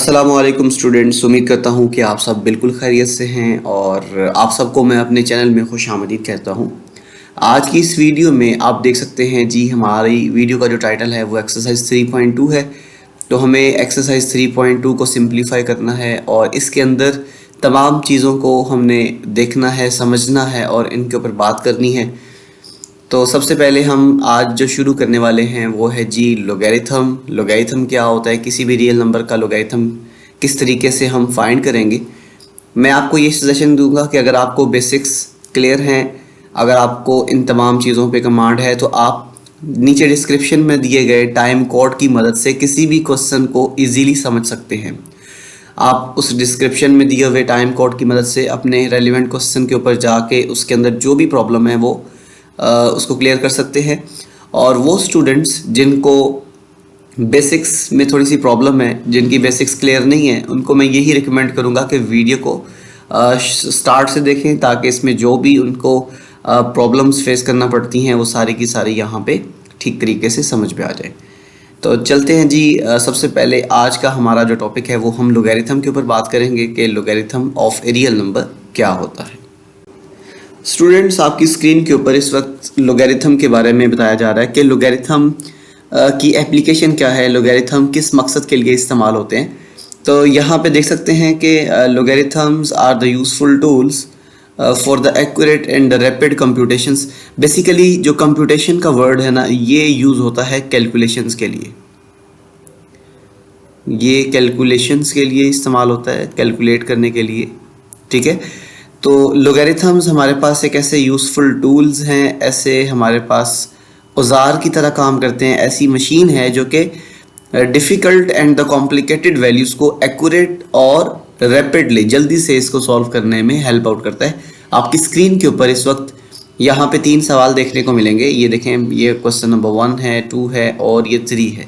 अस्सलामुअलैकुम स्टूडेंट्स, उम्मीद करता हूँ कि आप सब बिल्कुल खैरियत से हैं और आप सबको मैं अपने चैनल में खुशामदीद कहता हूँ। आज की इस वीडियो में आप देख सकते हैं जी, हमारी वीडियो का जो टाइटल है वो एक्सरसाइज 3.2 है। तो हमें एक्सरसाइज 3.2 को सिंप्लीफाई करना है और इसके अंदर तमाम चीज़ों को हमने देखना है, समझना है और इनके ऊपर बात करनी है। तो सबसे पहले हम आज जो शुरू करने वाले हैं वो है जी लोगैरिथम। लोगैरिथम क्या होता है, किसी भी रियल नंबर का लोगैरिथम किस तरीके से हम फाइंड करेंगे। मैं आपको ये सजेशन दूंगा कि अगर आपको बेसिक्स क्लियर हैं, अगर आपको इन तमाम चीज़ों पे कमांड है, तो आप नीचे डिस्क्रिप्शन में दिए गए टाइम कोड की मदद से किसी भी क्वेश्चन को ईजीली समझ सकते हैं। आप उस डिस्क्रिप्शन में दिए हुए टाइम कोड की मदद से अपने रेलिवेंट क्वेश्चन के ऊपर जाके उसके अंदर जो भी प्रॉब्लम है वो उसको क्लियर कर सकते हैं। और वो स्टूडेंट्स जिनको बेसिक्स में थोड़ी सी प्रॉब्लम है, जिनकी बेसिक्स क्लियर नहीं है, उनको मैं यही रिकमेंड करूँगा कि वीडियो को स्टार्ट से देखें, ताकि इसमें जो भी उनको प्रॉब्लम्स फेस करना पड़ती हैं वो सारी की सारी यहाँ पे ठीक तरीके से समझ में आ जाए। तो चलते हैं जी। सबसे पहले आज का हमारा जो टॉपिक है वो हम लोगैरिथम के ऊपर बात करेंगे कि logarithm of a real number क्या होता है। स्टूडेंट्स, आपकी स्क्रीन के ऊपर इस वक्त लोगैरिथम के बारे में बताया जा रहा है कि लोगैरिथम की एप्लीकेशन क्या है, लोगैरिथम किस मकसद के लिए इस्तेमाल होते हैं। तो यहाँ पे देख सकते हैं कि logarithms are the useful tools for the accurate and the rapid computations. Basically जो कंप्यूटेशन का वर्ड है ना, ये यूज़ होता है कैलकुलेशंस के लिए। ये कैलकुलेशंस के लिए इस्तेमाल होता है, कैलकुलेट करने के लिए, ठीक है। तो लोगैरिथम्स हमारे पास एक ऐसे यूज़फुल टूल्स हैं, ऐसे हमारे पास औजार की तरह काम करते हैं, ऐसी मशीन है जो कि difficult and the complicated values को एक्यूरेट और रैपिडली, जल्दी से इसको सॉल्व करने में हेल्प आउट करता है। आपकी स्क्रीन के ऊपर इस वक्त यहाँ पे 3 सवाल देखने को मिलेंगे। ये देखें, ये क्वेश्चन नंबर 1 है, 2 है और ये 3 है।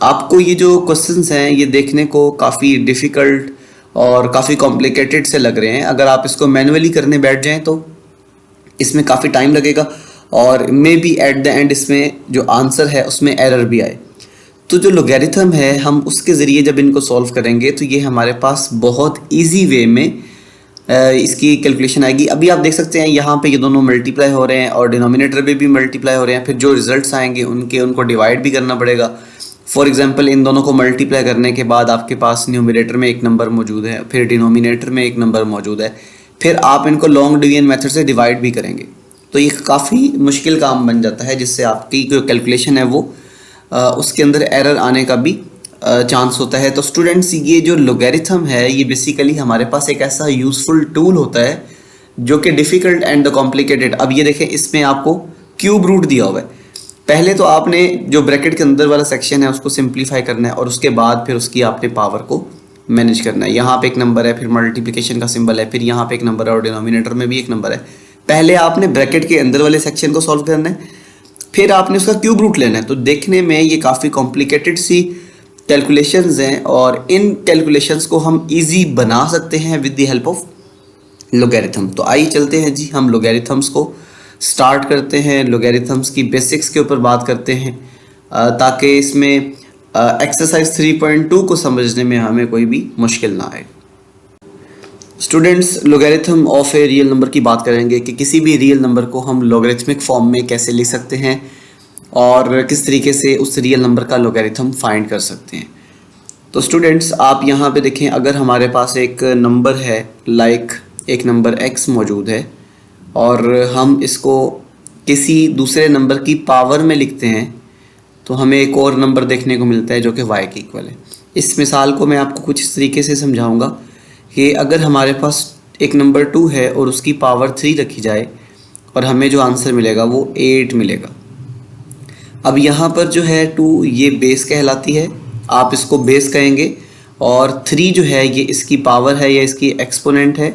आपको ये जो क्वेश्चंस हैं ये देखने को काफ़ी डिफ़िकल्ट और काफ़ी कॉम्प्लिकेटेड से लग रहे हैं। अगर आप इसको मैन्युअली करने बैठ जाएं तो इसमें काफ़ी टाइम लगेगा और may be at the end इसमें जो आंसर है उसमें एरर भी आए। तो जो लोगैरिथम है, हम उसके ज़रिए जब इनको सॉल्व करेंगे तो ये हमारे पास बहुत ईजी वे में इसकी कैलकुलेशन आएगी। अभी आप देख सकते हैं यहाँ पे ये दोनों मल्टीप्लाई हो रहे हैं और डिनोमिनेटर में भी मल्टीप्लाई हो रहे हैं। फिर जो रिजल्ट्स आएंगे उनको डिवाइड भी करना पड़ेगा। फॉर एग्जांपल, इन दोनों को मल्टीप्लाई करने के बाद आपके पास न्यूमरेटर में एक नंबर मौजूद है, फिर डिनोमिनेटर में एक नंबर मौजूद है, फिर आप इनको लॉन्ग डिवीजन मेथड से डिवाइड भी करेंगे। तो ये काफ़ी मुश्किल काम बन जाता है, जिससे आपकी जो कैलकुलेशन है वो उसके अंदर एरर आने का भी चांस होता है। तो स्टूडेंट्स, ये जो लोगैरिथम है ये बेसिकली हमारे पास एक ऐसा यूज़फुल टूल होता है जो कि डिफ़िकल्ट एंड द कॉम्प्लिकेटेड। अब ये देखें, इसमें आपको क्यूब रूट दिया हुआ है। पहले तो आपने जो ब्रैकेट के अंदर वाला सेक्शन है उसको सिंप्लीफाई करना है और उसके बाद फिर उसकी आपने पावर को मैनेज करना है। यहाँ पे एक नंबर है, फिर मल्टीप्लिकेशन का सिंबल है, फिर यहाँ पे एक नंबर है और डिनोमिनेटर में भी एक नंबर है। पहले आपने ब्रैकेट के अंदर वाले सेक्शन को सॉल्व करना है, फिर आपने उसका क्यूब रूट लेना है। तो देखने में ये काफ़ी कॉम्प्लिकेटेड सी कैलकुलेशंस हैं और इन कैलकुलेशंस को हम ईजी बना सकते हैं with the help of logarithm. तो आइए चलते हैं जी, हम लोगैरिथम्स को स्टार्ट करते हैं, लोगैरिथम्स की बेसिक्स के ऊपर बात करते हैं, ताकि इसमें एक्सरसाइज 3.2 को समझने में हमें कोई भी मुश्किल ना आए। Students, logarithm of a real number की बात करेंगे कि किसी भी रियल नंबर को हम लोगैरिथमिक फॉर्म में कैसे लिख सकते हैं और किस तरीके से उस रियल नंबर का लोगैरिथम फाइंड कर सकते हैं। तो स्टूडेंट्स, आप यहाँ पे देखें, अगर हमारे पास एक नंबर है, लाइक एक नंबर x मौजूद है और हम इसको किसी दूसरे नंबर की पावर में लिखते हैं, तो हमें एक और नंबर देखने को मिलता है जो कि y के इक्वल है। इस मिसाल को मैं आपको कुछ इस तरीके से समझाऊंगा कि अगर हमारे पास एक नंबर 2 है और उसकी पावर 3 रखी जाए और हमें जो आंसर मिलेगा वो 8 मिलेगा। अब यहाँ पर जो है 2 ये बेस कहलाती है, आप इसको बेस कहेंगे, और 3 जो है ये इसकी पावर है या इसकी एक्सपोनेंट है,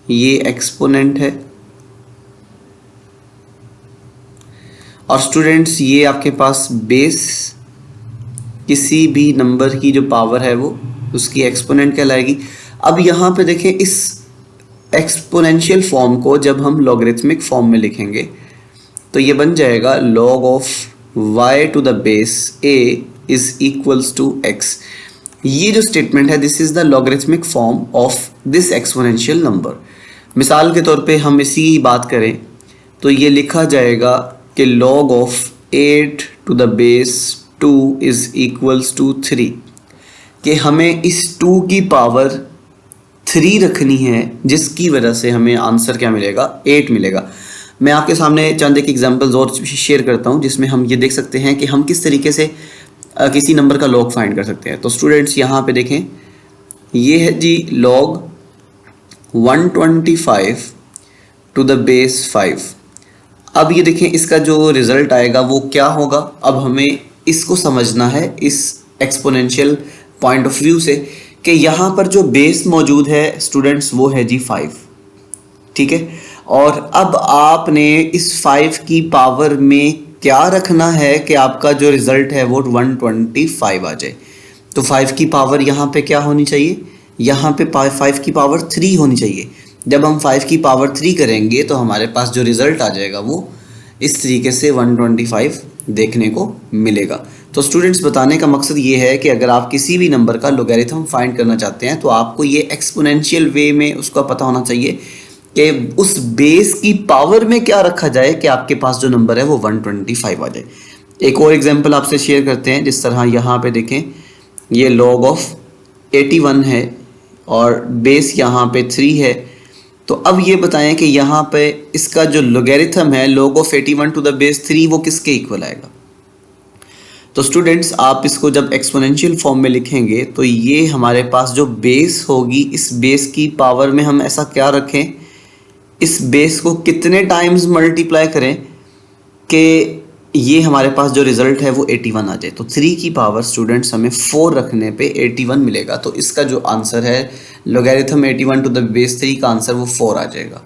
ये एक्सपोनेंट है। और स्टूडेंट्स, ये आपके पास बेस किसी भी नंबर की जो पावर है वो उसकी एक्सपोनेंट कहलाएगी। अब यहाँ पे देखें, इस एक्सपोनेंशियल फॉर्म को जब हम लॉगरिथमिक फॉर्म में लिखेंगे तो ये बन जाएगा log of y to the base a is equals to x। ये जो स्टेटमेंट है this is the logarithmic form of this exponential number. मिसाल के तौर पे हम इसी की बात करें तो ये लिखा जाएगा कि log of 8 to the base 2 is equals to 3, कि हमें इस 2 की पावर 3 रखनी है, जिसकी वजह से हमें आंसर क्या मिलेगा, 8 मिलेगा। मैं आपके सामने चंद एक एग्जांपल्स और शेयर करता हूं जिसमें हम ये देख सकते हैं कि हम किस तरीके से किसी नंबर का log फाइंड कर सकते हैं। तो स्टूडेंट्स यहाँ पे देखें, ये है जी log 125 टू द बेस 5। अब ये देखें इसका जो रिजल्ट आएगा वो क्या होगा। अब हमें इसको समझना है इस एक्सपोनेंशियल पॉइंट ऑफ व्यू से कि यहाँ पर जो बेस मौजूद है स्टूडेंट्स वो है जी 5, ठीक है। और अब आपने इस 5 की पावर में क्या रखना है कि आपका जो रिजल्ट है वो 125 आ जाए। तो 5 की पावर यहाँ पे क्या होनी चाहिए, यहाँ पे 5 की पावर 3 होनी चाहिए। जब हम 5 की पावर 3 करेंगे तो हमारे पास जो रिजल्ट आ जाएगा वो इस तरीके से 125 देखने को मिलेगा। तो स्टूडेंट्स बताने का मकसद ये है कि अगर आप किसी भी नंबर का लोगैरिथम फाइंड करना चाहते हैं तो आपको ये एक्सपोनेंशियल वे में उसका पता होना चाहिए कि उस बेस की पावर में क्या रखा जाए कि आपके पास जो नंबर है वो 125 आ जाए। एक और एग्जांपल आपसे शेयर करते हैं। जिस तरह यहाँ पे देखें, ये log ऑफ 81 है और बेस यहाँ पे 3 है। तो अब ये बताएं कि यहाँ पे इसका जो लोगैरिथम है log of 81 to the base 3 वो किसके इक्वल आएगा। तो स्टूडेंट्स आप इसको जब एक्सपोनेंशियल फॉर्म में लिखेंगे तो ये हमारे पास जो बेस होगी, इस बेस की पावर में हम ऐसा क्या रखें, इस बेस को कितने टाइम्स मल्टीप्लाई करें कि ये हमारे पास जो रिजल्ट है वो 81 आ जाए। तो 3 की पावर स्टूडेंट्स हमें 4 रखने पे 81 मिलेगा। तो इसका जो आंसर है लोगैरिथम 81 टू द बेस 3 का आंसर वो 4 आ जाएगा।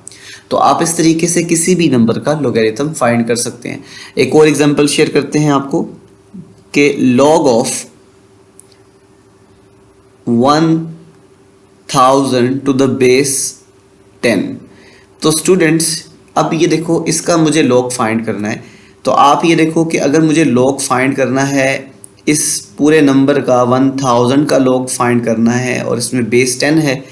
तो आप इस तरीके से किसी भी नंबर का लोगैरिथम फाइंड कर सकते हैं। एक और एग्जांपल शेयर करते हैं आपको कि log of 1000 to the base 10। तो स्टूडेंट्स अब ये देखो, इसका मुझे log फाइंड करना है। तो आप ये देखो कि अगर मुझे log फाइंड करना है, इस पूरे नंबर का 1000 का log फाइंड करना है और इसमें बेस 10 है,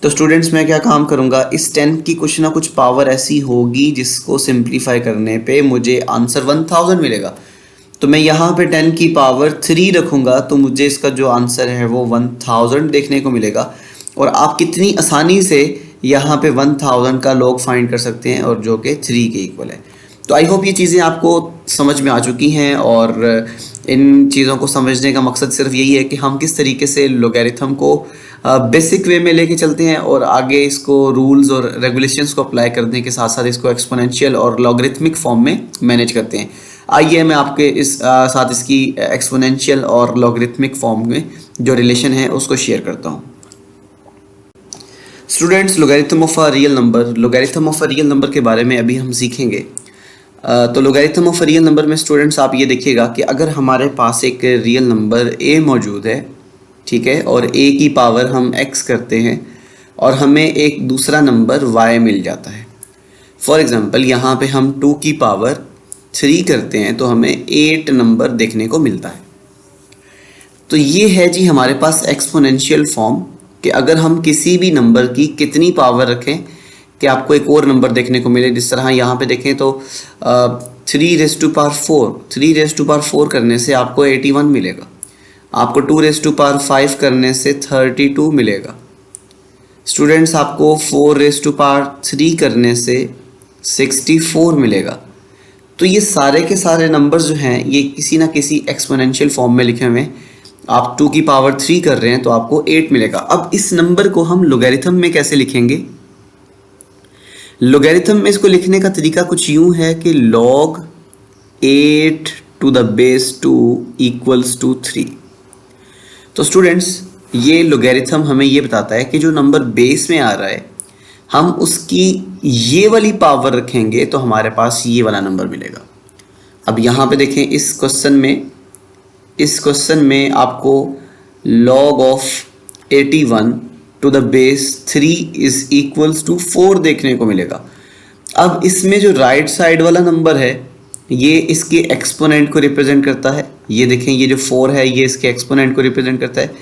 तो स्टूडेंट्स मैं क्या काम करूँगा, इस 10 की कुछ ना कुछ पावर ऐसी होगी जिसको सिंप्लीफाई करने पे मुझे आंसर 1000 मिलेगा। तो मैं यहाँ पे 10 की पावर 3 रखूँगा तो मुझे इसका जो आंसर है वो 1000 देखने को मिलेगा। और आप कितनी आसानी से यहाँ पे 1000 का log फाइंड कर सकते हैं और जो कि 3 के इक्वल है। तो आई होप ये चीज़ें आपको समझ में आ चुकी हैं और इन चीज़ों को समझने का मकसद सिर्फ यही है कि हम किस तरीके से लोगैरिथम को बेसिक वे में लेके चलते हैं और आगे इसको रूल्स और रेगुलेशंस को अप्लाई करने के साथ साथ इसको एक्सपोनेंशियल और लॉगरिथमिक फॉर्म में मैनेज करते हैं। आइए मैं आपके इस साथ इसकी एक्सपोनेंशियल और लॉगरिथमिक फॉर्म में जो रिलेशन है उसको शेयर करता हूँ। Students logarithm of a real number, logarithm of a real number के बारे में अभी हम सीखेंगे। तो logarithm of a real number में स्टूडेंट्स आप ये देखिएगा कि अगर हमारे पास एक रियल नंबर a मौजूद है, ठीक है, और a की पावर हम x करते हैं और हमें एक दूसरा नंबर y मिल जाता है। फॉर एग्ज़ाम्पल यहाँ पे हम 2 की पावर 3 करते हैं तो हमें 8 नंबर देखने को मिलता है। तो ये है जी हमारे पास एक्सपोनेंशियल फॉर्म कि अगर हम किसी भी नंबर की कितनी पावर रखें कि आपको एक और नंबर देखने को मिले। जिस तरह यहाँ पे देखें तो 3 रेज़ टू पावर 4 करने से आपको 81 मिलेगा। आपको 2 रेज़ टू पावर 5 करने से 32 मिलेगा। स्टूडेंट्स आपको 4 रेज़ टू पावर 3 करने से 64 मिलेगा। तो ये सारे के सारे नंबर्स जो हैं ये किसी ना किसी एक्सपोनेंशियल फॉर्म में लिखे हुए हैं। आप 2 की पावर 3 कर रहे हैं तो आपको 8 मिलेगा। अब इस नंबर को हम लोगैरिथम में कैसे लिखेंगे? लोगैरिथम में इसको लिखने का तरीका कुछ यूं है कि log 8 to the base 2 equals to 3। तो स्टूडेंट्स ये लोगैरिथम हमें ये बताता है कि जो नंबर बेस में आ रहा है हम उसकी ये वाली पावर रखेंगे तो हमारे पास ये वाला नंबर मिलेगा। अब यहाँ पे देखें इस क्वेश्चन में आपको log of 81 to the base 3 is equals to 4 देखने को मिलेगा। अब इसमें जो राइट साइड वाला नंबर है ये इसके एक्सपोनेंट को रिप्रेजेंट करता है। ये देखें ये जो 4 है ये इसके एक्सपोनेंट को रिप्रेजेंट करता है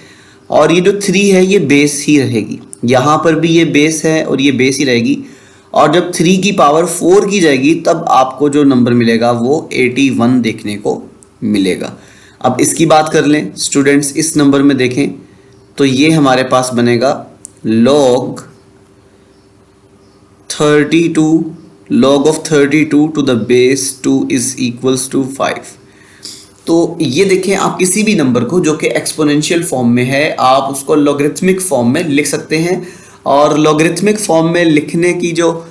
और ये जो 3 है ये बेस ही रहेगी, यहाँ पर भी ये बेस है और ये बेस ही रहेगी। और जब 3 की पावर 4 की जाएगी तब आपको जो नंबर मिलेगा वो 81 देखने को मिलेगा। अब इसकी बात कर लें स्टूडेंट्स, इस नंबर में देखें तो ये हमारे पास बनेगा log 32, log of 32 to the base 2 is equals to 5। तो ये देखें, आप किसी भी नंबर को जो कि एक्सपोनेंशियल फॉर्म में है आप उसको लॉगरिथमिक फॉर्म में लिख सकते हैं। और लॉगरिथमिक फॉर्म में लिखने की जो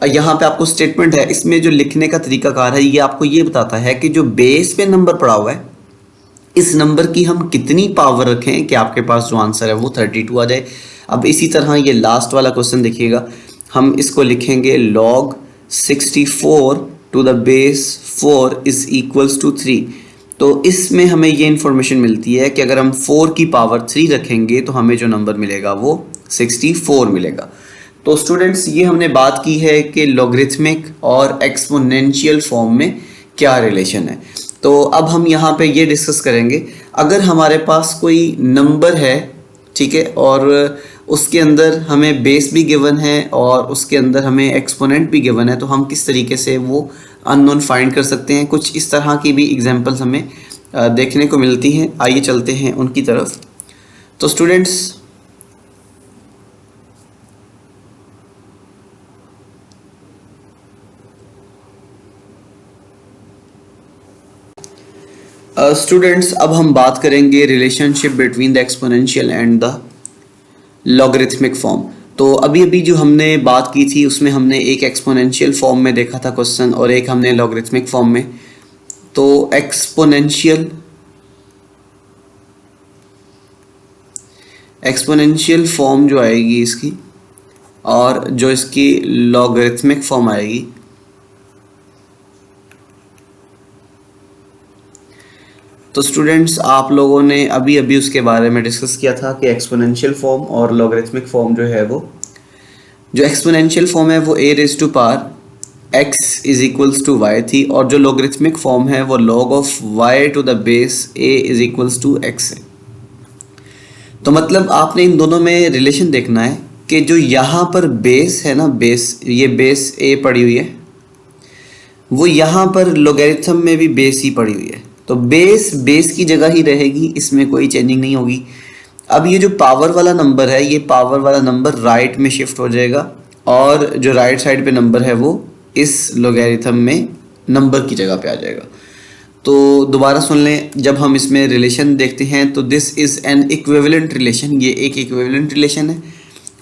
यहाँ पे आपको स्टेटमेंट है, इसमें जो लिखने का तरीकाकार है ये आपको ये बताता है कि जो बेस पे नंबर पड़ा हुआ है इस नंबर की हम कितनी पावर रखें कि आपके पास जो आंसर है वो 32 आ जाए। अब इसी तरह ये लास्ट वाला क्वेश्चन देखिएगा, हम इसको लिखेंगे log 64 to the base 4 is equals to 3। तो इसमें हमें ये इंफॉर्मेशन मिलती है कि अगर हम 4 की पावर 3 रखेंगे तो हमें जो नंबर मिलेगा वो 64 मिलेगा। तो स्टूडेंट्स ये हमने बात की है कि लॉगरिथमिक और एक्सपोनेंशियल फॉर्म में क्या रिलेशन है। तो अब हम यहाँ पे ये डिस्कस करेंगे, अगर हमारे पास कोई नंबर है, ठीक है, और उसके अंदर हमें बेस भी गिवन है और उसके अंदर हमें एक्सपोनेंट भी गिवन है, तो हम किस तरीके से वो अननोन फाइंड कर सकते हैं। कुछ इस तरह की भी एग्जांपल्स हमें देखने को मिलती हैं। आइए चलते हैं उनकी तरफ। तो स्टूडेंट्स अब हम बात करेंगे relationship between the exponential and the logarithmic form. तो अभी जो हमने बात की थी उसमें हमने एक एक्सपोनेंशियल फॉर्म में देखा था क्वेश्चन और एक हमने लॉगरिथमिक फॉर्म में। तो एक्सपोनेंशियल फॉर्म जो आएगी इसकी और जो इसकी लॉगरिथमिक फॉर्म आएगी, तो स्टूडेंट्स आप लोगों ने अभी उसके बारे में डिस्कस किया था कि एक्सपोनेंशियल फॉर्म और लॉगरिथमिक फॉर्म जो है वो, जो एक्सपोनेंशियल फॉर्म है वो a raise to power x is equals to y थी और जो लॉगरिथमिक फॉर्म है वो log of y to the base a is equals to x है। तो मतलब आपने इन दोनों में रिलेशन देखना है कि जो यहाँ पर बेस है ना, बेस, ये बेस a पड़ी हुई है, वो यहाँ पर लॉगरिथम में भी बेस ही पड़ी हुई है। तो बेस की जगह ही रहेगी, इसमें कोई चेंजिंग नहीं होगी। अब ये जो पावर वाला नंबर है, ये पावर वाला नंबर राइट में शिफ्ट हो जाएगा और जो राइट साइड पे नंबर है वो इस लॉगरिथम में नंबर की जगह पे आ जाएगा। तो दोबारा सुन लें, जब हम इसमें रिलेशन देखते हैं तो this is an equivalent relation, ये एक इक्विवेलेंट रिलेशन है।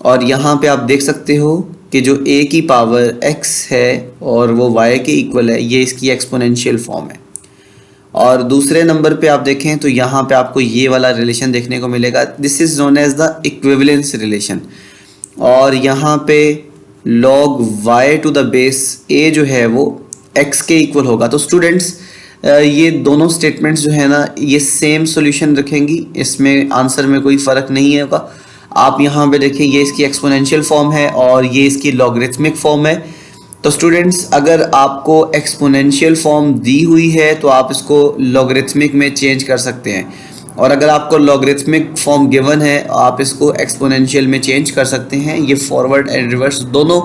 और यहाँ पे आप देख सकते हो कि जो a की पावर x है और वो y के इक्वल है, ये इसकी एक्सपोनेंशियल फॉर्म है। और दूसरे नंबर पे आप देखें तो यहाँ पे आपको ये वाला रिलेशन देखने को मिलेगा, this is known as the equivalence relation. और यहाँ पे log y to the base a जो है वो x के इक्वल होगा। तो स्टूडेंट्स ये दोनों स्टेटमेंट्स जो है ना ये सेम सॉल्यूशन रखेंगी, इसमें आंसर में कोई फ़र्क नहीं होगा। आप यहाँ पे देखें, ये इसकी एक्सपोनेंशियल फॉर्म है और ये इसकी लॉगरिथमिक फॉर्म है। तो स्टूडेंट्स अगर आपको एक्सपोनेंशियल फॉर्म दी हुई है तो आप इसको लॉगरिथमिक में चेंज कर सकते हैं, और अगर आपको लॉगरिथमिक फॉर्म गिवन है आप इसको एक्सपोनेंशियल में चेंज कर सकते हैं। ये फॉरवर्ड एंड रिवर्स दोनों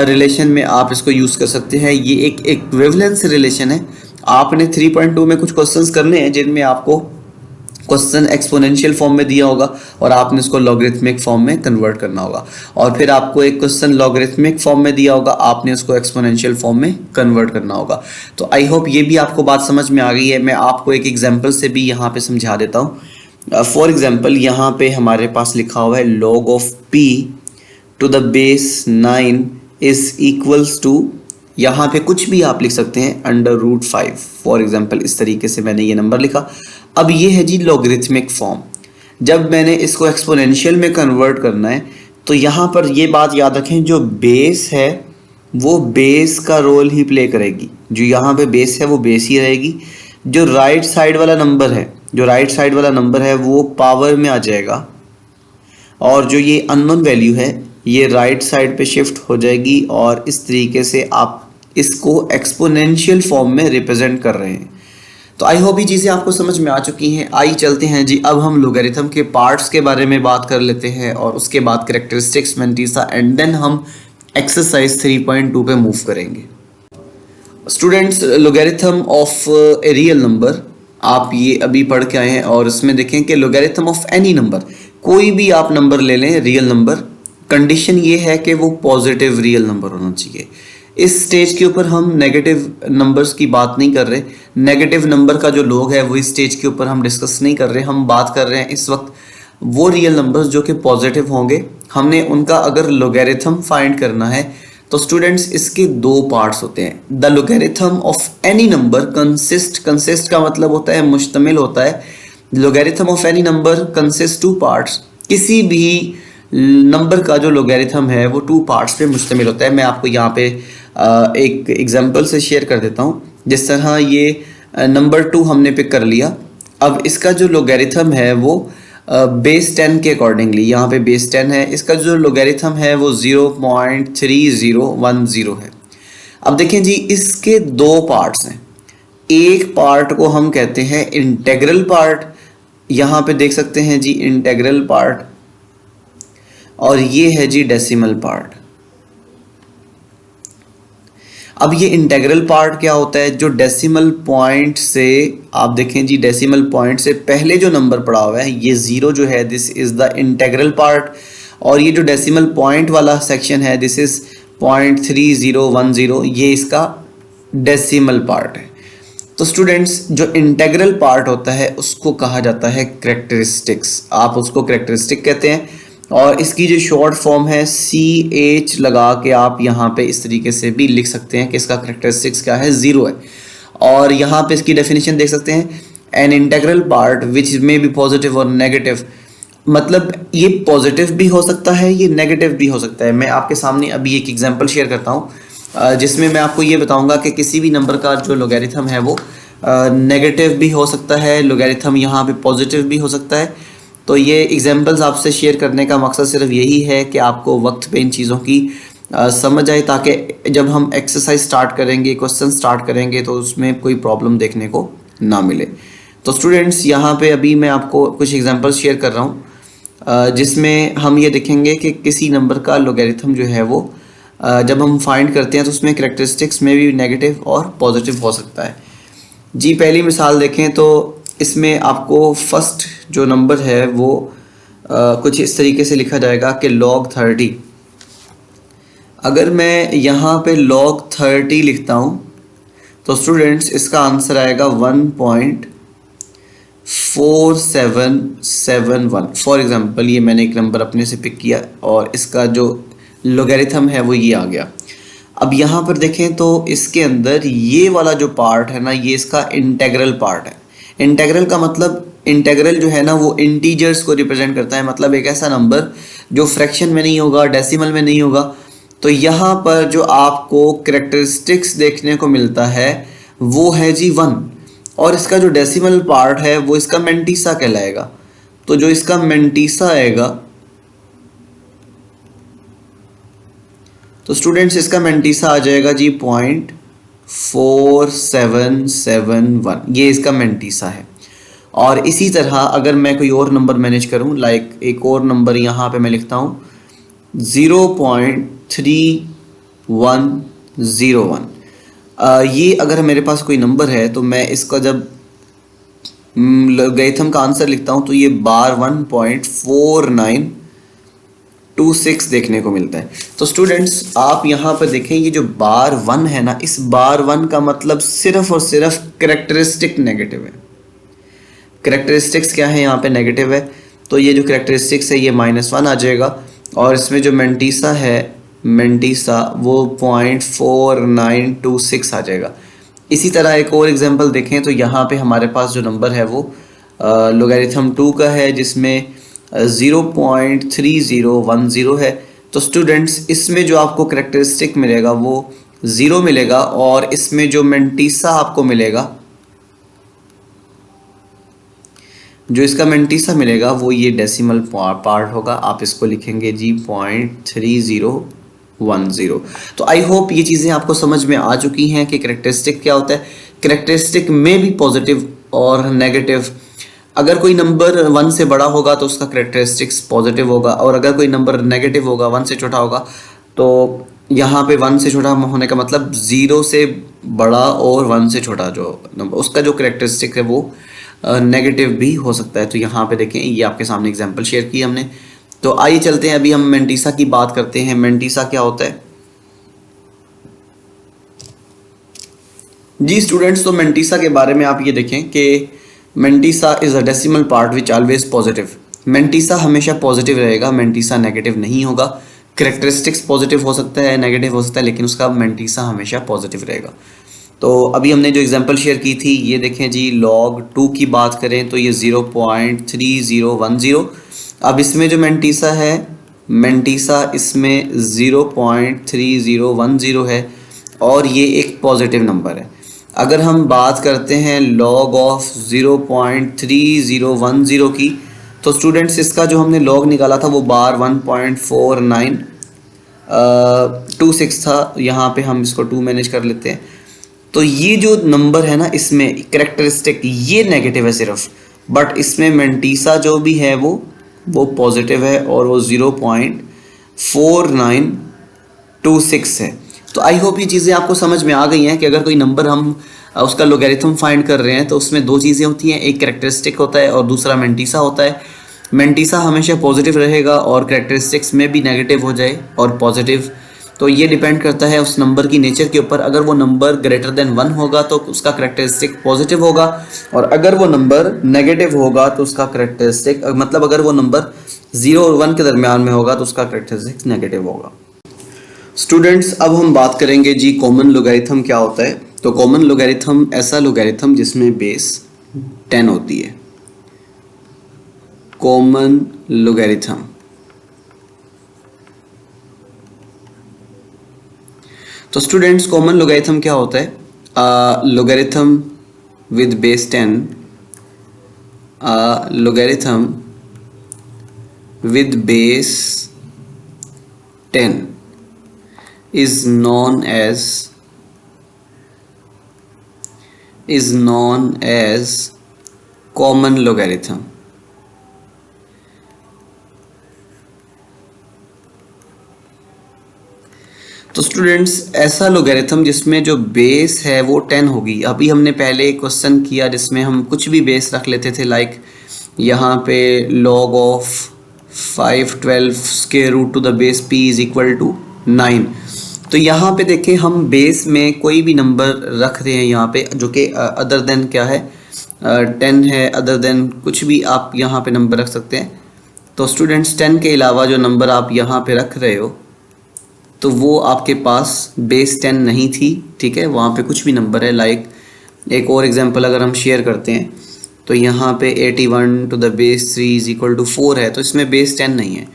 रिलेशन में आप इसको यूज़ कर सकते हैं। ये एक इक्विवेलेंस रिलेशन है। आपने 3.2 में कुछ क्वेश्चंस करने हैं जिनमें आपको क्वेश्चन एक्सपोनेंशियल फॉर्म में दिया होगा और आपने इसको लॉगरिथमिक फॉर्म में कन्वर्ट करना होगा, और फिर आपको एक क्वेश्चन लॉगरिथमिक फॉर्म में दिया होगा, आपने उसको एक्सपोनेंशियल फॉर्म में कन्वर्ट करना होगा। तो आई होप ये भी आपको बात समझ में आ गई है। मैं आपको एक एग्जांपल से भी यहाँ पे समझा देता हूँ। फॉर एग्जांपल यहाँ पे हमारे पास लिखा हुआ है log of p to the base 9 is equals to, यहाँ पे कुछ भी आप लिख सकते हैं, √5 फॉर एग्जांपल। इस तरीके से मैंने ये नंबर लिखा। अब ये है जी लॉगरिथमिक फॉर्म। जब मैंने इसको एक्सपोनेंशियल में कन्वर्ट करना है तो यहाँ पर ये बात याद रखें, जो बेस है वो बेस का रोल ही प्ले करेगी। जो यहाँ पे बेस है वो बेस ही रहेगी। जो राइट साइड वाला नंबर है वो पावर में आ जाएगा, और जो ये अननोन वैल्यू है ये राइट साइड पे शिफ्ट हो जाएगी, और इस तरीके से आप इसको एक्सपोनेंशियल फॉर्म में रिप्रेजेंट कर रहे हैं। तो आई होप ये चीज़ें आपको समझ में आ चुकी हैं। आई चलते हैं जी, अब हम लोगरिथम के पार्ट्स के बारे में बात कर लेते हैं और उसके बाद कैरेक्टरिस्टिक्स, मेंटिसा एंड देन हम एक्सरसाइज 3.2 पे मूव करेंगे। Students, logarithm of a real number आप ये अभी पढ़ के आए हैं और इसमें देखें कि लोगरिथम ऑफ एनी नंबर, कोई भी आप नंबर ले लें रियल नंबर, कंडीशन ये है कि वो पॉजिटिव रियल नंबर होना चाहिए। इस स्टेज के ऊपर हम नेगेटिव नंबर्स की बात नहीं कर रहे, नेगेटिव नंबर का जो लोग है वो इस स्टेज के ऊपर हम डिस्कस नहीं कर रहे, हम बात कर रहे हैं इस वक्त वो रियल नंबर्स जो कि पॉजिटिव होंगे, हमने उनका अगर लोगरिथम फाइंड करना है तो स्टूडेंट्स इसके दो पार्ट्स होते हैं। The logarithm of any number consist का मतलब होता है मुश्तमिल होता है। Logarithm of any number consist two parts, किसी भी नंबर का जो लोगरिथम है वो टू पार्ट्स पे मुश्तमिल होता है। मैं आपको यहाँ पे एक एग्जांपल से शेयर कर देता हूँ। जिस तरह ये नंबर 2 हमने पिक कर लिया, अब इसका जो लोगरिथम है वो बेस 10 के अकॉर्डिंगली, यहाँ पे बेस 10 है, इसका जो लोगरिथम है वो 0.3010 है। अब देखें जी, इसके दो पार्ट्स हैं। एक पार्ट को हम कहते हैं इंटेग्रल पार्ट, यहाँ पे देख सकते हैं जी इंटेग्रल पार्ट, और ये है जी डेसिमल पार्ट। अब ये इंटेग्रल पार्ट क्या होता है? जो डेसिमल पॉइंट से, आप देखें जी डेसिमल पॉइंट से पहले जो नंबर पड़ा हुआ है ये 0 जो है, this is the integral part, और ये जो डेसिमल पॉइंट वाला सेक्शन है दिस इज 0.3010, ये इसका डेसिमल पार्ट है। तो स्टूडेंट्स, जो इंटेग्रल पार्ट होता है उसको कहा जाता है कैरेक्टरिस्टिक्स, आप उसको कैरेक्टरिस्टिक कहते हैं, और इसकी जो शॉर्ट फॉर्म है CH लगा के आप यहाँ पे इस तरीके से भी लिख सकते हैं कि इसका कैरेक्टरिस्टिक्स क्या है, 0 है। और यहाँ पे इसकी डेफिनेशन देख सकते हैं, एन इंटेग्रल पार्ट विच में बी पॉजिटिव और नेगेटिव, मतलब ये पॉजिटिव भी हो सकता है, ये नेगेटिव भी हो सकता है। मैं आपके सामने अभी एक एग्जांपल शेयर करता हूँ जिसमें मैं आपको ये बताऊंगा कि किसी भी नंबर का जो लोगरिथम है वो नेगेटिव भी हो सकता है, लोगरिथम यहाँ पे पॉजिटिव भी हो सकता है। तो ये एग्जांपल्स आपसे शेयर करने का मकसद सिर्फ यही है कि आपको वक्त पे इन चीज़ों की समझ आए, ताकि जब हम एक्सरसाइज स्टार्ट करेंगे, क्वेश्चन स्टार्ट करेंगे तो उसमें कोई प्रॉब्लम देखने को ना मिले। तो स्टूडेंट्स, यहाँ पे अभी मैं आपको कुछ एग्जांपल्स शेयर कर रहा हूँ जिसमें हम ये देखेंगे कि किसी नंबर का लोगरिथम जो है वो जब हम फाइंड करते हैं तो उसमें कैरेक्टरिस्टिक्स में भी नेगेटिव और पॉजिटिव हो सकता है। जी, पहली मिसाल देखें तो इसमें आपको फर्स्ट जो नंबर है वो कुछ इस तरीके से लिखा जाएगा कि log 30। अगर मैं यहाँ पे log 30 लिखता हूँ तो स्टूडेंट्स इसका आंसर आएगा 1.4771। फॉर एग्जांपल ये मैंने एक नंबर अपने से पिक किया और इसका जो लोगरिथम है वो ये आ गया। अब यहाँ पर देखें तो इसके अंदर ये वाला जो पार्ट है ना, ये इसका इंटेग्रल पार्ट है। इंटेग्रल का मतलब, इंटेग्रल जो है ना वो इंटीजर्स को रिप्रेजेंट करता है, मतलब एक ऐसा नंबर जो फ्रैक्शन में नहीं होगा, डेसिमल में नहीं होगा। तो यहाँ पर जो आपको कैरेक्टरिस्टिक्स देखने को मिलता है वो है जी 1, और इसका जो डेसिमल पार्ट है वो इसका मेंटिसा कहलाएगा। तो जो इसका मेंटिसा आएगा, तो स्टूडेंट्स इसका मेंटिसा आ जाएगा जी 0.4771, ये इसका मेंटिसा है। और इसी तरह अगर मैं कोई और नंबर मैनेज करूं, लाइक एक और नंबर यहाँ पे मैं लिखता हूँ 0.3101। ये अगर मेरे पास कोई नंबर है तो मैं इसका जब लोगरिथम का आंसर लिखता हूँ तो ये बार 1.4926 देखने को मिलता है। तो स्टूडेंट्स, आप यहाँ पर देखें ये जो बार 1 है ना, इस बार 1 का मतलब सिर्फ और सिर्फ कैरेक्टरिस्टिक नेगेटिव है। कैरेक्टरिस्टिक्स क्या है यहाँ पे, नेगेटिव है। तो ये जो कैरेक्टरिस्टिक्स है ये -1 आ जाएगा, और इसमें जो मेंटिसा है, मेंटिसा वो 0.4926 आ जाएगा। इसी तरह एक और एग्जांपल देखें तो यहाँ पे हमारे पास जो नंबर है वो लोगरिथम 2 का है जिसमें 0.3010 है। तो स्टूडेंट्स, इसमें जो आपको कैरेक्टरिस्टिक मिलेगा वो 0 मिलेगा, और इसमें जो मेंटिसा आपको मिलेगा, जो इसका मेंटिसा मिलेगा वो ये डेसिमल पार्ट होगा। आप इसको लिखेंगे जी 0.3010। तो आई होप ये चीज़ें आपको समझ में आ चुकी हैं कि कैरेक्टरिस्टिक क्या होता है। कैरेक्टरिस्टिक में भी पॉजिटिव और नेगेटिव। अगर कोई नंबर 1 से बड़ा होगा तो उसका करेक्टरिस्टिक्स पॉजिटिव होगा, और अगर कोई नंबर नेगेटिव होगा, 1 से छोटा होगा, तो यहाँ पे 1 से छोटा होने का मतलब 0 से बड़ा और 1 से छोटा जो नंबर, उसका जो करेक्टरिस्टिक है वो नेगेटिव भी हो सकता है। तो यहाँ पे देखें, ये आपके सामने एग्जांपल शेयर की हमने। तो आइए चलते हैं, अभी हम मेंटिसा की बात करते हैं। मेंटिसा क्या होता है जी स्टूडेंट्स? तो मेंटिसा के बारे में आप ये देखें कि mantissa is a decimal part which always positive. Mantissa हमेशा पॉजिटिव रहेगा, मेंटिसा नेगेटिव नहीं होगा। करेक्टरिस्टिक्स पॉजिटिव हो सकता है, नेगेटिव हो सकता है, लेकिन उसका मेंटिसा हमेशा पॉजिटिव रहेगा। तो अभी हमने जो एग्जांपल शेयर की थी, ये देखें जी, log 2 की बात करें तो ये 0.3010। अब इसमें जो मेंटिसा है, मेंटिसा इसमें 0.3010 है, और ये एक पॉजिटिव नंबर है। अगर हम बात करते हैं log ऑफ 0.3010 की, तो स्टूडेंट्स इसका जो हमने log निकाला था वो बार 1.4926 था। यहाँ पे हम इसको 2 मैनेज कर लेते हैं। तो ये जो नंबर है ना, इसमें करेक्टरिस्टिक ये नेगेटिव है सिर्फ, बट इसमें मेंटिसा जो भी है वो पॉजिटिव है, और वो 0.4926 है। तो आई होप ये चीज़ें आपको समझ में आ गई हैं कि अगर कोई नंबर हम उसका लोगैरिथम फाइंड कर रहे हैं तो उसमें दो चीज़ें होती हैं, एक करेक्टरिस्टिक होता है और दूसरा मेंटिसा होता है। मेंटिसा हमेशा पॉजिटिव रहेगा और करेक्टरिस्टिक्स में भी नेगेटिव हो जाए और पॉजिटिव, तो ये डिपेंड करता है उस नंबर की नेचर के ऊपर। अगर वो नंबर ग्रेटर देन 1 होगा तो उसका करेक्टरिस्टिक पॉजिटिव होगा, और अगर वो नंबर नेगेटिव होगा तो उसका करेक्टरिस्टिक, मतलब अगर वो नंबर 0 और 1 के दरमियान में होगा तो उसका करेक्टरिस्टिक नेगेटिव होगा। स्टूडेंट्स, अब हम बात करेंगे जी कॉमन लोगैरिथम क्या होता है। तो कॉमन लोगैरिथम ऐसा लोगैरिथम जिसमें बेस 10 होती है। कॉमन लोगैरिथम, तो स्टूडेंट्स कॉमन लोगैरिथम क्या होता है? Logarithm with base 10, logarithm with base 10 is known as common logarithm। तो स्टूडेंट्स ऐसा लोगैरिथम जिसमें जो बेस है वो 10 होगी। अभी हमने पहले एक क्वेश्चन किया जिसमें हम कुछ भी बेस रख लेते थे, लाइक यहाँ पे log of 512 square root to the base p is equal to 9। तो यहाँ पे देखें, हम बेस में कोई भी नंबर रख रहे हैं यहाँ पे, जो कि अदर देन क्या है, 10 है, अदर देन कुछ भी आप यहाँ पे नंबर रख सकते हैं। तो स्टूडेंट्स 10 के अलावा जो नंबर आप यहाँ पे रख रहे हो तो वो आपके पास बेस 10 नहीं थी, ठीक है, वहाँ पे कुछ भी नंबर है। लाइक एक और एग्जांपल अगर हम शेयर करते हैं तो यहाँ पे 81 to the base 3 is equal to 4 है, तो इसमें बेस 10 नहीं है।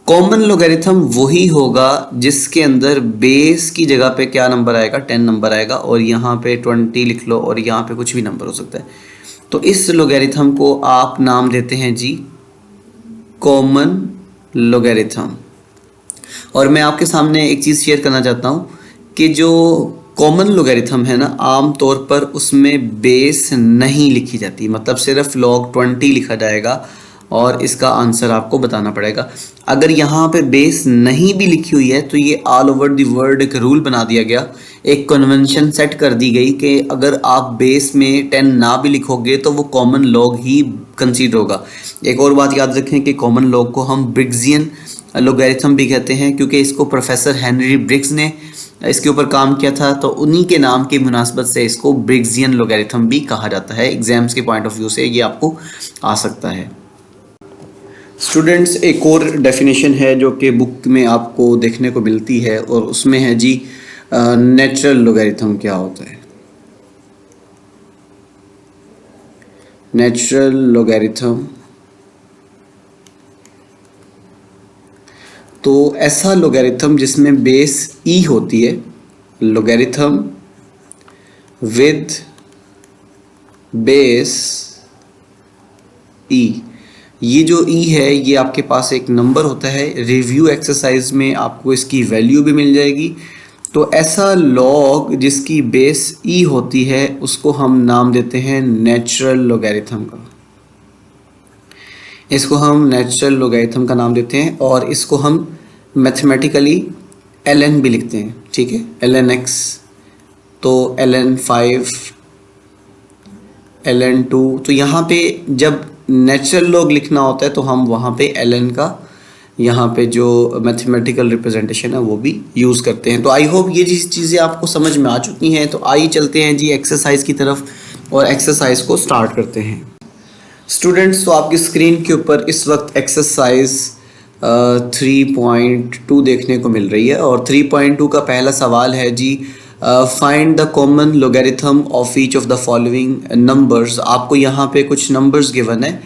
कॉमन लोगैरिथम वही होगा जिसके अंदर बेस की जगह पे क्या नंबर आएगा, 10 नंबर आएगा, और यहाँ पे 20 लिख लो, और यहाँ पे कुछ भी नंबर हो सकता है। तो इस लोगैरिथम को आप नाम देते हैं जी कॉमन लोगैरिथम। और मैं आपके सामने एक चीज़ शेयर करना चाहता हूँ कि जो कॉमन लोगैरिथम है ना, आम तौर पर उसमें बेस नहीं लिखी जाती, मतलब सिर्फ log 20 लिखा जाएगा और इसका आंसर आपको बताना पड़ेगा। अगर यहाँ पे बेस नहीं भी लिखी हुई है तो ये ऑल ओवर द वर्ल्ड एक रूल बना दिया गया, एक कन्वेंशन सेट कर दी गई कि अगर आप बेस में 10 ना भी लिखोगे तो वो कॉमन लॉग ही कंसीडर होगा। एक और बात याद रखें कि कॉमन लॉग को हम ब्रिग्जियन लोगैरिथम भी कहते हैं, क्योंकि इसको प्रोफेसर हेनरी ब्रिग्स ने इसके ऊपर काम किया था, तो उन्हीं के नाम की मुनासबत से इसको ब्रिग्जियन लोगैरिथम भी कहा जाता है। एग्जाम्स के पॉइंट ऑफ व्यू से ये आपको आ सकता है। स्टूडेंट्स, एक और डेफिनेशन है जो कि बुक में आपको देखने को मिलती है, और उसमें है जी नेचुरल लोगैरिथम क्या होता है। नेचुरल लोगैरिथम, तो ऐसा लोगैरिथम जिसमें बेस ई होती है, लोगैरिथम विद बेस ई। ये जो ई है ये आपके पास एक नंबर होता है, रिव्यू एक्सरसाइज में आपको इसकी वैल्यू भी मिल जाएगी, तो ऐसा लॉग जिसकी बेस ई होती है उसको हम नाम देते हैं नेचुरल लॉगरिथम का। इसको हम नेचुरल लॉगरिथम का नाम देते हैं और इसको हम मैथमेटिकली ln भी लिखते हैं, ठीक है, ln x, तो ln 5, ln 2। तो यहाँ पे जब नेचुरल लॉग लिखना होता है तो हम वहाँ पे ln का यहाँ पे जो मैथमेटिकल रिप्रेजेंटेशन है वो भी यूज़ करते हैं। तो आई होप ये चीज़ें आपको समझ में आ चुकी हैं। तो आइए चलते हैं जी एक्सरसाइज की तरफ और एक्सरसाइज को स्टार्ट करते हैं। स्टूडेंट्स, तो आपकी स्क्रीन के ऊपर इस वक्त एक्सरसाइज 3.2 देखने को मिल रही है और 3.2 का पहला सवाल है जी, find the common logarithm of each of the following numbers. आपको यहाँ पे कुछ नंबर्स गिवन है।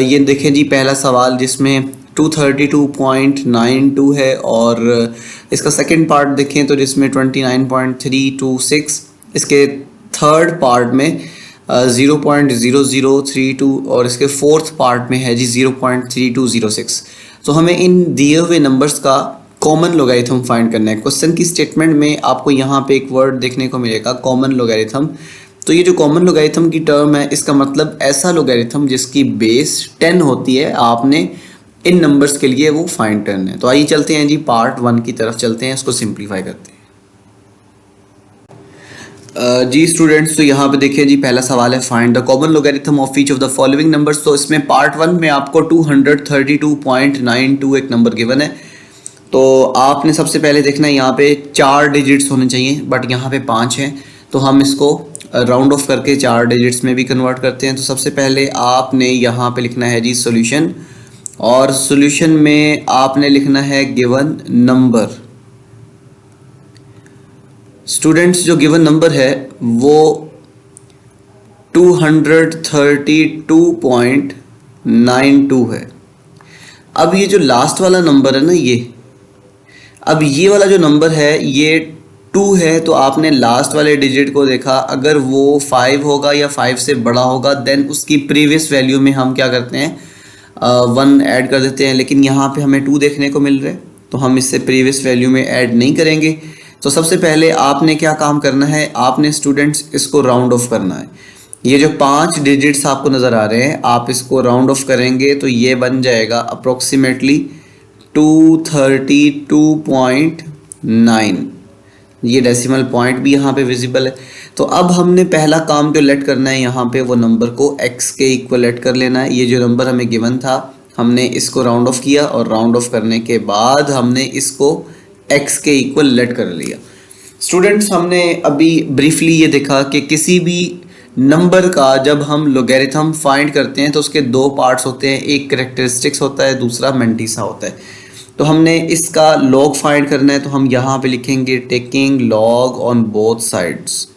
ये देखें जी पहला सवाल जिसमें 232.92 है और इसका सेकंड पार्ट देखें तो जिसमें 29.326, इसके थर्ड पार्ट में 0.0032 और इसके फोर्थ पार्ट में है जी 0.3206। तो हमें इन दिए हुए नंबर्स का कॉमन लॉगरिथम फाइंड करना है। क्वेश्चन की स्टेटमेंट में आपको यहाँ पे एक वर्ड देखने को मिलेगा कॉमन लॉगरिथम। तो ये जो कॉमन लॉगरिथम की टर्म है इसका मतलब ऐसा लॉगरिथम जिसकी बेस 10 होती है, आपने इन नंबर्स के लिए वो फाइंड करना है। तो आइए चलते हैं जी पार्ट 1 की तरफ चलते हैं, इसको सिंप्लीफाई करते हैं। जी स्टूडेंट्स, तो यहाँ पे देखिए जी पहला सवाल है find the common logarithm of each of the following numbers. तो इसमें पार्ट 1 में आपको 232.92 एक नंबर गिवन है। तो आपने सबसे पहले देखना है यहाँ पे 4 डिजिट्स होने चाहिए, बट यहाँ पे 5 हैं, तो हम इसको राउंड ऑफ करके 4 डिजिट्स में भी कन्वर्ट करते हैं। तो सबसे पहले आपने यहाँ पे लिखना है जी सॉल्यूशन, और सॉल्यूशन में आपने लिखना है गिवन नंबर। स्टूडेंट्स, जो गिवन नंबर है वो 232.92 है। अब ये जो लास्ट वाला नंबर है ना, अब ये वाला जो नंबर है ये 2 है, तो आपने लास्ट वाले डिजिट को देखा, अगर वो 5 होगा या 5 से बड़ा होगा देन उसकी प्रीवियस वैल्यू में हम क्या करते हैं 1 ऐड कर देते हैं। लेकिन यहाँ पे हमें 2 देखने को मिल रहा है तो हम इससे प्रीवियस वैल्यू में ऐड नहीं करेंगे। तो सबसे पहले आपने क्या काम करना है, आपने स्टूडेंट्स इसको राउंड ऑफ करना है। ये जो 5 डिजिट्स आपको नज़र आ रहे हैं, आप इसको राउंड ऑफ करेंगे तो ये बन जाएगा अप्रोक्सीमेटली 232.9। ये डेसिमल पॉइंट भी यहाँ पे विजिबल है। तो अब हमने पहला काम जो लेट करना है यहाँ पे वो नंबर को x के इक्वल लेट कर लेना है। ये जो नंबर हमें गिवन था हमने इसको राउंड ऑफ किया और राउंड ऑफ करने के बाद हमने इसको x के इक्वल लेट कर लिया। स्टूडेंट्स, हमने अभी ब्रीफली ये देखा कि किसी भी नंबर का जब हम लॉगरिथम फाइंड करते हैं तो उसके 2 पार्ट्स होते हैं, एक कैरेक्टरिस्टिक्स होता है, दूसरा मेंटिसा होता है। तो हमने इसका लॉग फाइंड करना है तो हम यहाँ पे लिखेंगे taking log on both sides,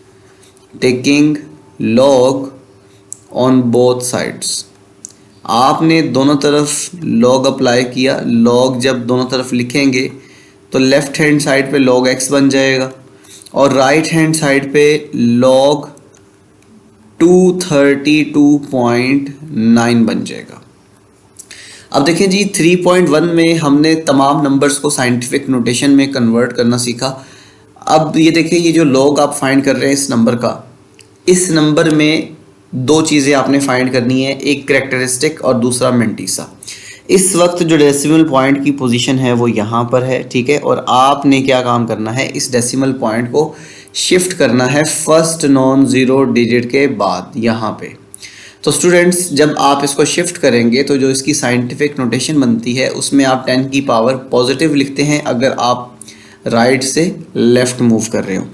taking log on both sides. आपने दोनों तरफ लॉग अप्लाई किया। लॉग जब दोनों तरफ लिखेंगे तो लेफ्ट हैंड साइड पे log x बन जाएगा और राइट हैंड साइड पे log 232.9 बन जाएगा। अब देखें जी 3.1 में हमने तमाम नंबर्स को साइंटिफिक नोटेशन में कन्वर्ट करना सीखा। अब ये देखिए ये जो log आप फाइंड कर रहे हैं इस नंबर का, इस नंबर में 2 चीज़ें आपने फाइंड करनी है, एक कैरेक्टरिस्टिक और दूसरा मेंटिसा। इस वक्त जो डेसिमल पॉइंट की पोजीशन है वो यहाँ पर है, ठीक है, और आपने क्या काम करना है, इस डेसिमल पॉइंट को शिफ्ट करना है फर्स्ट नॉन ज़ीरो डिजिट के बाद यहाँ पे। तो स्टूडेंट्स, जब आप इसको शिफ्ट करेंगे तो जो इसकी साइंटिफिक नोटेशन बनती है उसमें आप 10 की पावर पॉजिटिव लिखते हैं अगर आप राइट से लेफ़्ट मूव कर रहे हो।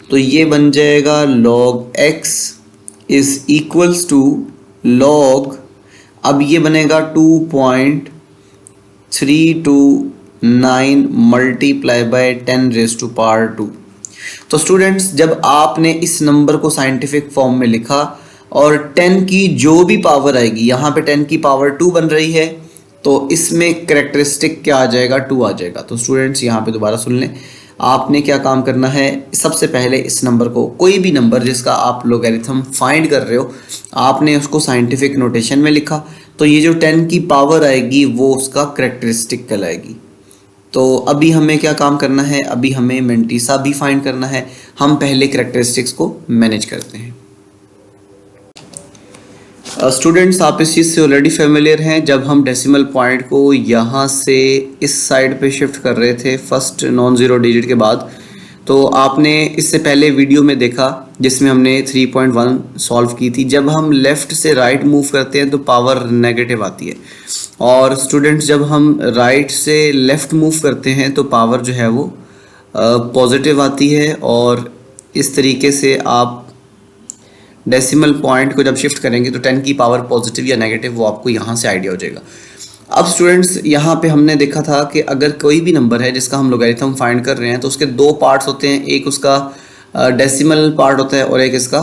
तो ये बन जाएगा log x is equals to log, अब ये बनेगा 2.329 मल्टीप्लाई बाय 10⁻²। तो स्टूडेंट्स, जब आपने इस नंबर को साइंटिफिक फॉर्म में लिखा और 10 की जो भी पावर आएगी, यहाँ पे 10 की पावर 2 बन रही है तो इसमें कैरेक्टरिस्टिक क्या आ जाएगा, 2 आ जाएगा। तो स्टूडेंट्स यहाँ पे दोबारा सुन लें, आपने क्या काम करना है, सबसे पहले इस नंबर को, कोई भी नंबर जिसका आप लॉगरिथम फाइंड कर रहे हो, आपने उसको साइंटिफिक नोटेशन में लिखा तो ये जो 10 की पावर आएगी वो उसका कैरेक्टरिस्टिक कहलाएगी। तो अभी हमें क्या काम करना है, अभी हमें मेंटिसा भी फाइंड करना है। हम पहले कैरेक्टरिस्टिक्स को मैनेज करते हैं। स्टूडेंट्स आप इस चीज़ से ऑलरेडी फेमिलियर हैं। जब हम डेसिमल पॉइंट को यहाँ से इस साइड पे शिफ्ट कर रहे थे फर्स्ट नॉन ज़ीरो डिजिट के बाद, तो आपने इससे पहले वीडियो में देखा जिसमें हमने 3.1 सॉल्व की थी। जब हम लेफ़्ट से राइट मूव करते हैं तो पावर नेगेटिव आती है, और स्टूडेंट्स जब हम राइट से लेफ़्ट मूव करते हैं तो पावर जो है वो पॉजिटिव आती है। और इस तरीके से आप डेसिमल पॉइंट को जब शिफ्ट करेंगे तो 10 की पावर पॉजिटिव या नेगेटिव वो आपको यहाँ से आइडिया हो जाएगा। अब स्टूडेंट्स यहाँ पे हमने देखा था कि अगर कोई भी नंबर है जिसका हम लोगरिथम फाइंड कर रहे हैं तो उसके दो पार्ट्स होते हैं, एक उसका डेसिमल पार्ट होता है और एक इसका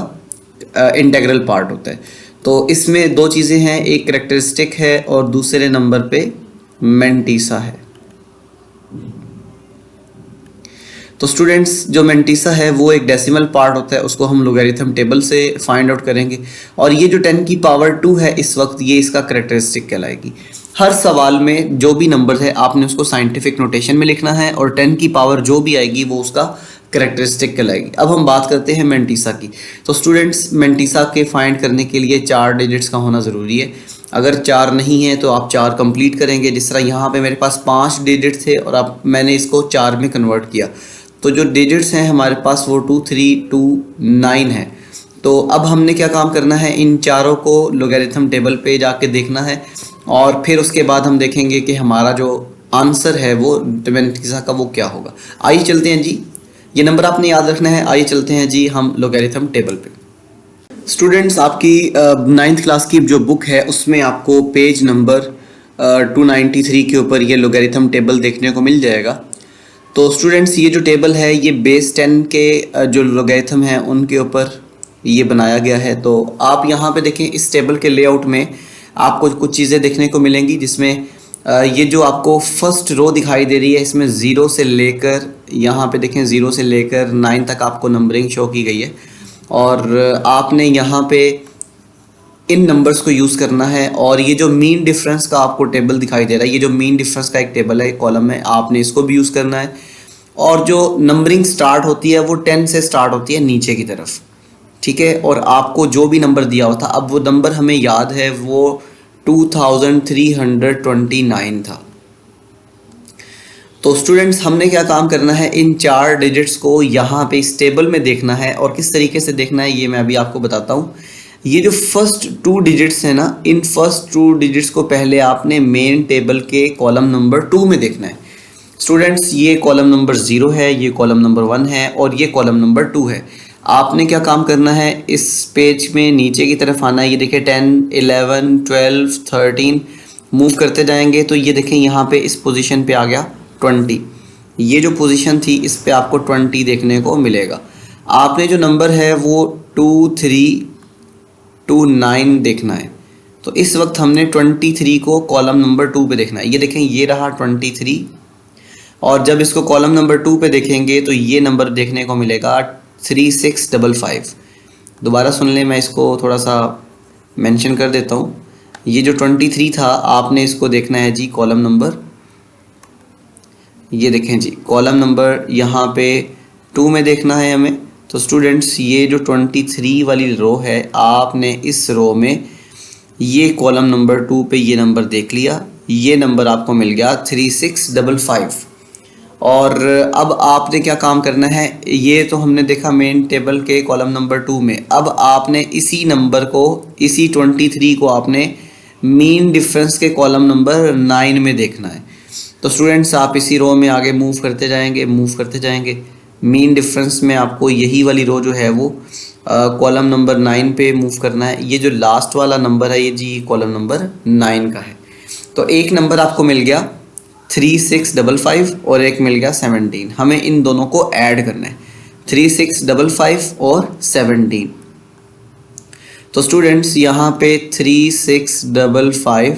इंटेग्रल पार्ट होता है। तो इसमें दो चीज़ें हैं, एक कैरेक्टरिस्टिक है और दूसरे नंबर पे मेंटिसा है। तो स्टूडेंट्स जो मेंटिसा है वो एक डेसिमल पार्ट होता है, उसको हम लोगरिथम टेबल से फाइंड आउट करेंगे। और ये जो 10 की पावर 2 है इस वक्त, ये इसका कैरेक्टरिस्टिक कहलाएगी। हर सवाल में जो भी नंबर है आपने उसको साइंटिफिक नोटेशन में लिखना है, और 10 की पावर जो भी आएगी वो उसका कैरेक्टरिस्टिक कहलाएगी। अब हम बात करते हैं मेंटिसा की। तो स्टूडेंट्स मेंटिसा के फाइंड करने के लिए 4 डिजिट्स का होना ज़रूरी है। अगर 4 नहीं है तो आप 4 कंप्लीट करेंगे। जिस तरह यहाँ पे मेरे पास 5 डिजिट थे और अब मैंने इसको 4 में कन्वर्ट किया, तो जो डिजिट्स हैं हमारे पास वो 2, 3, 2, 9 है। तो अब हमने क्या काम करना है, इन चारों को लोगरिथम टेबल पे जाके देखना है, और फिर उसके बाद हम देखेंगे कि हमारा जो आंसर है वो मेंटिसा का वो क्या होगा। आइए चलते हैं जी, ये नंबर आपने याद रखना है। आइए चलते हैं जी हम लोगरिथम टेबल पे। स्टूडेंट्स आपकी 9th क्लास की जो बुक है उसमें आपको पेज नंबर 293 के ऊपर ये लोगरिथम टेबल देखने को मिल जाएगा। तो स्टूडेंट्स ये जो टेबल है ये बेस 10 के जो लोगरिथम हैं उनके ऊपर ये बनाया गया है। तो आप यहाँ पे देखें, इस टेबल के लेआउट में आपको कुछ चीज़ें देखने को मिलेंगी, जिसमें ये जो आपको फर्स्ट रो दिखाई दे रही है इसमें 0 से लेकर, यहाँ पे देखें 0 से लेकर 9 तक आपको नंबरिंग शो की गई है। और आपने यहाँ पे इन नंबर्स को यूज़ करना है। और ये जो मीन डिफरेंस का आपको टेबल दिखाई दे रहा है, ये जो मीन डिफरेंस का एक टेबल है, एक कॉलम है, आपने इसको भी यूज़ करना है। और जो नंबरिंग स्टार्ट होती है वो 10 से स्टार्ट होती है नीचे की तरफ, ठीक है। और आपको जो भी नंबर दिया हुआ था, अब वो नंबर हमें याद है, वो 2329 था। तो स्टूडेंट्स हमने क्या काम करना है, इन 4 डिजिट्स को यहाँ पे इस टेबल में देखना है। और किस तरीके से देखना है ये मैं अभी आपको बताता हूँ। ये जो फर्स्ट 2 डिजिट्स हैं ना, इन फर्स्ट 2 डिजिट्स को पहले आपने मेन टेबल के कॉलम नंबर 2 में देखना है। स्टूडेंट्स ये कॉलम नंबर 0 है, ये कॉलम नंबर 1 है और ये कॉलम नंबर 2 है। आपने क्या काम करना है, इस पेज में नीचे की तरफ आना है। ये देखिए 10, 11, 12, 13 मूव करते जाएंगे तो ये देखें यहाँ पे इस पोजीशन पे आ गया 20। ये जो पोजीशन थी इस पे आपको 20 देखने को मिलेगा। आपने जो नंबर है वो 2329 देखना है। तो इस वक्त हमने 23 को कॉलम नंबर 2 पे देखना है। ये देखें ये रहा 23, और जब इसको कॉलम नंबर 2 पे देखेंगे तो ये नंबर देखने को मिलेगा 3655। दोबारा सुन लें, मैं इसको थोड़ा सा मेंशन कर देता हूँ। ये जो 23 था आपने इसको देखना है जी कॉलम नंबर, ये देखें जी कॉलम नंबर यहाँ पे 2 में देखना है हमें। तो स्टूडेंट्स ये जो 23 वाली रो है, आपने इस रो में ये कॉलम नंबर 2 पे ये नंबर देख लिया, ये नंबर आपको मिल गया 3655। और अब आपने क्या काम करना है, ये तो हमने देखा मेन टेबल के कॉलम नंबर 2 में। अब आपने इसी नंबर को, इसी 23 को आपने मीन डिफरेंस के कॉलम नंबर 9 में देखना है। तो स्टूडेंट्स आप इसी रो में आगे मूव करते जाएंगे। मीन डिफरेंस में आपको यही वाली रो जो है वो कॉलम नंबर 9 पे मूव करना है। ये जो लास्ट वाला नंबर है ये जी कॉलम नंबर 9 का है। तो एक नंबर आपको मिल गया 3655 और एक मिल गया 17। हमें इन दोनों को ऐड करना है, 3655 और 17। तो स्टूडेंट्स यहाँ पे 3655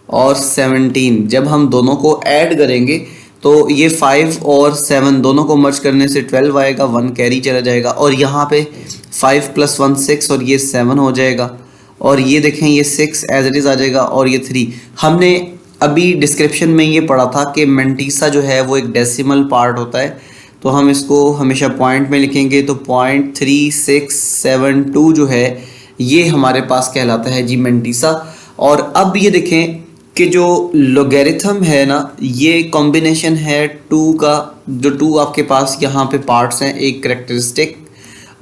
और 17 जब हम दोनों को ऐड करेंगे तो ये 5 और 7 दोनों को मर्ज करने से 12 आएगा, 1 कैरी चला जाएगा। और यहाँ पे 5 + 1 6 और ये 7 हो जाएगा। और ये देखें ये 6 एज इट इज़ आ जाएगा और ये 3। हमने अभी डिस्क्रिप्शन में ये पढ़ा था कि मेंटीसा जो है वो एक डेसिमल पार्ट होता है, तो हम इसको हमेशा पॉइंट में लिखेंगे। तो 0.3672 जो है ये हमारे पास कहलाता है जी मेंटीसा। और अब ये देखें कि जो लोगेरिथम है ना, ये कॉम्बिनेशन है टू का, जो टू आपके पास यहाँ पे पार्ट्स हैं, एक करेक्टरिस्टिक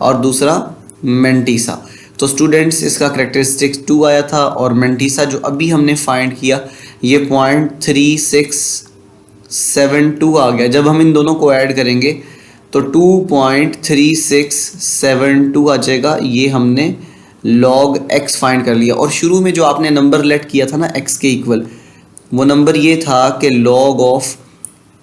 और दूसरा मेंटीसा। तो स्टूडेंट्स इसका करेक्टरिस्टिक्स 2 आया था और मेंटीसा जो अभी हमने फाइंड किया ये 0.3672 आ गया। जब हम इन दोनों को ऐड करेंगे तो 2.3672 आ जाएगा। ये हमने log x फाइंड कर लिया। और शुरू में जो आपने नंबर लेट किया था ना x के इक्वल, वो नंबर ये था कि log ऑफ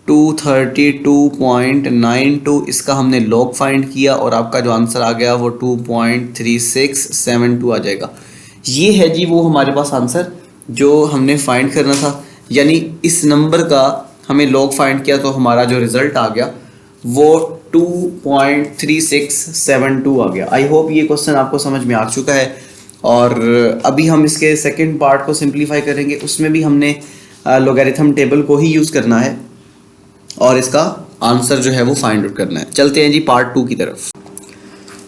232.92, इसका हमने log फाइंड किया और आपका जो आंसर आ गया वो 2.3672 आ जाएगा। ये है जी वो हमारे पास आंसर जो हमने फाइंड करना था, यानी इस नंबर का हमें log फाइंड किया तो हमारा जो रिज़ल्ट आ गया वो 2.3672 आ गया। आई होप ये क्वेश्चन आपको समझ में आ चुका है। और अभी हम इसके सेकंड पार्ट को सिंप्लीफाई करेंगे, उसमें भी हमने लोगरिथम टेबल को ही यूज़ करना है और इसका आंसर जो है वो फाइंड आउट करना है। चलते हैं जी पार्ट 2 की तरफ।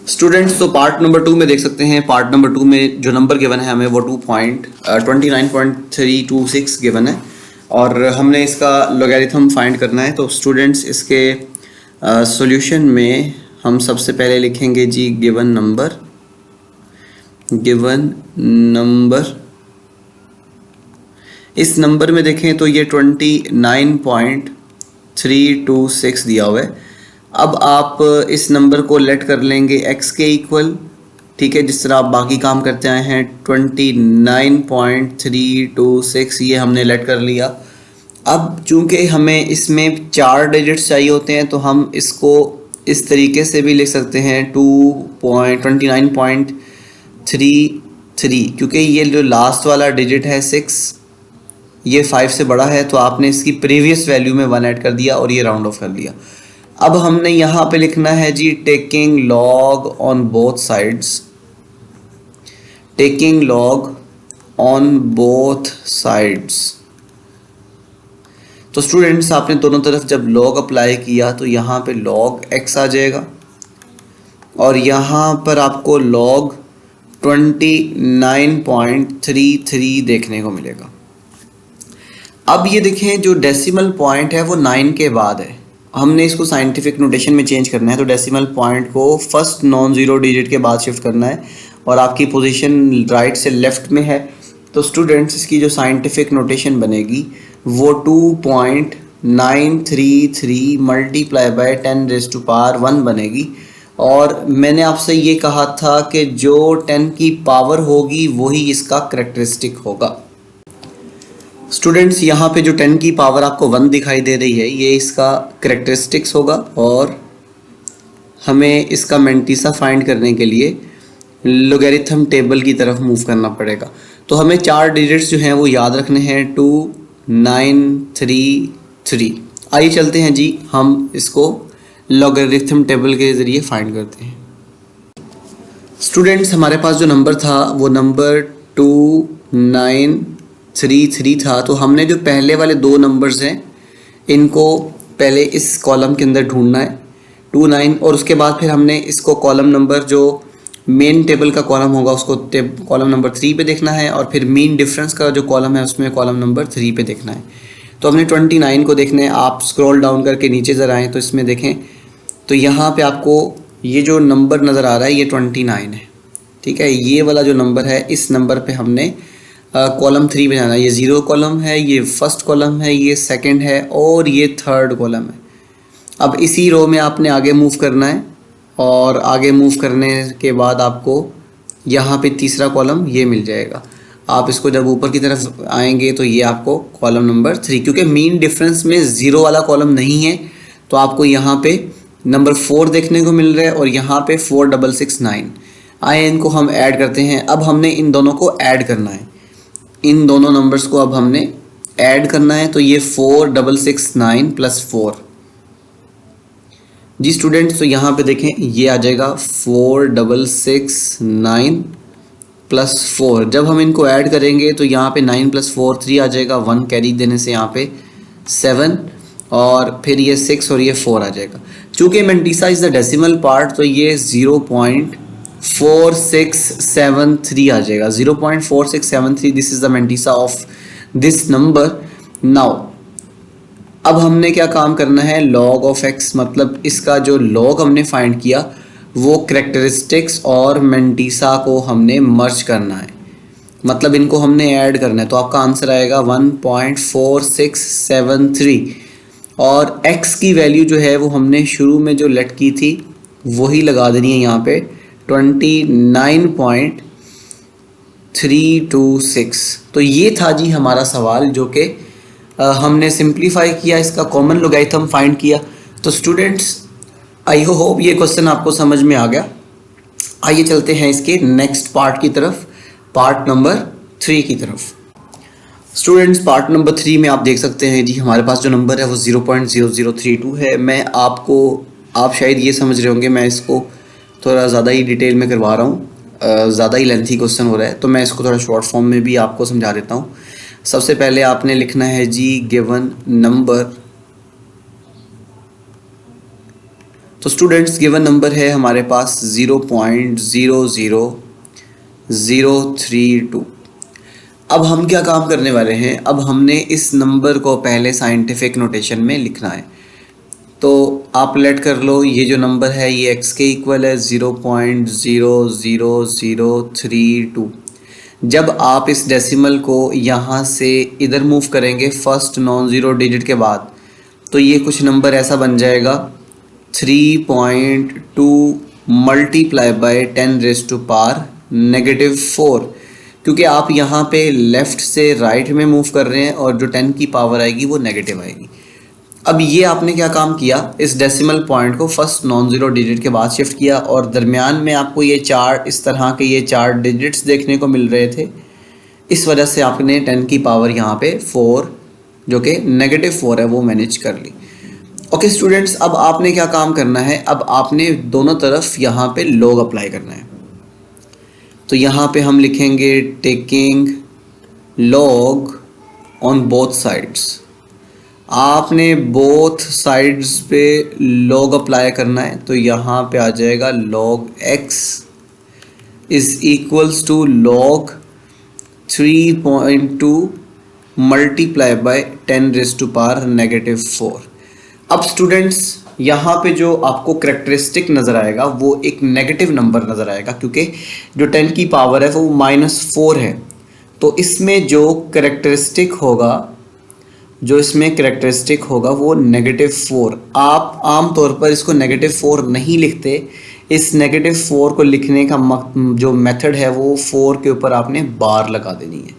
स्टूडेंट्स तो पार्ट नंबर 2 में देख सकते हैं, पार्ट नंबर 2 में जो नंबर गिवन है हमें वो 29.326 गिवन है और हमने इसका लोगरिथम फाइंड करना है। तो स्टूडेंट्स इसके सॉल्यूशन में हम सबसे पहले लिखेंगे जी गिवन नंबर। इस नंबर में देखें तो ये 29.326 दिया हुआ है। अब आप इस नंबर को लेट कर लेंगे x के इक्वल, ठीक है, जिस तरह आप बाकी काम करते आए हैं। 29.326 ये हमने लेट कर लिया। अब चूंकि हमें इसमें 4 डिजिट्स चाहिए होते हैं तो हम इसको इस तरीके से भी लिख सकते हैं 29.33, क्योंकि ये जो लास्ट वाला डिजिट है 6, ये 5 से बड़ा है तो आपने इसकी प्रीवियस वैल्यू में 1 ऐड कर दिया और ये राउंड ऑफ कर लिया। अब हमने यहाँ पे लिखना है जी taking log on both sides, taking log on both sides. तो स्टूडेंट्स आपने दोनों तरफ जब लॉग अप्लाई किया तो यहाँ पे लॉग x आ जाएगा और यहाँ पर आपको लॉग 29.33 देखने को मिलेगा। अब ये देखें जो डेसिमल पॉइंट है वो 9 के बाद है, हमने इसको साइंटिफिक नोटेशन में चेंज करना है। तो डेसिमल पॉइंट को फर्स्ट नॉन ज़ीरो डिजिट के बाद शिफ्ट करना है और आपकी पोजीशन राइट से लेफ़्ट में है। तो स्टूडेंट्स इसकी जो साइंटिफिक नोटेशन बनेगी वो 2.933 मल्टीप्लाई बाय 10⁻1 बनेगी। और मैंने आपसे ये कहा था कि जो 10 की पावर होगी वही इसका करेक्टरिस्टिक होगा। स्टूडेंट्स यहाँ पे जो 10 की पावर आपको 1 दिखाई दे रही है ये इसका करेक्टरिस्टिक्स होगा और हमें इसका मेंटीसा फाइंड करने के लिए लोगरिथम टेबल की तरफ मूव करना पड़ेगा। तो हमें 4 डिजिट्स जो हैं वो याद रखने हैं 2933। आइए चलते हैं जी हम इसको लोगरिथम टेबल के ज़रिए फाइंड करते हैं। स्टूडेंट्स हमारे पास जो नंबर था वो नंबर 2933 था। तो हमने जो पहले वाले 2 नंबर्स हैं इनको पहले इस कॉलम के अंदर ढूंढना है 29, और उसके बाद फिर हमने इसको कॉलम नंबर जो मेन टेबल का कॉलम होगा उसको कॉलम नंबर 3 पे देखना है और फिर मीन डिफरेंस का जो कॉलम है उसमें कॉलम नंबर 3 पे देखना है। तो हमने 29 को देखना है। आप स्क्रॉल डाउन करके नीचे ज़रा आएँ तो इसमें देखें तो यहाँ पे आपको ये जो नंबर नज़र आ रहा है ये 29 है, ठीक है। ये वाला जो नंबर है इस नंबर पे हमने कॉलम 3 पे जाना है। ये 0 कॉलम है, ये फर्स्ट कॉलम है, ये सेकंड है और ये थर्ड कॉलम है। अब इसी रो में आपने आगे मूव करना है और आगे मूव करने के बाद आपको यहाँ पे तीसरा कॉलम ये मिल जाएगा। आप इसको जब ऊपर की तरफ आएंगे तो ये आपको कॉलम नंबर 3, क्योंकि मीन डिफरेंस में 0 वाला कॉलम नहीं है तो आपको यहाँ पे नंबर 4 देखने को मिल रहा है और यहाँ पे 4669। आए इनको हम ऐड करते हैं। अब हमने इन दोनों को ऐड करना है, इन दोनों नंबर्स को अब हमने ऐड करना है। तो ये 4669 + 4 जी स्टूडेंट्स। तो यहाँ पे देखें ये आ जाएगा 4669 +4। जब हम इनको ऐड करेंगे तो यहाँ पे 9 + 4 3 आ जाएगा, 1 कैरी देने से यहाँ पे 7, और फिर ये 6 और ये 4 आ जाएगा। चूँकि mantissa is the decimal part तो ये 0.4673 आ जाएगा, 0.4673। This is the mantissa of this number. Now अब हमने क्या काम करना है, log ऑफ x, मतलब इसका जो log हमने फाइंड किया वो करेक्टरिस्टिक्स और मेंटिसा को हमने मर्ज करना है, मतलब इनको हमने ऐड करना है। तो आपका आंसर आएगा 1.4673, और x की वैल्यू जो है वो हमने शुरू में जो लेट की थी वही लगा देनी है यहाँ पे 29.326। तो ये था जी हमारा सवाल, जो कि हमने सिंप्लीफाई किया, इसका कॉमन लोगरिथम फाइंड किया। तो स्टूडेंट्स आई होप ये क्वेश्चन आपको समझ में आ गया। आइए चलते हैं इसके नेक्स्ट पार्ट की तरफ, पार्ट नंबर 3 की तरफ। स्टूडेंट्स पार्ट नंबर 3 में आप देख सकते हैं जी हमारे पास जो नंबर है वो 0.0032 है। आप शायद ये समझ रहे होंगे मैं इसको थोड़ा ज़्यादा ही डिटेल में करवा रहा हूँ, ज़्यादा ही लेंथी क्वेश्चन हो रहा है, तो मैं इसको थोड़ा शॉर्ट फॉर्म में भी आपको समझा देता हूँ। सबसे पहले आपने लिखना है जी गिवन नंबर। तो स्टूडेंट्स गिवन नंबर है हमारे पास 0.00032। अब हम क्या काम करने वाले हैं, अब हमने इस नंबर को पहले साइंटिफिक नोटेशन में लिखना है। तो आप लेट कर लो, ये जो नंबर है ये x के इक्वल है 0.00032। जब आप इस डेसिमल को यहाँ से इधर मूव करेंगे फर्स्ट नॉन ज़ीरो डिजिट के बाद, तो ये कुछ नंबर ऐसा बन जाएगा 3.2 मल्टीप्लाई बाय 10⁻⁻⁴, क्योंकि आप यहाँ पे लेफ़्ट से राइट में मूव कर रहे हैं और जो 10 की पावर आएगी वो नेगेटिव आएगी। अब ये आपने क्या काम किया, इस डेसिमल पॉइंट को फर्स्ट नॉन ज़ीरो डिजिट के बाद शिफ्ट किया, और दरमियान में आपको ये चार इस तरह के ये 4 डिजिट्स देखने को मिल रहे थे। इस वजह से आपने 10 की पावर यहाँ पे 4 जो कि -4 है वो मैनेज कर ली। ओके स्टूडेंट्स, अब आपने क्या काम करना है, अब आपने दोनों तरफ यहाँ पे लॉग अप्लाई करना है। तो यहाँ पे हम लिखेंगे taking log on both sides. आपने बोथ साइड्स पे लॉग अप्लाई करना है, तो यहाँ पे आ जाएगा log x is equals to log 3.2 multiply by 10⁻⁻⁴। अब स्टूडेंट्स यहाँ पे जो आपको करेक्टरिस्टिक नज़र आएगा वो एक नेगेटिव नंबर नज़र आएगा, क्योंकि जो 10 की पावर है वो -4 है। तो इसमें जो करेक्टरिस्टिक होगा वो -4। आप आम तौर पर इसको -4 नहीं लिखते। इस -4 को लिखने का जो मेथड है वो 4 के ऊपर आपने बार लगा देनी है।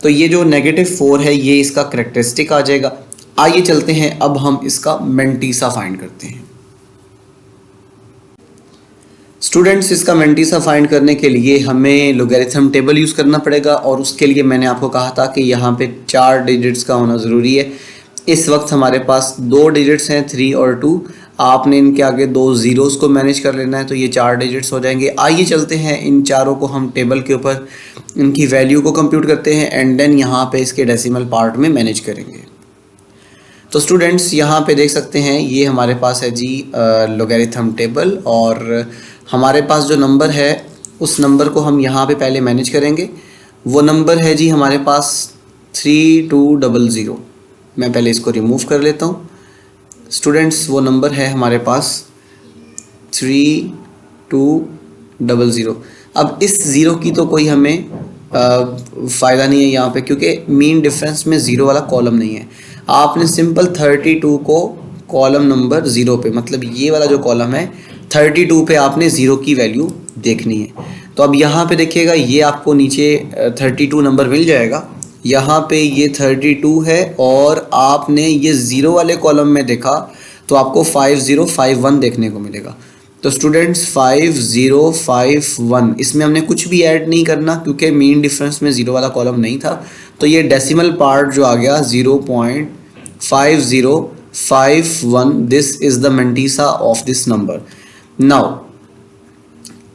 तो ये जो -4 है ये इसका करेक्टरिस्टिक आ जाएगा। आइए चलते हैं, अब हम इसका मेंटिसा फाइंड करते हैं। स्टूडेंट्स इसका मेंटिसा फाइंड करने के लिए हमें लोगरिथम टेबल यूज़ करना पड़ेगा, और उसके लिए मैंने आपको कहा था कि यहाँ पे 4 डिजिट्स का होना ज़रूरी है। इस वक्त हमारे पास 2 डिजिट्स हैं 3 और 2। आपने इनके आगे 2 ज़ीरोज़ को मैनेज कर लेना है, तो ये 4 डिजिट्स हो जाएंगे। आइए चलते हैं, इन चारों को हम टेबल के ऊपर इनकी वैल्यू को कंप्यूट करते हैं एंड देन यहाँ पे इसके डेसिमल पार्ट में मैनेज करेंगे। तो स्टूडेंट्स यहाँ पे देख सकते हैं ये हमारे पास है जी लोगरिथम टेबल, और हमारे पास जो नंबर है उस नंबर को हम यहाँ पे पहले मैनेज करेंगे। वो नंबर है जी हमारे पास 3200। मैं पहले इसको रिमूव कर लेता हूँ। स्टूडेंट्स वो नंबर है हमारे पास 3200। अब इस ज़ीरो की तो कोई हमें फ़ायदा नहीं है यहाँ पे, क्योंकि मीन डिफरेंस में ज़ीरो वाला कॉलम नहीं है। आपने सिंपल 32 को कॉलम नंबर 0 पे, मतलब ये वाला जो कॉलम है 32 पे आपने 0 की वैल्यू देखनी है। तो अब यहाँ पे देखिएगा ये आपको नीचे 32 नंबर मिल जाएगा। यहाँ पे ये 32 है, और आपने ये 0 वाले कॉलम में देखा तो आपको 5051 देखने को मिलेगा। तो स्टूडेंट्स 5051, इसमें हमने कुछ भी ऐड नहीं करना क्योंकि मीन डिफरेंस में 0 वाला कॉलम नहीं था। तो ये डेसिमल पार्ट जो आ गया 0.5051, this is the mantissa of this number. Now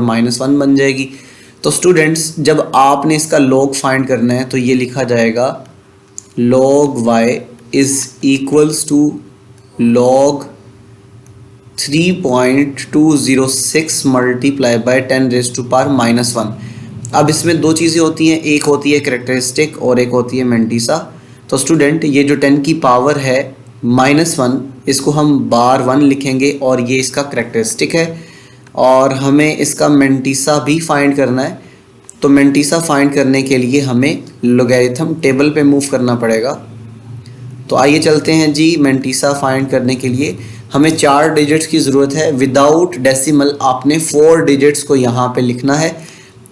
-1 बन जाएगी। तो स्टूडेंट्स जब आपने इसका log फाइंड करना है तो ये लिखा जाएगा log y is equals to log 3.206 multiply by 10⁻⁻1। अब इसमें दो चीज़ें होती हैं, एक होती है करेक्टरिस्टिक और एक होती है मेंटिसा। तो स्टूडेंट ये जो 10 की पावर है -1, इसको हम बार 1 लिखेंगे और ये इसका करेक्टरिस्टिक है और हमें इसका मेंटिसा भी फाइंड करना है। तो मेंटिसा फाइंड करने के लिए हमें लोगैरिथम टेबल पे मूव करना पड़ेगा। तो आइए चलते हैं जी। मेंटिसा फाइंड करने के लिए हमें 4 डिजिट्स की ज़रूरत है विदाउट डेसिमल। आपने 4 डिजिट्स को यहाँ पे लिखना है।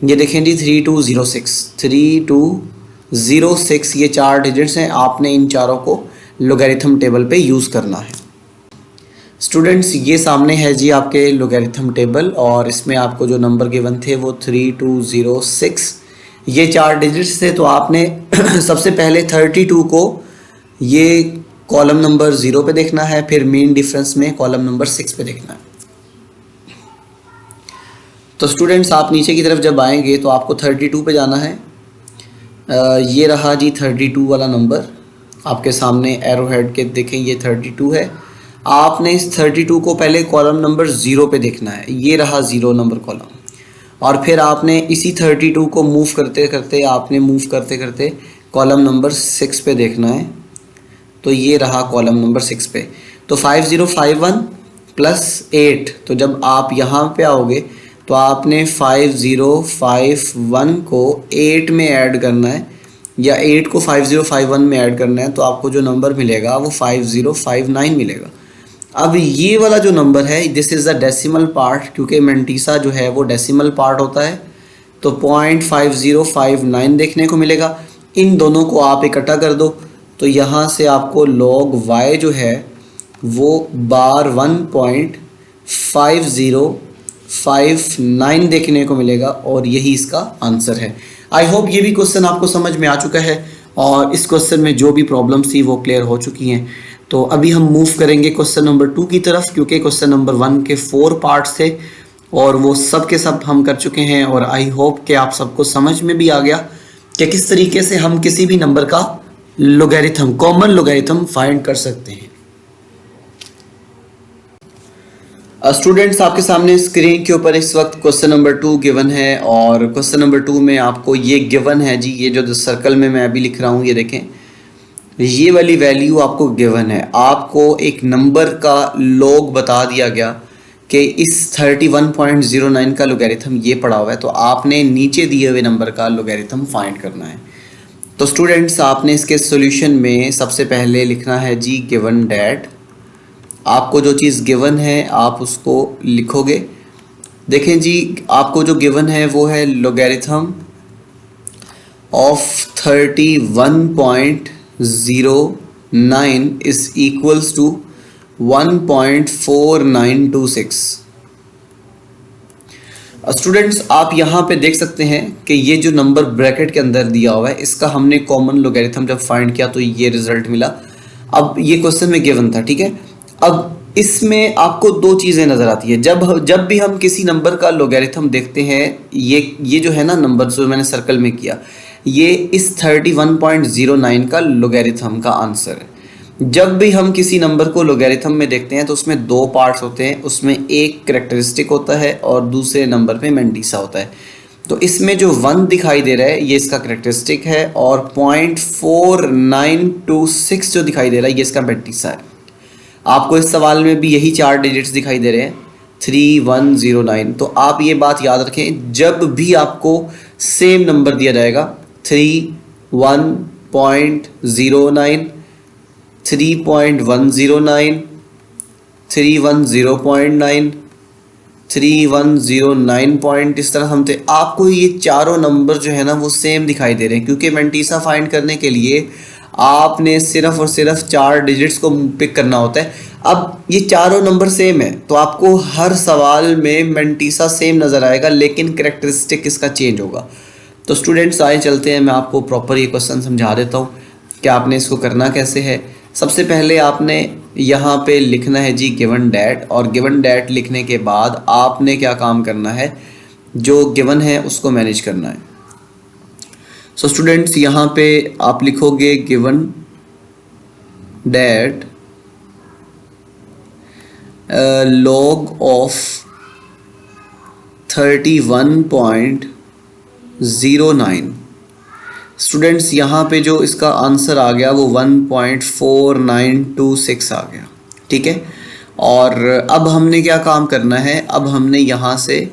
ये देखें जी 3206 ये 4 डिजिट्स हैं। आपने इन चारों को लोगैरिथम टेबल पे यूज़ करना है। स्टूडेंट्स ये सामने है जी आपके लोगैरिथम टेबल और इसमें आपको जो नंबर गिवन थे वो 3206 ये 4 डिजिट्स थे। तो आपने सबसे पहले 32 को ये कॉलम नंबर 0 पे देखना है, फिर मीन डिफरेंस में कॉलम नंबर 6 पे देखना है। तो स्टूडेंट्स आप नीचे की तरफ जब आएंगे तो आपको 32 पे जाना है। ये रहा जी 32 वाला नंबर आपके सामने एरो हेड के, देखें ये 32 है। आपने इस 32 को पहले कॉलम नंबर 0 पे देखना है, ये रहा 0 नंबर कॉलम। और फिर आपने इसी 32 को मूव करते करते कॉलम नंबर 6 पे देखना है। तो ये रहा कॉलम नंबर 6 पे। तो 5051 प्लस 8, तो जब आप यहाँ पे आओगे तो आपने 5051 को 8 में ऐड करना है या 8 को 5051 में ऐड करना है। तो आपको जो नंबर मिलेगा वो 5059 मिलेगा। अब ये वाला जो नंबर है this is the decimal part, क्योंकि मेंटीसा जो है वो डेसिमल पार्ट होता है, तो 0.5059 देखने को मिलेगा। इन दोनों को आप इकट्ठा कर दो तो यहाँ से आपको log y जो है वो बार 1.5059 देखने को मिलेगा और यही इसका आंसर है। आई होप ये भी क्वेश्चन आपको समझ में आ चुका है और इस क्वेश्चन में जो भी प्रॉब्लम्स थी वो क्लियर हो चुकी हैं। तो अभी हम मूव करेंगे क्वेश्चन नंबर 2 की तरफ, क्योंकि क्वेश्चन नंबर 1 के 4 पार्ट्स थे और वो सब के सब हम कर चुके हैं और आई होप कि आप सबको समझ में भी आ गया कि किस तरीके से हम किसी भी नंबर का लोगैरिथम, कॉमन लोगैरिथम फाइंड कर सकते हैं। स्टूडेंट्स आपके सामने स्क्रीन के ऊपर इस वक्त क्वेश्चन नंबर 2 गिवन है और क्वेश्चन नंबर 2 में आपको ये गिवन है जी, ये जो सर्कल में मैं अभी लिख रहा हूँ ये देखें, ये वाली वैल्यू आपको गिवन है। आपको एक नंबर का लॉग बता दिया गया कि इस 31.09 का लोगैरिथम ये पड़ा हुआ है, तो आपने नीचे दिए हुए नंबर का लोगैरिथम फाइंड करना है। तो स्टूडेंट्स आपने इसके सॉल्यूशन में सबसे पहले लिखना है जी गिवन डैट। आपको जो चीज़ गिवन है आप उसको लिखोगे। देखें जी आपको जो गिवन है वो है logarithm of 31.09 is equals to 1.4926। Students आप यहाँ पे देख सकते हैं कि ये जो नंबर ब्रैकेट के अंदर दिया हुआ है इसका हमने कॉमन लोगैरिथम जब फाइंड किया तो ये रिजल्ट मिला। अब ये क्वेश्चन में गिवन था, ठीक है। अब इसमें आपको दो चीज़ें नज़र आती है। जब भी हम किसी नंबर का लोगैरिथम देखते हैं, ये जो है ना नंबर जो मैंने सर्कल में किया, ये इस 31.09 का लोगैरिथम का आंसर है। जब भी हम किसी नंबर को लोगैरिथम में देखते हैं तो उसमें दो पार्ट्स होते हैं, उसमें एक कैरेक्टरिस्टिक होता है और दूसरे नंबर पे मेंटीसा होता है। तो इसमें जो 1 दिखाई दे रहा है ये इसका कैरेक्टरिस्टिक है और 0.4926 जो दिखाई दे रहा है ये इसका मेंटीसा है। आपको इस सवाल में भी यही 4 डिजिट्स दिखाई दे रहे हैं 3109। तो आप ये बात याद रखें, जब भी आपको सेम नंबर दिया जाएगा 31.09, 3.109, 310.9, 3109 इस तरह समझते, आपको ये चारों नंबर जो है ना वो सेम दिखाई दे रहे हैं, क्योंकि मेंटीसा फाइंड करने के लिए आपने सिर्फ और सिर्फ 4 डिजिट्स को पिक करना होता है। अब ये चारों नंबर सेम है तो आपको हर सवाल में मेंटीसा सेम नज़र आएगा, लेकिन कैरेक्टरिस्टिक इसका चेंज होगा। तो स्टूडेंट्स आए चलते हैं, मैं आपको प्रॉपर ये क्वेश्चन समझा देता हूँ कि आपने इसको करना कैसे है। सबसे पहले आपने यहाँ पे लिखना है जी गिवन डैट, और गिवन डैट लिखने के बाद आपने क्या काम करना है, जो गिवन है उसको मैनेज करना है। सो स्टूडेंट्स यहाँ पे आप लिखोगे given that log of 31.09। Students यहाँ पे जो इसका आंसर आ गया वो 1.4926 आ गया, ठीक है। और अब हमने क्या काम करना है, अब हमने यहाँ से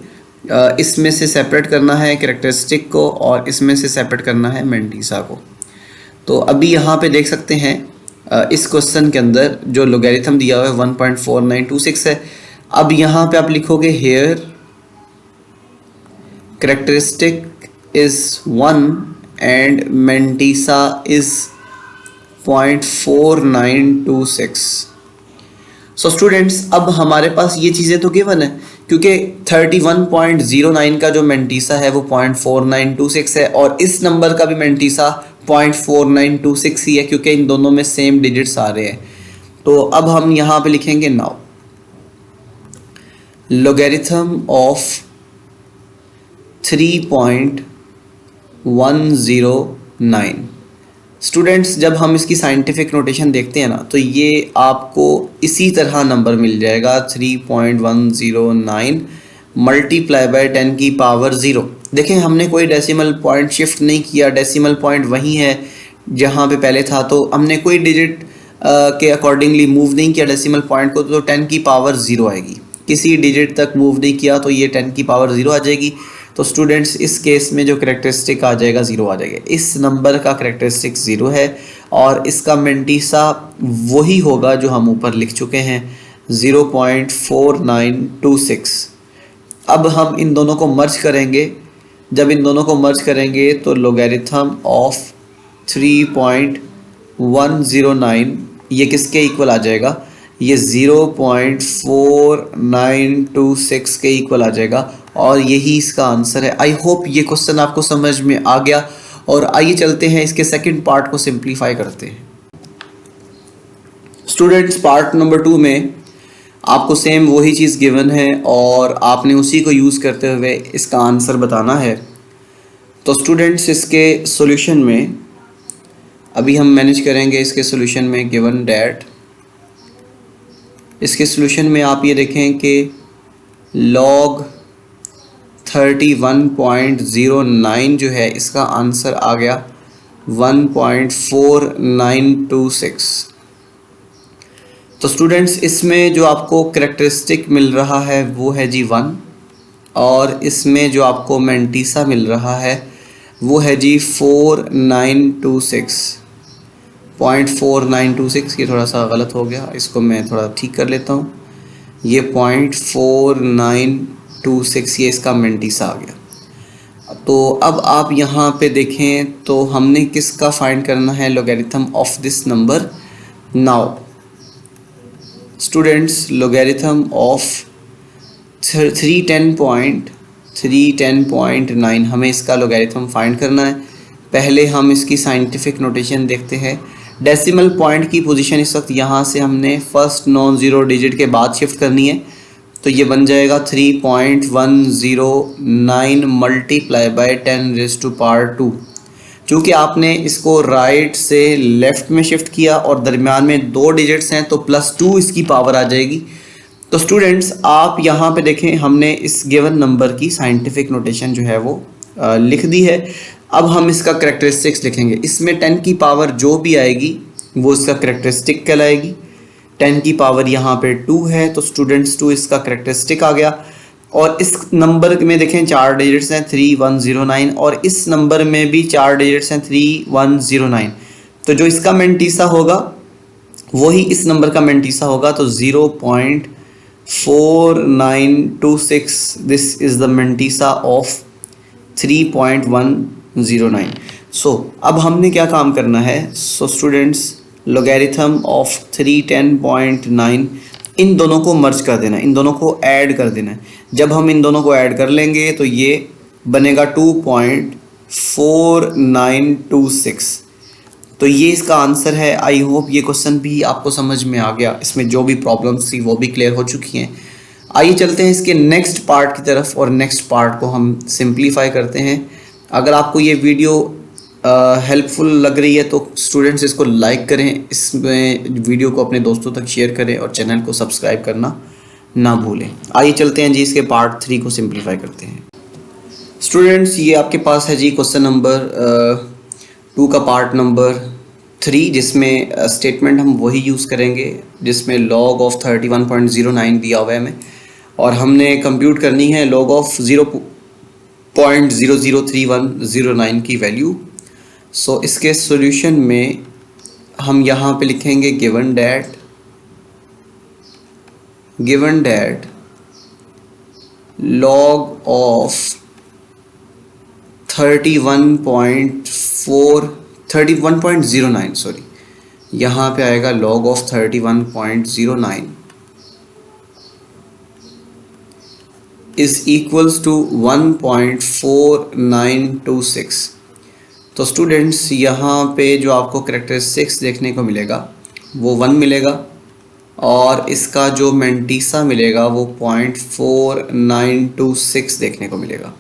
इसमें से सेपरेट करना है कैरेक्टरिस्टिक को और इसमें से सेपरेट करना है मेंटीसा को। तो अभी यहाँ पे देख सकते हैं इस क्वेश्चन के अंदर जो लोगैरिथम दिया हुआ है 1.4926 है। अब यहाँ पे आप लिखोगे here characteristic is 1 and mantissa is 0.4926। So students अब हमारे पास ये चीज़ें तो गिवन है, क्योंकि 31.09 का जो मेंटीसा है वो 0.4926 है और इस नंबर का भी मेंटीसा 0.4926 ही है, क्योंकि इन दोनों में सेम डिजिट्स आ रहे हैं। तो अब हम यहाँ पे लिखेंगे नाउ लोगैरिथम ऑफ 3.109। स्टूडेंट्स जब हम इसकी साइंटिफिक नोटेशन देखते हैं ना तो ये आपको इसी तरह नंबर मिल जाएगा 3.109 मल्टीप्लाई बाय 10 की पावर 0। देखें हमने कोई डेसिमल पॉइंट शिफ्ट नहीं किया, डेसिमल पॉइंट वही है जहाँ पे पहले था, तो हमने कोई डिजिट के अकॉर्डिंगली मूव नहीं किया डेसिमल पॉइंट को, तो 10 की पावर 0 आएगी। किसी डिजिट तक मूव नहीं किया तो ये 10 की पावर 0 आ जाएगी। तो स्टूडेंट्स इस केस में जो करेक्टरिस्टिक आ जाएगा 0 आ जाएगा। इस नंबर का करेक्टरिस्टिक 0 है और इसका मेंटीसा वही होगा जो हम ऊपर लिख चुके हैं 0.4926। अब हम इन दोनों को मर्ज करेंगे। जब इन दोनों को मर्ज करेंगे तो लोगैरिथम ऑफ 3.109 ये किसके इक्वल आ जाएगा? ये 0.4926 के इक्वल आ जाएगा और यही इसका आंसर है। आई होप ये क्वेश्चन आपको समझ में आ गया। और आइए चलते हैं इसके सेकंड पार्ट को सिंप्लीफाई करते हैं। स्टूडेंट्स, पार्ट नंबर 2 में आपको सेम वही चीज़ गिवन है और आपने उसी को यूज़ करते हुए इसका आंसर बताना है। तो स्टूडेंट्स, इसके सॉल्यूशन में अभी हम मैनेज करेंगे। इसके सॉल्यूशन में गिवन डैट, इसके सॉल्यूशन में आप ये देखें कि log 31.09 जो है इसका आंसर आ गया 1.4926। तो स्टूडेंट्स, इसमें जो आपको करेक्टरिस्टिक मिल रहा है वो है जी 1 और इसमें जो आपको मैंटीसा मिल रहा है वो है जी 0.4926। ये थोड़ा सा गलत हो गया, इसको मैं थोड़ा ठीक कर लेता हूँ। ये 0.4926 ये इसका मैंटीसा आ गया। तो अब आप यहाँ पे देखें तो हमने किसका फाइंड करना है? Logarithm of this number. Now students, logarithm of 310.9 हमें इसका लोगैरिथम फाइंड करना है। पहले हम इसकी साइंटिफिक नोटेशन देखते हैं। डेसिमल पॉइंट की पोजीशन इस वक्त यहाँ से हमने फर्स्ट नॉन ज़ीरो डिजिट के बाद शिफ्ट करनी है। तो ये बन जाएगा 3.109 मल्टीप्लाई बाय 10⁻²। चूँकि आपने इसको राइट से लेफ़्ट में शिफ्ट किया और दरमियान में 2 डिजिट्स हैं तो +2 इसकी पावर आ जाएगी। तो स्टूडेंट्स, आप यहाँ पे देखें हमने इस गिवन नंबर की साइंटिफिक नोटेशन जो है वो लिख दी है। अब हम इसका करेक्टरिस्टिक्स लिखेंगे। इसमें 10 की पावर जो भी आएगी वो इसका करेक्टरिस्टिक कहलाएगी। 10 की पावर यहाँ पे 2 है तो स्टूडेंट्स 2 इसका करेक्टरिस्टिक आ गया। और इस नंबर में देखें 4 डिजिट्स हैं 3109 और इस नंबर में भी 4 डिजिट्स हैं 3109। तो जो इसका मैंटीसा होगा वही इस नंबर का मैंटीसा होगा। तो 0.4926 this is the mantissa of 3.109। सो अब हमने क्या काम करना है? सो स्टूडेंट्स, लोगैरिथम ऑफ 310.9 इन दोनों को मर्ज कर देना है, इन दोनों को ऐड कर देना है। जब हम इन दोनों को ऐड कर लेंगे तो ये बनेगा 2.4926। तो ये इसका आंसर है। आई होप ये क्वेश्चन भी आपको समझ में आ गया। इसमें जो भी प्रॉब्लम्स थी वो भी क्लियर हो चुकी हैं। आइए चलते हैं इसके नेक्स्ट पार्ट की तरफ और नेक्स्ट पार्ट को हम सिंप्लीफाई करते हैं। अगर आपको ये वीडियो हेल्पफुल लग रही है तो स्टूडेंट्स इसको लाइक करें, इसमें वीडियो को अपने दोस्तों तक शेयर करें और चैनल को सब्सक्राइब करना ना भूलें। आइए चलते हैं जी इसके पार्ट 3 को सिंप्लीफाई करते हैं। स्टूडेंट्स, ये आपके पास है जी क्वेश्चन नंबर 2 का पार्ट नंबर 3, जिसमें स्टेटमेंट हम वही यूज़ करेंगे जिसमें log ऑफ 31.09 दिया हुआ है हमें और हमने कंप्यूट करनी है log ऑफ 0.003109 की वैल्यू। सो इसके सॉल्यूशन में हम यहाँ पे लिखेंगे given that log of 31.09 sorry, यहाँ पे आएगा log of 31.09 is equals to 1.4926। तो स्टूडेंट्स, यहाँ पे जो आपको करेक्टरिस्टिक्स देखने को मिलेगा वो 1 मिलेगा और इसका जो मैंटीसा मिलेगा वो 0.4926 देखने को मिलेगा।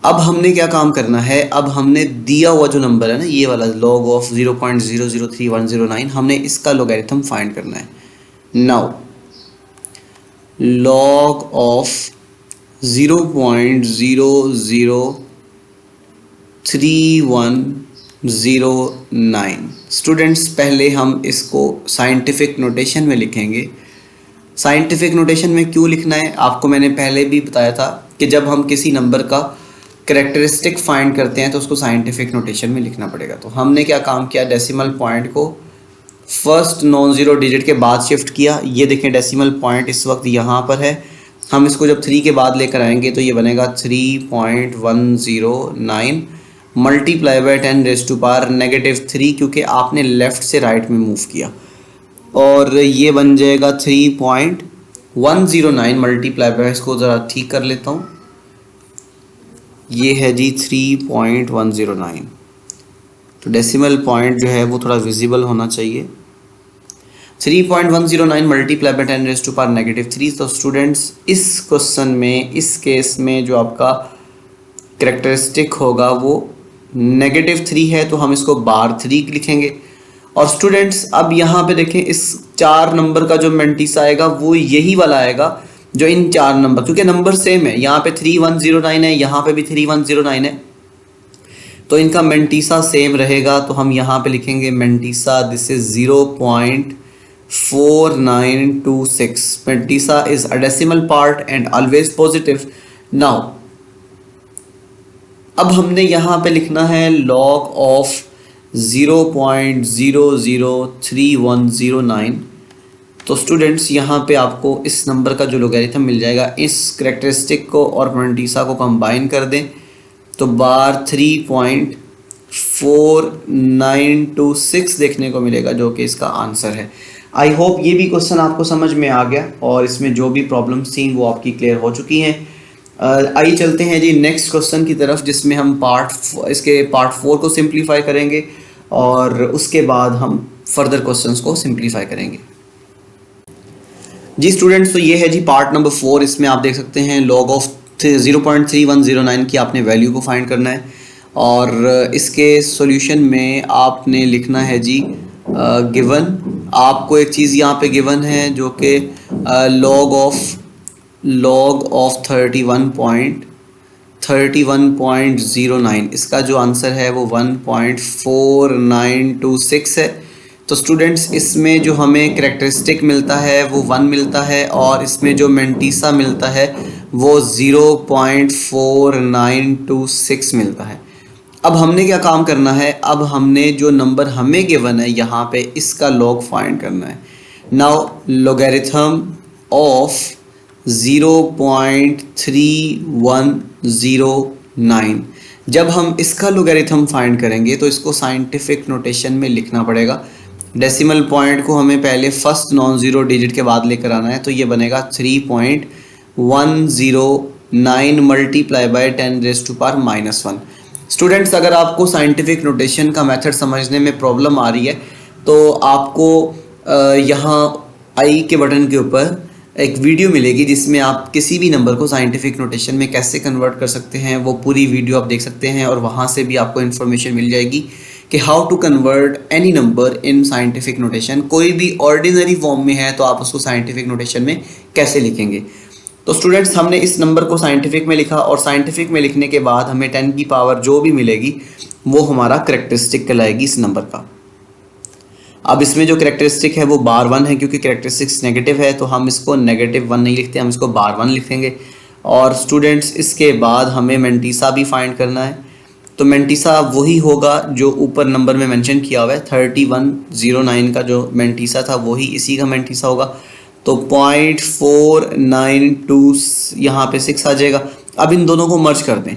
अब हमने क्या काम करना है? अब हमने दिया हुआ जो नंबर है ना, ये वाला log ऑफ 0.003109, हमने इसका लोगैरिथम फाइंड करना है। Now log of 0.003109। स्टूडेंट्स, पहले हम इसको साइंटिफिक नोटेशन में लिखेंगे। साइंटिफिक नोटेशन में क्यों लिखना है आपको मैंने पहले भी बताया था कि जब हम किसी नंबर का करेक्टरिस्टिक फाइंड करते हैं तो उसको साइंटिफिक नोटेशन में लिखना पड़ेगा। तो हमने क्या काम किया? डेसिमल पॉइंट को फर्स्ट नॉन ज़ीरो डिजिट के बाद शिफ्ट किया। ये देखें डेसिमल पॉइंट इस वक्त यहाँ पर है। हम इसको जब 3 के बाद लेकर आएंगे तो ये बनेगा 3.109 मल्टीप्लाई बाय 10⁻³ क्योंकि आपने लेफ़्ट से राइट में मूव किया, और ये बन जाएगा 3.109 मल्टीप्लाई बाय, इसको ज़रा ठीक कर लेता हूँ, ये है जी 3.109। तो डेसिमल पॉइंट जो है वो थोड़ा विजिबल होना चाहिए। 3.109 मल्टीप्लाई बाय 10⁻³ तो स्टूडेंट्स इस क्वेश्चन में, इस केस में जो आपका करेक्टरिस्टिक होगा वो -3 है, तो हम इसको बार 3 लिखेंगे। और स्टूडेंट्स अब यहाँ पे देखें, इस 4 नंबर का जो मेंटिसा आएगा वो यही वाला आएगा जो इन 4 नंबर, क्योंकि नंबर सेम है, यहाँ पे 3109 है, यहाँ पे भी 3109 है, तो इनका मेंटिसा सेम रहेगा। तो हम यहाँ पे लिखेंगे mantissa, this is 0.4926। Mantissa is a decimal part and always positive. Now अब हमने यहाँ पे लिखना है लॉग ऑफ 0.003109। तो स्टूडेंट्स यहाँ पे आपको इस नंबर का जो लोगरिथम मिल जाएगा, इस करेक्टरिस्टिक को और मेंटिसा को कंबाइन कर दें तो बार 3.4926 देखने को मिलेगा, जो कि इसका आंसर है। आई होप ये भी क्वेश्चन आपको समझ में आ गया और इसमें जो भी प्रॉब्लम्स थी वो आपकी क्लियर हो चुकी हैं। आइए चलते हैं जी नेक्स्ट क्वेश्चन की तरफ, जिसमें हम इसके पार्ट 4 को सिंप्लीफाई करेंगे और उसके बाद हम फर्दर क्वेश्चंस को सिंप्लीफाई करेंगे। जी स्टूडेंट्स, तो ये है जी पार्ट नंबर 4। इसमें आप देख सकते हैं लॉग ऑफ 0.3109 की आपने वैल्यू को फाइंड करना है, और इसके सॉल्यूशन में आपने लिखना है जी गिवन। आपको एक चीज़ यहाँ पे गिवन है जो कि लॉग ऑफ 31.09, इसका जो आंसर है वो 1.4926 है। तो स्टूडेंट्स इसमें जो हमें करेक्टरिस्टिक मिलता है वो 1 मिलता है, और इसमें जो मेंटिसा मिलता है वो 0.4926 मिलता है। अब हमने क्या काम करना है, अब हमने जो नंबर हमें गिवन है यहाँ पे इसका लॉग फाइंड करना है। नाउ लोगरिथम ऑफ 0.3109, जब हम इसका लोगरिथम फाइंड करेंगे तो इसको साइंटिफिक नोटेशन में लिखना पड़ेगा। डेसिमल पॉइंट को हमें पहले फर्स्ट नॉन ज़ीरो डिजिट के बाद लेकर आना है, तो ये बनेगा 3.109 मल्टीप्लाई बाय 10⁻⁻1। स्टूडेंट्स, अगर आपको साइंटिफिक नोटेशन का मेथड समझने में प्रॉब्लम आ रही है तो आपको यहाँ आई के बटन के ऊपर एक वीडियो मिलेगी जिसमें आप किसी भी नंबर को साइंटिफिक नोटेशन में कैसे कन्वर्ट कर सकते हैं, वो पूरी वीडियो आप देख सकते हैं, और वहाँ से भी आपको इन्फॉर्मेशन मिल जाएगी कि how to convert any number in scientific notation. कोई भी ऑर्डिनरी फॉर्म में है तो आप उसको साइंटिफिक नोटेशन में कैसे लिखेंगे। तो स्टूडेंट्स, हमने इस नंबर को साइंटिफिक में लिखा, और साइंटिफिक में लिखने के बाद हमें 10 की पावर जो भी मिलेगी वो हमारा करेक्टरिस्टिक कहलाएगी इस नंबर का। अब इसमें जो करेक्टरिस्टिक है वो बार 1 है, क्योंकि करेक्टरिस्टिक्स नेगेटिव है तो हम इसको -1 नहीं लिखते, हम इसको बार 1 लिखेंगे। और स्टूडेंट्स इसके बाद हमें मेंटिसा भी फाइंड करना है, तो मेंटिसा वही होगा जो ऊपर नंबर में मेंशन किया हुआ है। 3109 का जो मेंटिसा था वही इसी का मेंटिसा होगा, तो 0.492 यहाँ पे 6 आ जाएगा। अब इन दोनों को मर्ज कर दें।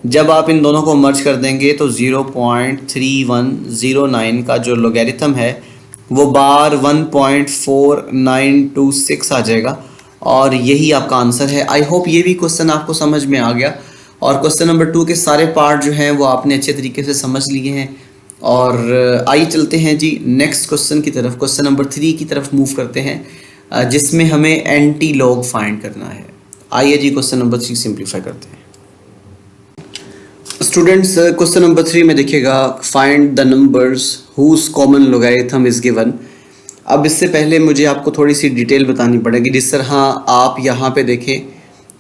जब आप इन दोनों को मर्ज कर देंगे तो 0.3109 का जो लोगरिथम है वो बार 1.4926 आ जाएगा, और यही आपका आंसर है। आई होप ये भी क्वेश्चन आपको समझ में आ गया, और क्वेश्चन नंबर 2 के सारे पार्ट जो हैं वो आपने अच्छे तरीके से समझ लिए हैं। और आइए चलते हैं जी नेक्स्ट क्वेश्चन की तरफ, क्वेश्चन नंबर 3 की तरफ मूव करते हैं, जिसमें हमें एंटी लॉग फाइंड करना है। आइए जी क्वेश्चन नंबर 3 सिंप्लीफाई करते हैं। स्टूडेंट्स, क्वेश्चन नंबर 3 में देखिएगा, find the numbers whose common logarithm is given. अब इससे पहले मुझे आपको थोड़ी सी डिटेल बतानी पड़ेगी। जिस तरह आप यहाँ पे देखें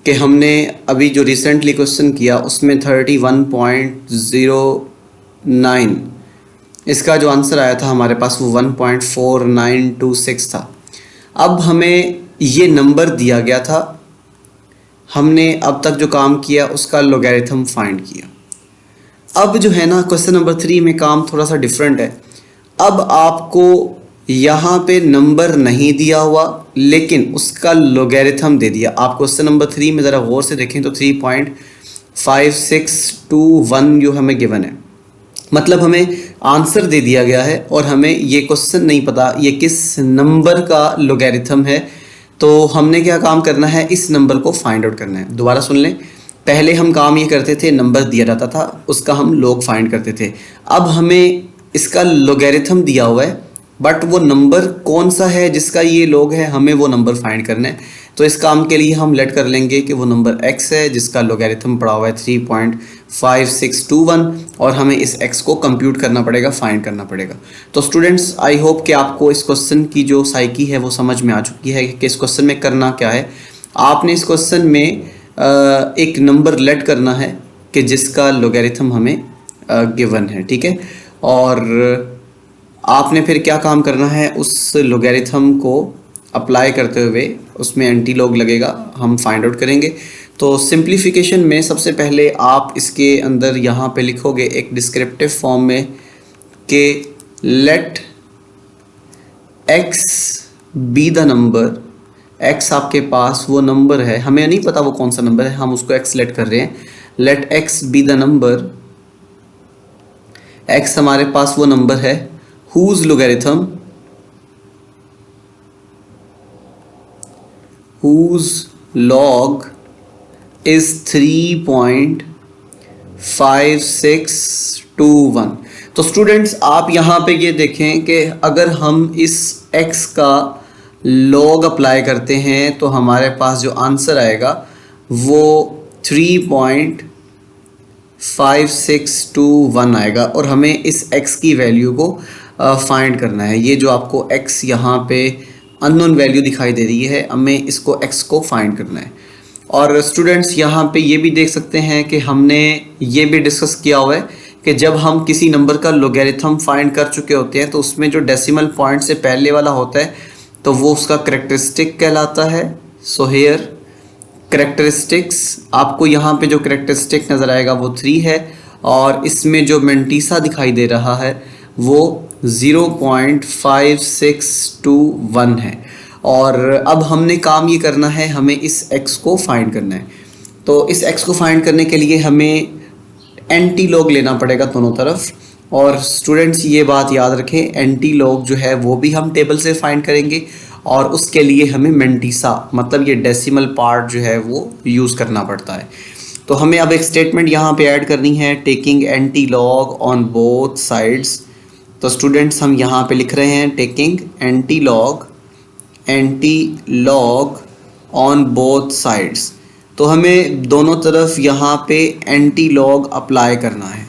कि हमने अभी जो रिसेंटली क्वेश्चन किया उसमें 31.09 इसका जो आंसर आया था हमारे पास वो 1.4926 था। अब हमें ये नंबर दिया गया था, हमने अब तक जो काम किया उसका लोगरिथम फाइंड किया। अब जो है ना क्वेश्चन नंबर 3 में काम थोड़ा सा डिफरेंट है। अब आपको यहाँ पे नंबर नहीं दिया हुआ लेकिन उसका लोगैरिथम दे दिया। आप क्वेश्चन नंबर 3 में ज़रा गौर से देखें तो 3.5621 जो हमें गिवन है, मतलब हमें आंसर दे दिया गया है और हमें ये क्वेश्चन नहीं पता ये किस नंबर का लोगैरिथम है। तो हमने क्या काम करना है, इस नंबर को फाइंड आउट करना है। दोबारा सुन लें, पहले हम काम ये करते थे, नंबर दिया जाता था उसका हम लॉग फाइंड करते थे। अब हमें इसका लोगैरिथम दिया हुआ है बट वो नंबर कौन सा है जिसका ये लॉग है, हमें वो नंबर फाइंड करना है। तो इस काम के लिए हम लेट कर लेंगे कि वो नंबर x है जिसका लोगैरिथम पड़ा हुआ है 3.5621 और हमें इस x को कंप्यूट करना पड़ेगा, फाइंड करना पड़ेगा। तो स्टूडेंट्स आई होप कि आपको इस क्वेश्चन की जो साइकी है वो समझ में आ चुकी है कि इस क्वेश्चन में करना क्या है। आपने इस क्वेश्चन में एक नंबर लेट करना है कि जिसका लोगैरिथम हमें गिवन है, ठीक है। और आपने फिर क्या काम करना है, उस लोगैरिथम को अप्लाई करते हुए उसमें एंटी लॉग लगेगा, हम फाइंड आउट करेंगे। तो सिंप्लीफिकेशन में सबसे पहले आप इसके अंदर यहाँ पे लिखोगे एक डिस्क्रिप्टिव फॉर्म में कि let x be the number. x आपके पास वो नंबर है, हमें नहीं पता वो कौन सा नंबर है, हम उसको x लेट कर रहे हैं। Let x be the number, x हमारे पास वो नंबर है whose logarithm whose log is 3.5621। तो स्टूडेंट्स आप यहाँ पे ये देखें कि अगर हम इस x का log अप्लाई करते हैं तो हमारे पास जो आंसर आएगा वो 3.5621 आएगा और हमें इस x की वैल्यू को फाइंड करना है। ये जो आपको x यहाँ पे अननोन वैल्यू दिखाई दे रही है, हमें इसको x को फाइंड करना है। और स्टूडेंट्स यहाँ पे ये भी देख सकते हैं कि हमने ये भी डिस्कस किया हुआ है कि जब हम किसी नंबर का लोगैरिथम फाइंड कर चुके होते हैं तो उसमें जो डेसिमल पॉइंट से पहले वाला होता है तो वो उसका करेक्टरिस्टिक कहलाता है। सो हियर करेक्टरिस्टिक्स, आपको यहाँ पे जो करेक्टरिस्टिक नज़र आएगा वो 3 है और इसमें जो मेंटीसा दिखाई दे रहा है वो 0.5621 है। और अब हमने काम ये करना है, हमें इस x को फाइंड करना है। तो इस x को फाइंड करने के लिए हमें एंटी लॉग लेना पड़ेगा दोनों तरफ। और स्टूडेंट्स ये बात याद रखें, एंटी लॉग जो है वो भी हम टेबल से फाइंड करेंगे और उसके लिए हमें मेंटीसा मतलब ये डेसिमल पार्ट जो है वो यूज़ करना पड़ता है। तो हमें अब एक स्टेटमेंट यहाँ पे ऐड करनी है, taking anti log on both sides. तो स्टूडेंट्स हम यहाँ पे लिख रहे हैं taking anti log on both sides. तो हमें दोनों तरफ यहाँ पे एंटी लॉग अप्लाई करना है।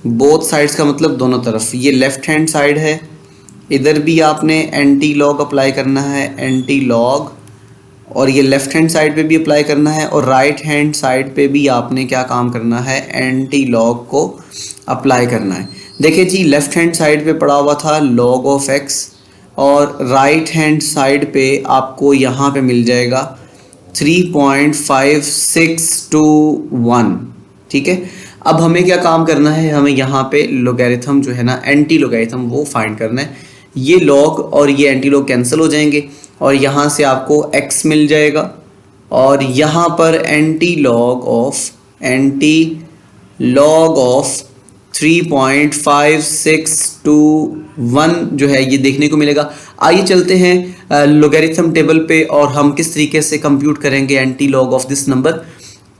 बोथ साइड्स का मतलब दोनों तरफ, ये लेफ़्ट हैंड साइड है, इधर भी आपने एंटी लॉग अप्लाई करना है, एंटी लॉग, और ये लेफ़्ट हैंड साइड पे भी अप्लाई करना है और राइट हैंड साइड पे भी आपने क्या काम करना है, एंटी लॉग को अप्लाई करना है। देखिए जी, लेफ़्ट हैंड साइड पे पड़ा हुआ था log ऑफ x और राइट हैंड साइड पे आपको यहाँ पे मिल जाएगा 3.5621, ठीक है। अब हमें क्या काम करना है, हमें यहाँ पे लोगैरिथम जो है ना, एंटी लोगैरिथम, वो फाइंड करना है। ये log और ये एंटी लॉग कैंसिल हो जाएंगे और यहाँ से आपको x मिल जाएगा और यहाँ पर एंटी लॉग ऑफ 3.5621 जो है ये देखने को मिलेगा। आइए चलते हैं लोगैरिथम टेबल पे और हम किस तरीके से कंप्यूट करेंगे anti log of this number.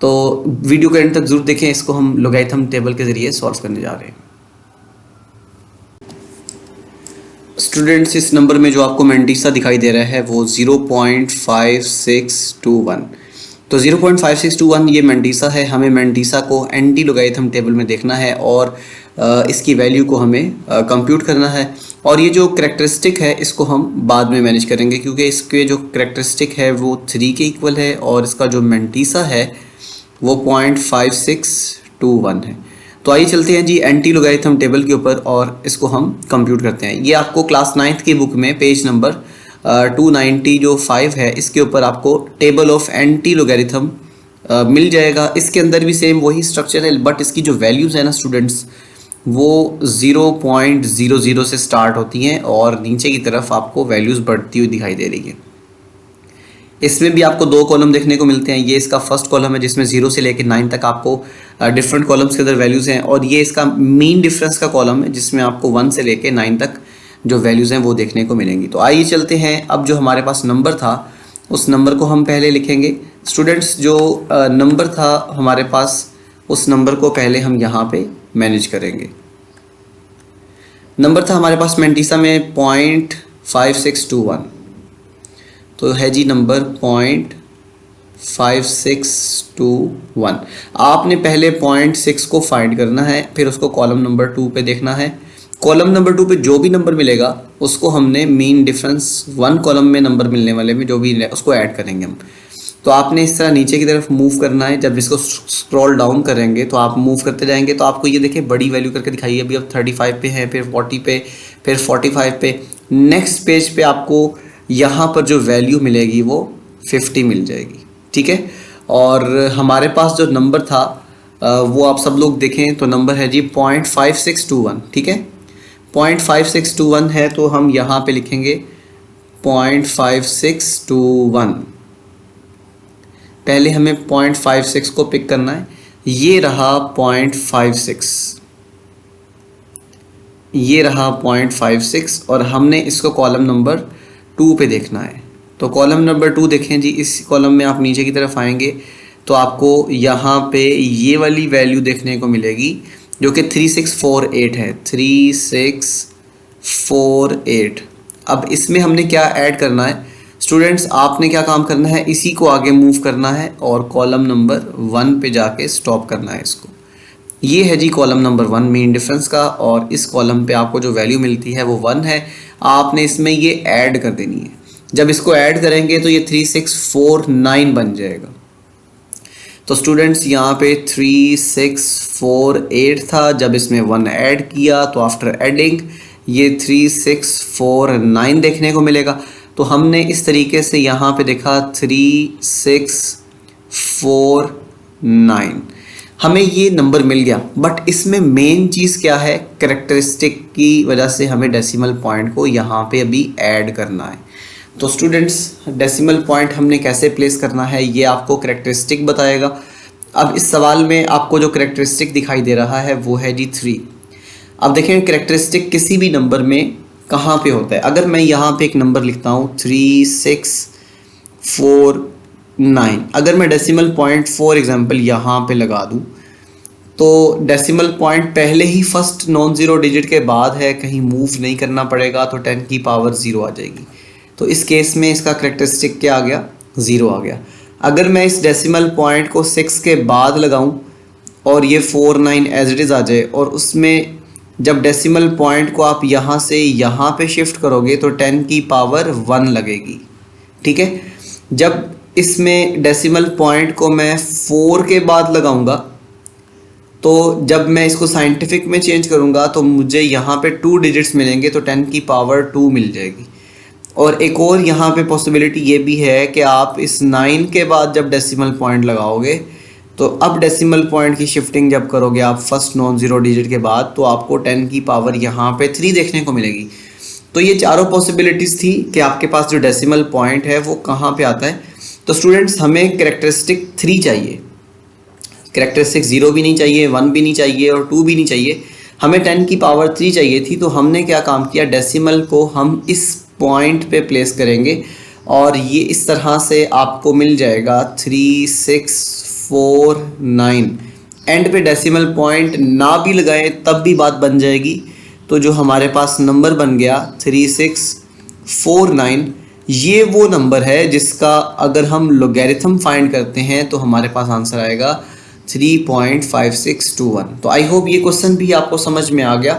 तो वीडियो के एंड तक जरूर देखें, इसको हम लोगैरिथम टेबल के ज़रिए सॉल्व करने जा रहे हैं। स्टूडेंट्स इस नंबर में जो आपको मेंटीसा दिखाई दे रहा है वो 0.5621। तो 0.5621 ये मेंटीसा है। हमें मेंटीसा को एंटी लोगैरिथम टेबल में देखना है और इसकी वैल्यू को हमें कंप्यूट करना है। और ये जो करेक्टरिस्टिक है इसको हम बाद में मैनेज करेंगे क्योंकि इसके जो करेक्टरिस्टिक है वो 3 के इक्वल है और इसका जो मेंटीसा है वो 0.5621 है। तो आइए चलते हैं जी एंटी लोगैरिथम टेबल के ऊपर और इसको हम कंप्यूट करते हैं। ये आपको क्लास 9th की बुक में पेज नंबर 290 जो 5 है इसके ऊपर आपको टेबल ऑफ एंटी लोगैरिथम मिल जाएगा। इसके अंदर भी सेम वही स्ट्रक्चर है बट इसकी जो वैल्यूज़ है ना स्टूडेंट्स वो 0.00 से स्टार्ट होती हैं और नीचे की तरफ आपको वैल्यूज़ बढ़ती हुई दिखाई दे रही है। इसमें भी आपको दो कॉलम देखने को मिलते हैं। ये इसका फर्स्ट कॉलम है जिसमें 0 से लेकर 9 तक आपको डिफरेंट कॉलम्स के अंदर वैल्यूज़ हैं, और ये इसका मीन डिफरेंस का कॉलम है जिसमें आपको 1 से लेकर 9 तक जो वैल्यूज़ हैं वो देखने को मिलेंगी। तो आइए चलते हैं, अब जो हमारे पास नंबर था उस नंबर को हम पहले लिखेंगे। स्टूडेंट्स, जो नंबर था हमारे पास, उस नंबर को पहले हम यहाँ पे मैनेज करेंगे। नंबर था हमारे पास मैंटीसा में 0.5621, तो है जी नंबर 0.5621। आपने पहले 0.6 को फाइंड करना है, फिर उसको कॉलम नंबर 2 पे देखना है। कॉलम नंबर 2 पे जो भी नंबर मिलेगा उसको हमने मीन डिफरेंस 1 कॉलम में नंबर मिलने वाले में जो भी उसको ऐड करेंगे हम। तो आपने इस तरह नीचे की तरफ मूव करना है। जब इसको स्क्रॉल डाउन करेंगे तो आप मूव करते जाएंगे तो आपको ये देखिए बड़ी वैल्यू करके दिखाई। अभी अब 35 पे है, फिर 40 पे, फिर 45 पे। नेक्स्ट पेज पे आपको यहाँ पर जो वैल्यू मिलेगी वो 50 मिल जाएगी, ठीक है। और हमारे पास जो नंबर था वो आप सब लोग देखें तो नंबर है जी 0.5621, ठीक है। 0.5621 है तो हम यहाँ पे लिखेंगे 0.5621। पहले हमें 0.56 को पिक करना है। ये रहा 0.56, ये रहा 0.56, और हमने इसको कॉलम नंबर 2 पे देखना है। तो कॉलम नंबर 2 देखें जी, इस कॉलम में आप नीचे की तरफ आएंगे तो आपको यहाँ पे ये वाली वैल्यू देखने को मिलेगी जो कि 3648 है, 3648। अब इसमें हमने क्या ऐड करना है स्टूडेंट्स, आपने क्या काम करना है, इसी को आगे मूव करना है और कॉलम नंबर 1 पे जाके स्टॉप करना है इसको। ये है G column number 1 mean difference का, और इस कॉलम पे आपको जो वैल्यू मिलती है वो 1 है। आपने इसमें ये ऐड कर देनी है। जब इसको ऐड करेंगे तो ये 3649 बन जाएगा। तो स्टूडेंट्स यहाँ पे 3648 था, जब इसमें 1 ऐड किया तो आफ्टर एडिंग ये 3649 देखने को मिलेगा। तो हमने इस तरीके से यहाँ पे देखा 3649, हमें ये नंबर मिल गया। बट इसमें मेन चीज़ क्या है, कैरेक्टरिस्टिक की वजह से हमें डेसिमल पॉइंट को यहाँ पे अभी ऐड करना है। तो स्टूडेंट्स, डेसिमल पॉइंट हमने कैसे प्लेस करना है ये आपको कैरेक्टरिस्टिक बताएगा। अब इस सवाल में आपको जो कैरेक्टरिस्टिक दिखाई दे रहा है वो है जी 3। अब देखें कैरेक्टरिस्टिक किसी भी नंबर में कहाँ पे होता है। अगर मैं यहाँ पे एक नंबर लिखता हूँ 3649, अगर मैं डेसिमल पॉइंट फॉर एग्जांपल यहाँ पे लगा दूँ तो डेसिमल पॉइंट पहले ही फर्स्ट नॉन ज़ीरो डिजिट के बाद है, कहीं मूव नहीं करना पड़ेगा, तो 10 की पावर 0 आ जाएगी। तो इस केस में इसका कैरेक्टरिस्टिक क्या आ गया, 0 आ गया। अगर मैं इस डेसिमल पॉइंट को 6 के बाद लगाऊं और ये 49 एज इट इज़ आ जाए, और उसमें जब डेसिमल पॉइंट को आप यहाँ से यहाँ पे शिफ्ट करोगे तो 10 की पावर 1 लगेगी, ठीक है। जब इसमें डेसिमल पॉइंट को मैं 4 के बाद लगाऊंगा तो जब मैं इसको साइंटिफिक में चेंज करूंगा तो मुझे यहाँ पे 2 डिजिट्स मिलेंगे, तो 10 की पावर 2 मिल जाएगी। और एक और यहाँ पे पॉसिबिलिटी ये भी है कि आप इस 9 के बाद जब डेसिमल पॉइंट लगाओगे तो अब डेसिमल पॉइंट की शिफ्टिंग जब करोगे आप फर्स्ट नॉन ज़ीरो डिजिट के बाद, तो आपको 10 की पावर यहाँ पे 3 देखने को मिलेगी। तो ये चारों पॉसिबिलिटीज़ थी कि आपके पास जो डेसिमल पॉइंट है वो कहाँ पे आता है। तो स्टूडेंट्स, हमें कैरेक्टरिस्टिक 3 चाहिए, कैरेक्टरिस्टिक 0 भी नहीं चाहिए, 1 भी नहीं चाहिए और 2 भी नहीं चाहिए, हमें 10 की पावर 3 चाहिए थी। तो हमने क्या काम किया, डेसिमल को हम इस पॉइंट पे प्लेस करेंगे और ये इस तरह से आपको मिल जाएगा 3649। एंड पे डेसिमल पॉइंट ना भी लगाएं तब भी बात बन जाएगी। तो जो हमारे पास नंबर बन गया 3649, ये वो नंबर है जिसका अगर हम लोगैरिथम फाइंड करते हैं तो हमारे पास आंसर आएगा 3.5621। तो आई होप ये क्वेश्चन भी आपको समझ में आ गया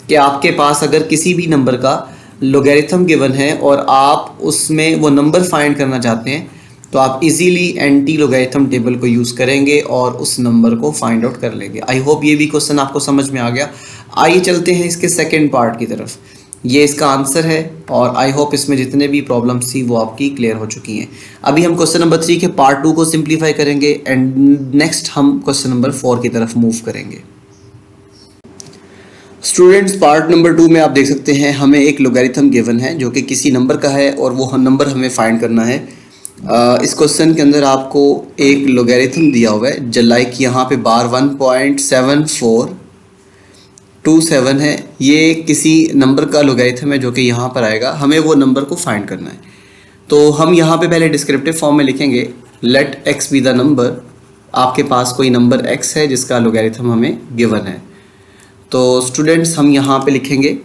कि आपके पास अगर किसी भी नंबर का लोगैरिथम गिवन है और आप उसमें वो नंबर फाइंड करना चाहते हैं तो आप इजीली एंटी लोगैरिथम टेबल को यूज़ करेंगे और उस नंबर को फाइंड आउट कर लेंगे। आई होप ये भी क्वेश्चन आपको समझ में आ गया। आइए चलते हैं इसके सेकंड पार्ट की तरफ। ये इसका आंसर है और आई होप इसमें जितने भी प्रॉब्लम्स थी वो आपकी क्लियर हो चुकी हैं। अभी हम क्वेश्चन नंबर 3 के पार्ट 2 को सिंप्लीफाई करेंगे एंड नेक्स्ट हम क्वेश्चन नंबर 4 की तरफ मूव करेंगे। स्टूडेंट्स पार्ट नंबर 2 में आप देख सकते हैं हमें एक लोगैरिथम गिवन है जो कि किसी नंबर का है और वो नंबर हमें फाइंड करना है। इस क्वेश्चन के अंदर आपको एक लोगैरिथम दिया हुआ है लाइक यहाँ पे बार 1.7427 है। ये किसी नंबर का लोगैरिथम है जो कि यहाँ पर आएगा, हमें वो नंबर को फाइंड करना है। तो हम यहाँ पे पहले डिस्क्रिप्टिव फॉर्म में लिखेंगे let x be the number. आपके पास कोई नंबर x है जिसका लोगैरिथम हमें गिवन है। तो स्टूडेंट्स हम यहाँ पे लिखेंगे,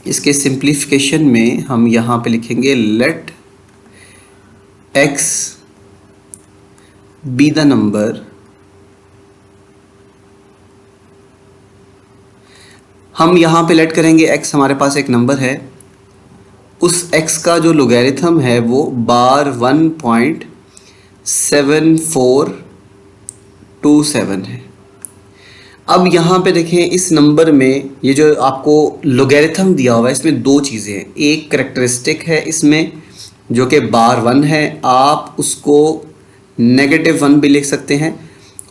इसके सिंप्लीफिकेशन में हम यहाँ पे लिखेंगे let x be the number. हम यहाँ पे लेट करेंगे x हमारे पास एक नंबर है, उस x का जो लोगैरिथम है वो बार 1.7427 है। अब यहाँ पे देखें इस नंबर में ये जो आपको लोगैरिथम दिया हुआ है इसमें दो चीज़ें हैं। एक करैक्टरिस्टिक है इसमें जो कि बार 1 है, आप उसको -1 भी लिख सकते हैं,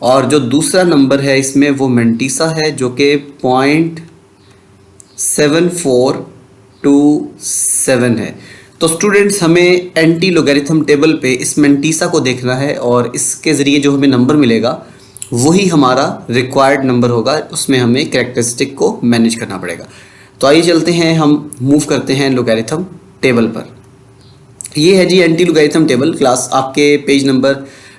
और जो दूसरा नंबर है इसमें वो मेंटीसा है जो कि 0.7427 है। तो स्टूडेंट्स हमें एंटी लोगैरिथम टेबल पे इस मेंटीसा को देखना है और इसके ज़रिए जो हमें नंबर मिलेगा वही हमारा रिक्वायर्ड नंबर होगा, उसमें हमें कैरेक्टरिस्टिक को मैनेज करना पड़ेगा। तो आइए चलते हैं, हम मूव करते हैं लोगैरिथम टेबल पर। ये है जी एंटी लोगैरिथम टेबल, क्लास आपके पेज नंबर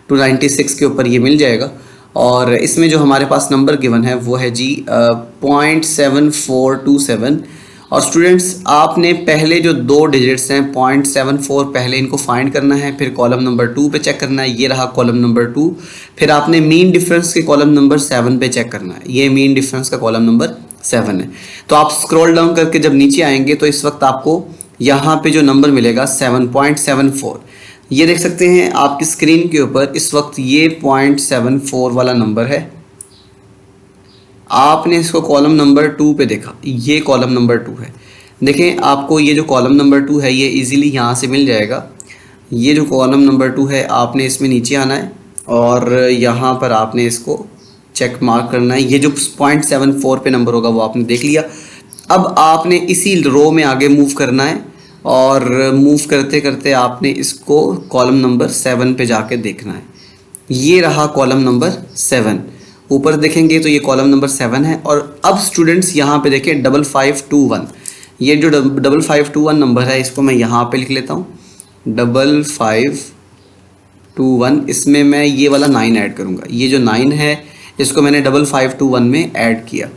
296 के ऊपर ये मिल जाएगा। और इसमें जो हमारे पास नंबर गिवन है वो है जी 0.7427। और स्टूडेंट्स आपने पहले जो दो डिजिट्स हैं 0.74 पहले इनको फाइंड करना है, फिर कॉलम नंबर 2 पे चेक करना है, ये रहा कॉलम नंबर 2। फिर आपने मीन डिफरेंस के कॉलम नंबर 7 पे चेक करना है, ये मीन डिफरेंस का कॉलम नंबर 7 है। तो आप स्क्रॉल डाउन करके जब नीचे आएंगे तो इस वक्त आपको यहाँ पे जो नंबर मिलेगा 7.74, ये देख सकते हैं आपकी स्क्रीन के ऊपर इस वक्त ये 0.74 वाला नंबर है। आपने इसको कॉलम नंबर 2 पे देखा, ये कॉलम नंबर 2 है। देखें आपको ये जो कॉलम नंबर 2 है ये इजीली यहाँ से मिल जाएगा। ये जो कॉलम नंबर 2 है आपने इसमें नीचे आना है और यहाँ पर आपने इसको चेक मार्क करना है। ये जो 0.74 पे नंबर होगा वो आपने देख लिया। अब आपने इसी रो में आगे मूव करना है और मूव करते करते आपने इसको कॉलम नंबर 7 पे जाके देखना है। ये रहा कॉलम नंबर 7, ऊपर देखेंगे तो ये कॉलम नंबर 7 है। और अब स्टूडेंट्स यहाँ पे देखें 5521, ये जो 5521 नंबर है इसको मैं यहाँ पे लिख लेता हूँ 5521। इसमें मैं ये वाला 9 ऐड करूँगा, ये जो 9 है इसको मैंने 5521 में ऐड किया।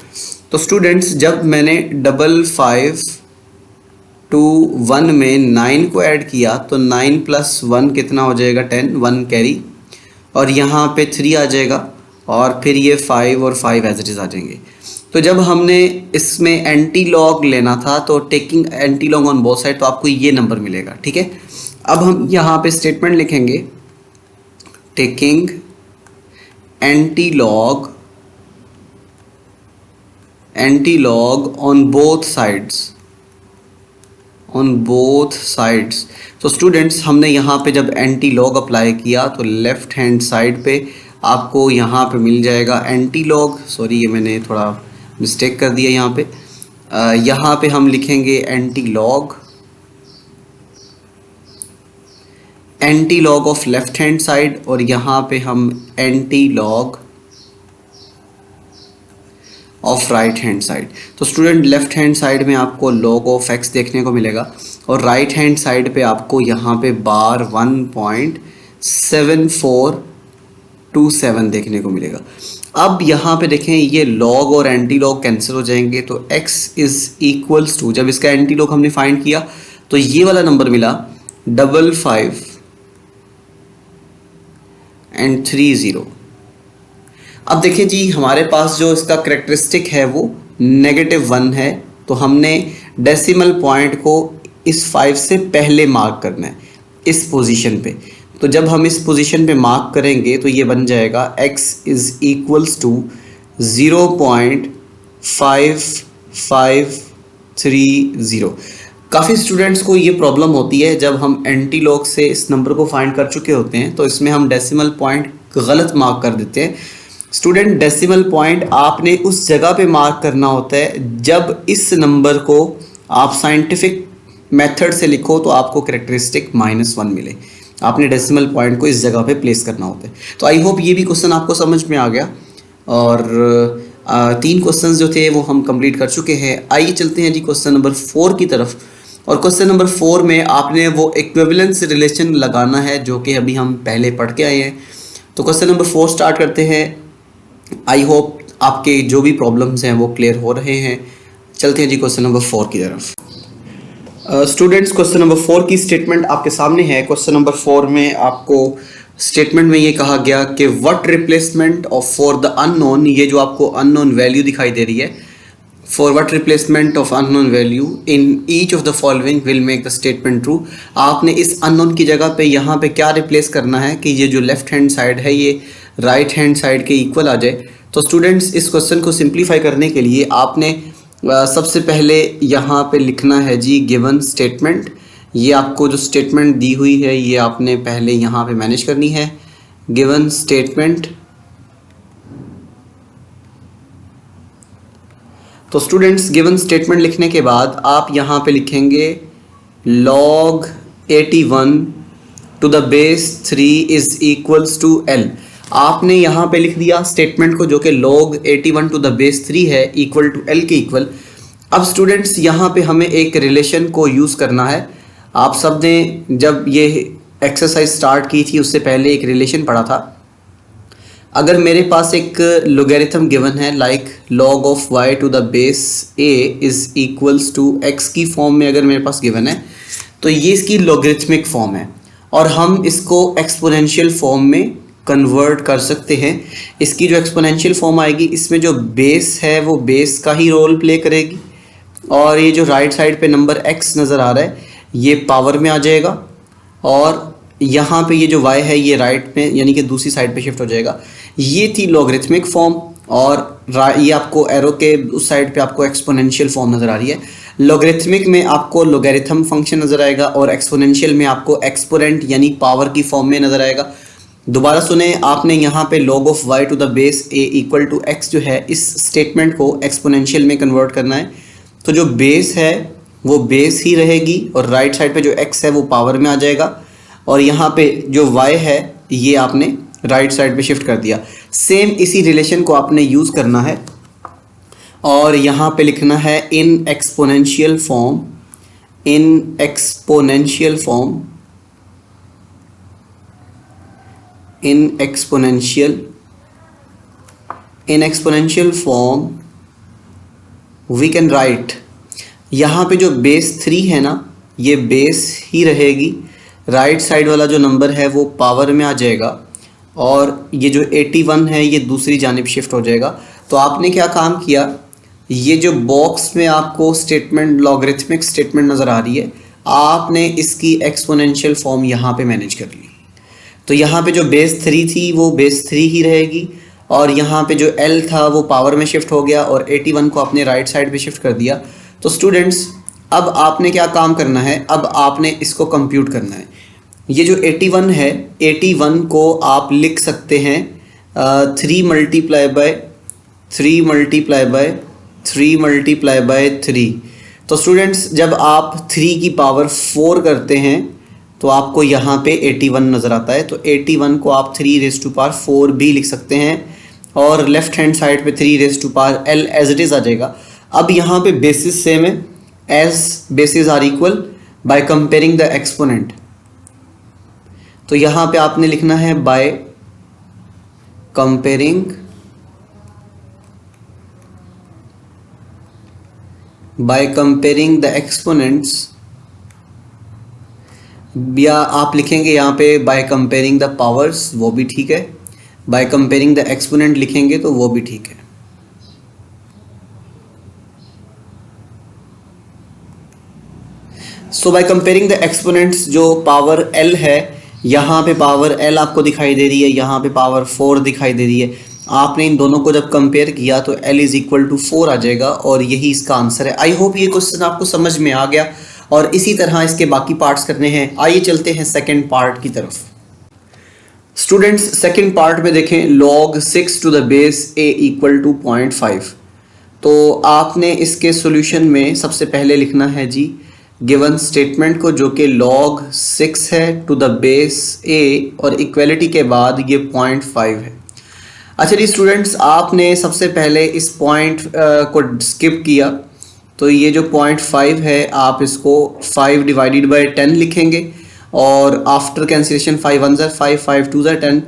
तो स्टूडेंट्स जब मैंने 5521 में 9 को ऐड किया तो 9 + 1 कितना हो जाएगा 10, 1 कैरी, और यहाँ पे 3 आ जाएगा और फिर ये 5 और 5 एज इट इज़ आ जाएंगे। तो जब हमने इसमें एंटी लॉग लेना था तो taking anti log on both side, तो आपको ये नंबर मिलेगा, ठीक है। अब हम यहाँ पे स्टेटमेंट लिखेंगे taking anti log on both sides. तो स्टूडेंट्स हमने यहाँ पे जब एंटी लॉग अप्लाई किया तो लेफ्ट हैंड साइड पे आपको यहाँ पे मिल जाएगा एंटी लॉग, सॉरी ये मैंने थोड़ा मिस्टेक कर दिया यहाँ पे। यहाँ पे हम लिखेंगे anti log of left hand side, और यहाँ पे हम anti log of right hand side. तो स्टूडेंट लेफ्ट हैंड साइड में आपको लॉग ऑफ x देखने को मिलेगा और राइट हैंड साइड पे आपको यहाँ पे बार 1.7427 देखने को मिलेगा। अब यहाँ पे देखें ये लॉग और एंटी लॉग कैंसिल हो जाएंगे तो x = जब इसका एंटी लॉग हमने फाइंड किया तो ये वाला नंबर मिला 5530। अब देखें जी हमारे पास जो इसका करेक्टरिस्टिक है वो -1 है, तो हमने डेसिमल पॉइंट को इस 5 से पहले मार्क करना है इस पोजीशन पे। तो जब हम इस पोजीशन पे मार्क करेंगे तो ये बन जाएगा x = 0.5530। काफ़ी स्टूडेंट्स को ये प्रॉब्लम होती है जब हम एंटी लॉग से इस नंबर को फाइंड कर चुके होते हैं तो इसमें हम डेसिमल पॉइंट गलत मार्क कर देते हैं। स्टूडेंट डेसिमल पॉइंट आपने उस जगह पे मार्क करना होता है जब इस नंबर को आप साइंटिफिक मेथड से लिखो तो आपको कैरेक्टरिस्टिक -1 मिले। आपने डेसिमल पॉइंट को इस जगह पे प्लेस करना होता है। तो आई होप ये भी क्वेश्चन आपको समझ में आ गया और 3 क्वेश्चंस जो थे वो हम कंप्लीट कर चुके हैं। आइए चलते हैं जी क्वेश्चन नंबर 4 की तरफ। और क्वेश्चन नंबर 4 में आपने वो इक्विवेलेंस रिलेशन लगाना है जो कि अभी हम पहले पढ़ के आए हैं। तो क्वेश्चन नंबर 4 स्टार्ट करते हैं। आई होप आपके जो भी प्रॉब्लम्स हैं वो क्लियर हो रहे हैं। चलते हैं जी क्वेश्चन नंबर 4 की तरफ। स्टूडेंट्स क्वेश्चन नंबर 4 की स्टेटमेंट आपके सामने है। क्वेश्चन नंबर 4 में आपको स्टेटमेंट में ये कहा गया कि what replacement of for the unknown, ये जो आपको अननोन वैल्यू दिखाई दे रही है, for what replacement of unknown value in each of the following will make the statement true. आपने इस अननोन की जगह पे यहाँ पे क्या रिप्लेस करना है कि ये जो लेफ्ट हैंड साइड है ये राइट हैंड साइड के इक्वल आ जाए। तो स्टूडेंट्स इस क्वेश्चन को सिंप्लीफाई करने के लिए आपने सबसे पहले यहाँ पे लिखना है जी गिवन स्टेटमेंट। ये आपको जो स्टेटमेंट दी हुई है ये आपने पहले यहाँ पे मैनेज करनी है। गिवन स्टेटमेंट, तो स्टूडेंट्स गिवन स्टेटमेंट लिखने के बाद आप यहाँ पे लिखेंगे log 81 to the base 3 is equals to L। आपने यहाँ पे लिख दिया स्टेटमेंट को जो कि log 81 टू द बेस 3 है इक्वल टू L के इक्वल। अब स्टूडेंट्स यहाँ पे हमें एक रिलेशन को यूज़ करना है। आप सब ने जब ये एक्सरसाइज स्टार्ट की थी उससे पहले एक रिलेशन पढ़ा था। अगर मेरे पास एक लोगेरिथम गिवन है like log of y to the base a is equals to x की फॉर्म में अगर मेरे पास गिवन है तो ये इसकी लोगरिथमिक फॉर्म है और हम इसको एक्सपोनेंशियल फॉर्म में कन्वर्ट कर सकते हैं। इसकी जो एक्सपोनेंशियल फॉर्म आएगी इसमें जो बेस है वो बेस का ही रोल प्ले करेगी और ये जो राइट साइड पे नंबर x नज़र आ रहा है ये पावर में आ जाएगा और यहाँ पे ये जो y है ये राइट में यानी कि दूसरी साइड पे शिफ्ट हो जाएगा। ये थी लॉगरिथमिक फॉर्म और ये आपको एरो के उस साइड पे आपको एक्सपोनेंशियल फॉर्म नज़र आ रही है। लॉगरिथमिक में आपको लोगरिथम फंक्शन नज़र आएगा और एक्सपोनेंशियल में आपको एक्सपोनेंट यानी पावर की फॉर्म में नज़र आएगा। दोबारा सुने, आपने यहाँ पे log of y to the base a equal to x जो है इस स्टेटमेंट को एक्सपोनेंशियल में कन्वर्ट करना है। तो जो बेस है वो बेस ही रहेगी और राइट साइड पे जो x है वो पावर में आ जाएगा और यहाँ पे जो y है ये आपने राइट साइड पे शिफ्ट कर दिया। सेम इसी रिलेशन को आपने यूज़ करना है और यहाँ पे लिखना है in exponential form, in exponential form, in exponential form we can write. यहाँ पे जो बेस 3 है ना ये बेस ही रहेगी, राइट साइड वाला जो नंबर है वो पावर में आ जाएगा और ये जो 81 है ये दूसरी जानिब शिफ्ट हो जाएगा। तो आपने क्या काम किया, ये जो बॉक्स में आपको स्टेटमेंट लॉगरिथमिक स्टेटमेंट नज़र आ रही है आपने इसकी एक्सपोनेंशियल फॉर्म यहाँ पे मैनेज कर ली। तो यहाँ पे जो बेस 3 थी वो बेस 3 ही रहेगी और यहाँ पे जो L था वो पावर में शिफ्ट हो गया और 81 को आपने राइट साइड पे शिफ्ट कर दिया। तो स्टूडेंट्स अब आपने क्या काम करना है, अब आपने इसको कंप्यूट करना है। ये जो 81 है 81 को आप लिख सकते हैं 3 मल्टीप्लाई बाय 3। तो स्टूडेंट्स जब आप 3 की पावर 4 करते हैं तो आपको यहाँ पे 81 नज़र आता है। तो 81 को आप 3 रेज़ टू पावर 4 भी लिख सकते हैं और लेफ्ट हैंड साइड पे 3 raise to power L as it is आ जाएगा। अब यहाँ पे बेसिस सेम है, as bases are equal by comparing the exponent. तो यहाँ पे आपने लिखना है बाय कंपेयरिंग द एक्सपोनेंट्स, या आप लिखेंगे यहाँ पे बाय कंपेयरिंग द पावर्स, वो भी ठीक है। बाय कंपेयरिंग द एक्सपोनेंट लिखेंगे तो वो भी ठीक है। सो बाय कंपेयरिंग द एक्सपोनेंट्स जो पावर L है यहाँ पे पावर L आपको दिखाई दे रही है, यहाँ पे पावर 4 दिखाई दे रही है। आपने इन दोनों को जब कंपेयर किया तो L इज इक्वल टू 4 आ जाएगा और यही इसका आंसर है। आई होप ये क्वेश्चन आपको समझ में आ गया और इसी तरह इसके बाकी पार्ट्स करने हैं। आइए चलते हैं सेकंड पार्ट की तरफ। स्टूडेंट्स सेकंड पार्ट में देखें log 6 to the base a equal to 0.5। तो आपने इसके सॉल्यूशन में सबसे पहले लिखना है जी गिवन स्टेटमेंट को, जो कि log 6 है टू द बेस a और इक्वलिटी के बाद ये 0.5 है। अच्छा जी स्टूडेंट्स, आपने सबसे पहले इस पॉइंट को स्किप किया, तो ये जो 0.5 है आप इसको 5 डिवाइडेड बाय 10 लिखेंगे और आफ्टर कैंसिलेशन 5 1 ज़ा 5 5 2 ज़ा 10,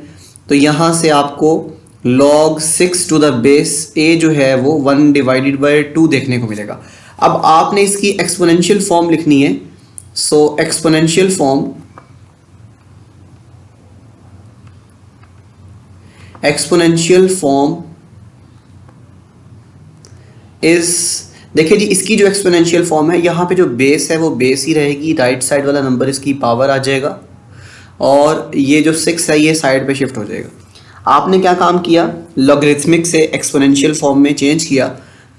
तो यहाँ से आपको log 6 to the base a जो है वो 1 डिवाइडेड बाय 2 देखने को मिलेगा। अब आपने इसकी एक्सपोनेंशियल फॉर्म लिखनी है। सो एक्सपोनेंशियल फॉर्म इज, देखिए जी इसकी जो एक्सपोनेंशियल फॉर्म है, यहाँ पे जो बेस है वो बेस ही रहेगी, राइट साइड वाला नंबर इसकी पावर आ जाएगा और ये जो 6 है ये साइड पे शिफ्ट हो जाएगा। आपने क्या काम किया, लॉगरिथमिक से एक्सपोनेंशियल फॉर्म में चेंज किया,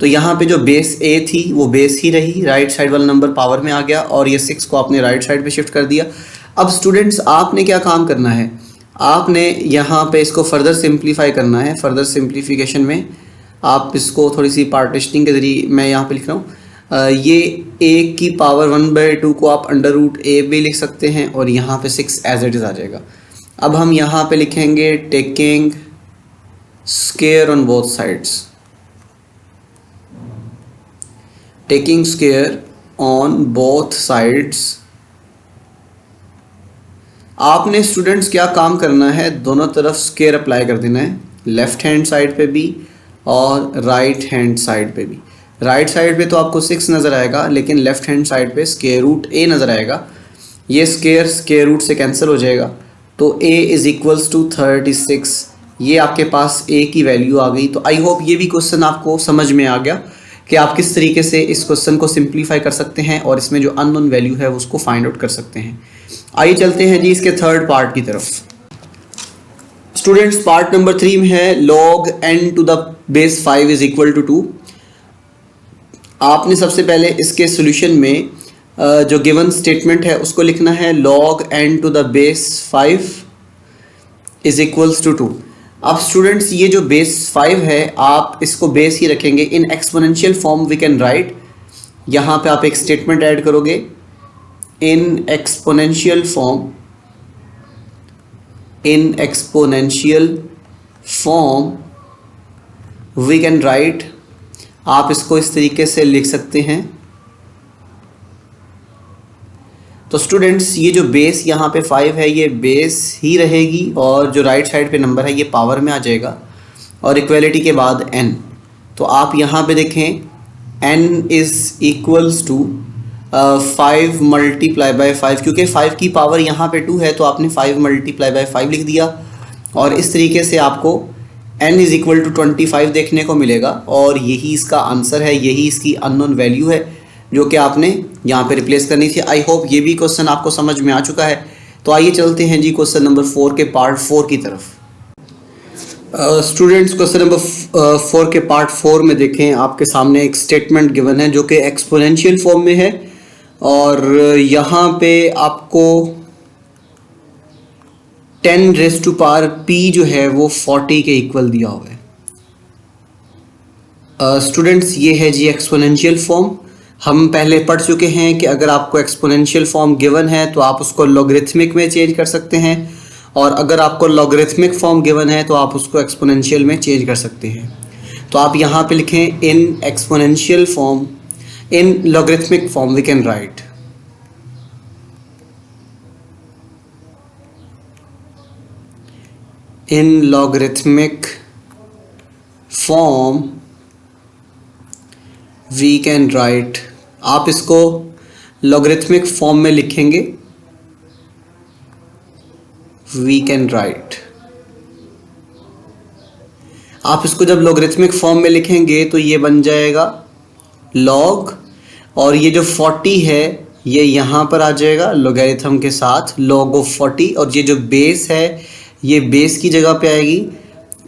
तो यहाँ पे जो बेस a थी वो बेस ही रही, राइट साइड वाला नंबर पावर में आ गया और ये 6 को आपने राइट साइड पे शिफ्ट कर दिया। अब स्टूडेंट्स आपने क्या काम करना है, आपने यहाँ पे इसको फर्दर सिंप्लीफाई करना है। फर्दर सिंप्लीफिकेशन में आप इसको थोड़ी सी पार्टीशनिंग के ज़रिए, मैं यहाँ पे लिख रहा हूँ, ये a की पावर 1/2 को आप अंडर रूट a भी लिख सकते हैं और यहाँ पे 6 एज इट इज़ आ जाएगा। अब हम यहाँ पे लिखेंगे taking square on both sides, taking square on both sides. आपने स्टूडेंट्स क्या काम करना है, दोनों तरफ स्क्वायर अप्लाई कर देना है, लेफ्ट हैंड साइड पे भी और राइट हैंड साइड पे भी। राइट साइड पे तो आपको 6 नज़र आएगा, लेकिन लेफ्ट हैंड साइड पे स्क्वायर रूट a नज़र आएगा। ये स्क्वायर रूट से कैंसिल हो जाएगा, तो a इज़ इक्वल्स टू 36। ये आपके पास a की वैल्यू आ गई। तो आई होप ये भी क्वेश्चन आपको समझ में आ गया कि आप किस तरीके से इस क्वेश्चन को सिंप्लीफाई कर सकते हैं और इसमें जो अननोन वैल्यू है उसको फाइंड आउट कर सकते हैं। आइए चलते हैं जी इसके थर्ड पार्ट की तरफ। स्टूडेंट्स पार्ट नंबर 3 में है log n to the base 5 is equal to 2। आपने सबसे पहले इसके सॉल्यूशन में जो गिवन स्टेटमेंट है उसको लिखना है log n to the base 5 is equals to 2। अब स्टूडेंट्स ये जो बेस 5 है आप इसको बेस ही रखेंगे। In exponential form we can write, यहाँ पे आप एक स्टेटमेंट ऐड करोगे, in exponential form we can write, आप इसको इस तरीके से लिख सकते हैं। तो स्टूडेंट्स ये जो बेस यहाँ पे 5 है ये बेस ही रहेगी और जो राइट साइड पे नंबर है ये पावर में आ जाएगा और इक्वलिटी के बाद n। तो आप यहाँ पे देखें n is equals to 5 multiply by 5, क्योंकि 5 की पावर यहाँ पे 2 है तो आपने 5 मल्टीप्लाई बाय 5 लिख दिया और इस तरीके से आपको n इज़ इक्वल टू 25 देखने को मिलेगा और यही इसका आंसर है, यही इसकी अननोन वैल्यू है जो कि आपने यहाँ पे रिप्लेस करनी थी। आई होप ये भी क्वेश्चन आपको समझ में आ चुका है। तो आइए चलते हैं जी क्वेश्चन नंबर 4 के पार्ट 4 की तरफ। स्टूडेंट्स क्वेश्चन नंबर 4 के पार्ट 4 में देखें, आपके सामने एक स्टेटमेंट गिवन है जो कि एक्सपोनेंशियल फॉर्म में है और यहाँ पे आपको 10 रेज़ टू पावर p जो है वो 40 के इक्वल दिया हुआ है। स्टूडेंट्स ये है जी एक्सपोनेंशियल फॉर्म। हम पहले पढ़ चुके हैं कि अगर आपको एक्सपोनेंशियल फॉर्म गिवन है तो आप उसको लॉगरिथमिक में चेंज कर सकते हैं और अगर आपको लॉगरिथमिक फॉर्म गिवन है तो आप उसको एक्सपोनेंशियल में चेंज कर सकते हैं। तो आप यहाँ पे लिखें in exponential form, in logarithmic form we can write, in logarithmic form we can write. आप इसको लॉगरिथमिक फॉर्म में लिखेंगे, वी कैन राइट। आप इसको जब लॉगरिथमिक फॉर्म में लिखेंगे तो ये बन जाएगा log और ये जो 40 है ये यहाँ पर आ जाएगा लॉगरिथम के साथ log ऑफ 40 और ये जो बेस है ये बेस की जगह पे आएगी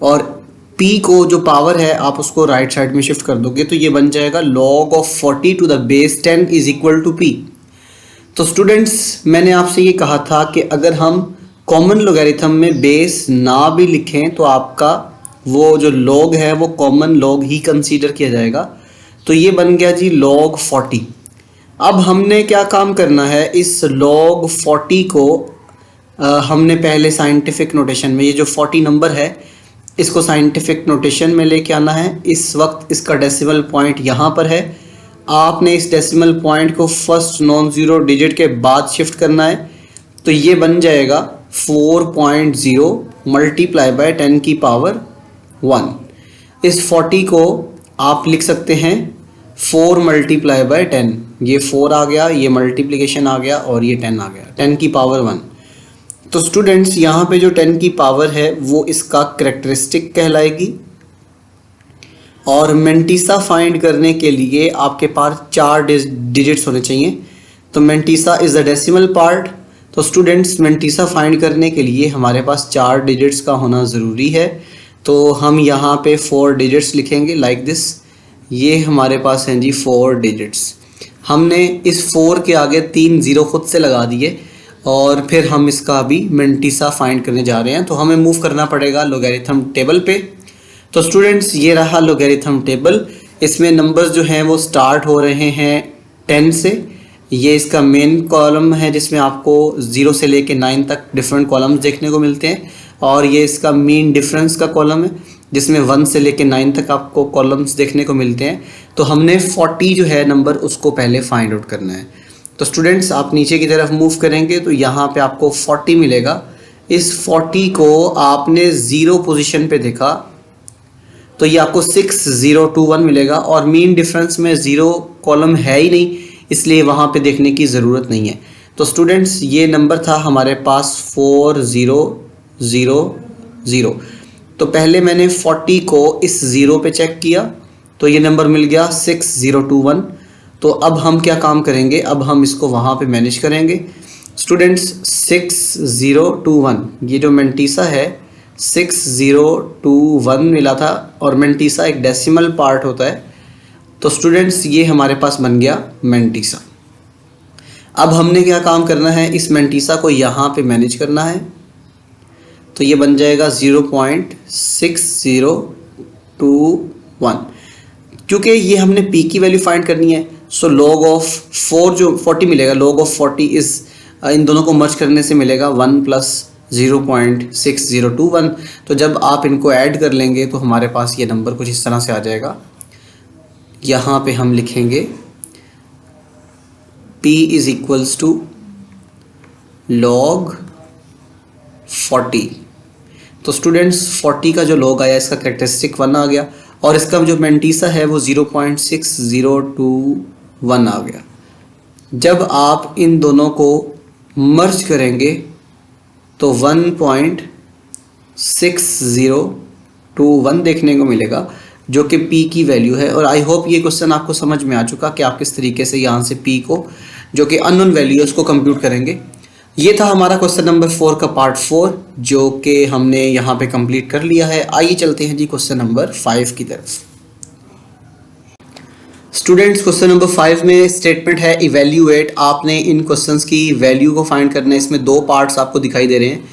और p को जो पावर है आप उसको राइट साइड में शिफ्ट कर दोगे तो ये बन जाएगा log of 40 to the base 10 is equal to p। तो स्टूडेंट्स मैंने आपसे ये कहा था कि अगर हम कॉमन लोगैरिथम में बेस ना भी लिखें तो आपका वो जो लॉग है वो कॉमन लॉग ही कंसीडर किया जाएगा। तो ये बन गया जी log 40। अब हमने क्या काम करना है, इस log 40 को हमने पहले साइंटिफिक नोटेशन में, ये जो 40 नंबर है इसको साइंटिफिक नोटेशन में लेके आना है। इस वक्त इसका डेसिमल पॉइंट यहाँ पर है, आपने इस डेसिमल पॉइंट को फर्स्ट नॉन ज़ीरो डिजिट के बाद शिफ्ट करना है। तो ये बन जाएगा 4.0 मल्टीप्लाई बाय 10 की पावर 1। इस 40 को आप लिख सकते हैं 4 मल्टीप्लाई बाय 10, ये 4 आ गया, ये मल्टीप्लिकेशन आ गया और ये 10 आ गया, 10 की पावर 1। तो स्टूडेंट्स यहाँ पे जो 10 की पावर है वो इसका करेक्टरिस्टिक कहलाएगी। और मेंटिसा फाइंड करने के लिए आपके पास 4 डिजिट्स होने चाहिए। तो mantissa is the decimal part. तो स्टूडेंट्स मेंटिसा फाइंड करने के लिए हमारे पास 4 डिजिट्स का होना ज़रूरी है। तो हम यहाँ पे 4 डिजिट्स लिखेंगे लाइक दिस। ये हमारे पास हैं जी 4 डिजिट्स। हमने इस 4 के आगे 3 ज़ीरो खुद से लगा दिए और फिर हम इसका अभी मेंटिसा फाइंड करने जा रहे हैं। तो हमें मूव करना पड़ेगा लोगैरिथम टेबल पे। तो स्टूडेंट्स ये रहा लोगैरिथम टेबल। इसमें नंबर्स जो हैं वो स्टार्ट हो रहे हैं 10 से। ये इसका मेन कॉलम है जिसमें आपको 0 से लेके 9 तक डिफरेंट कॉलम्स देखने को मिलते हैं। और ये इसका मीन डिफरेंस का कॉलम है जिसमें 1 से लेके 9 तक आपको कॉलम्स देखने को मिलते हैं। तो हमने 40 जो है नंबर उसको पहले फाइंड आउट करना है। तो स्टूडेंट्स आप नीचे की तरफ मूव करेंगे तो यहाँ पे आपको 40 मिलेगा। इस 40 को आपने 0 पोजीशन पे देखा तो ये आपको 6021 मिलेगा और मीन डिफरेंस में 0 कॉलम है ही नहीं, इसलिए वहाँ पे देखने की ज़रूरत नहीं है। तो स्टूडेंट्स ये नंबर था हमारे पास 4000। तो पहले मैंने 40 को इस 0 पे चेक किया तो ये नंबर मिल गया 6021। तो अब हम क्या काम करेंगे, अब हम इसको वहाँ पे मैनेज करेंगे। स्टूडेंट्स 6021 ये जो मेंटिसा है 6021 मिला था और मेंटिसा एक डेसिमल पार्ट होता है। तो स्टूडेंट्स ये हमारे पास बन गया मेंटिसा। अब हमने क्या काम करना है, इस मेंटिसा को यहाँ पे मैनेज करना है। तो ये बन जाएगा 0.6021। क्योंकि ये हमने पी की वैल्यू फाइंड करनी है, सो log ऑफ 4 जो 40 मिलेगा, log ऑफ 40 इस इन दोनों को मर्ज करने से मिलेगा 1 + 0.6021। तो जब आप इनको ऐड कर लेंगे तो हमारे पास ये नंबर कुछ इस तरह से आ जाएगा। यहाँ पे हम लिखेंगे P = log 40। तो स्टूडेंट्स 40 का जो log आया इसका करेक्टरिस्टिक 1 आ गया और इसका जो मेंटिसा है वो 0.6021 आ गया। जब आप इन दोनों को मर्ज करेंगे तो 1.6021 देखने को मिलेगा जो कि P की वैल्यू है। और आई होप ये क्वेश्चन आपको समझ में आ चुका कि आप किस तरीके से यहाँ से P को जो कि अननोन वैल्यू है उसको कंप्यूट करेंगे। ये था हमारा क्वेश्चन नंबर 4 का पार्ट 4 जो कि हमने यहाँ पे कंप्लीट कर लिया है। आइए चलते हैं जी क्वेश्चन नंबर 5 की तरफ। स्टूडेंट्स क्वेश्चन नंबर 5 में स्टेटमेंट है इवेल्यूएट। आपने इन क्वेश्चंस की वैल्यू को फाइंड करना है। इसमें 2 पार्ट्स आपको दिखाई दे रहे हैं।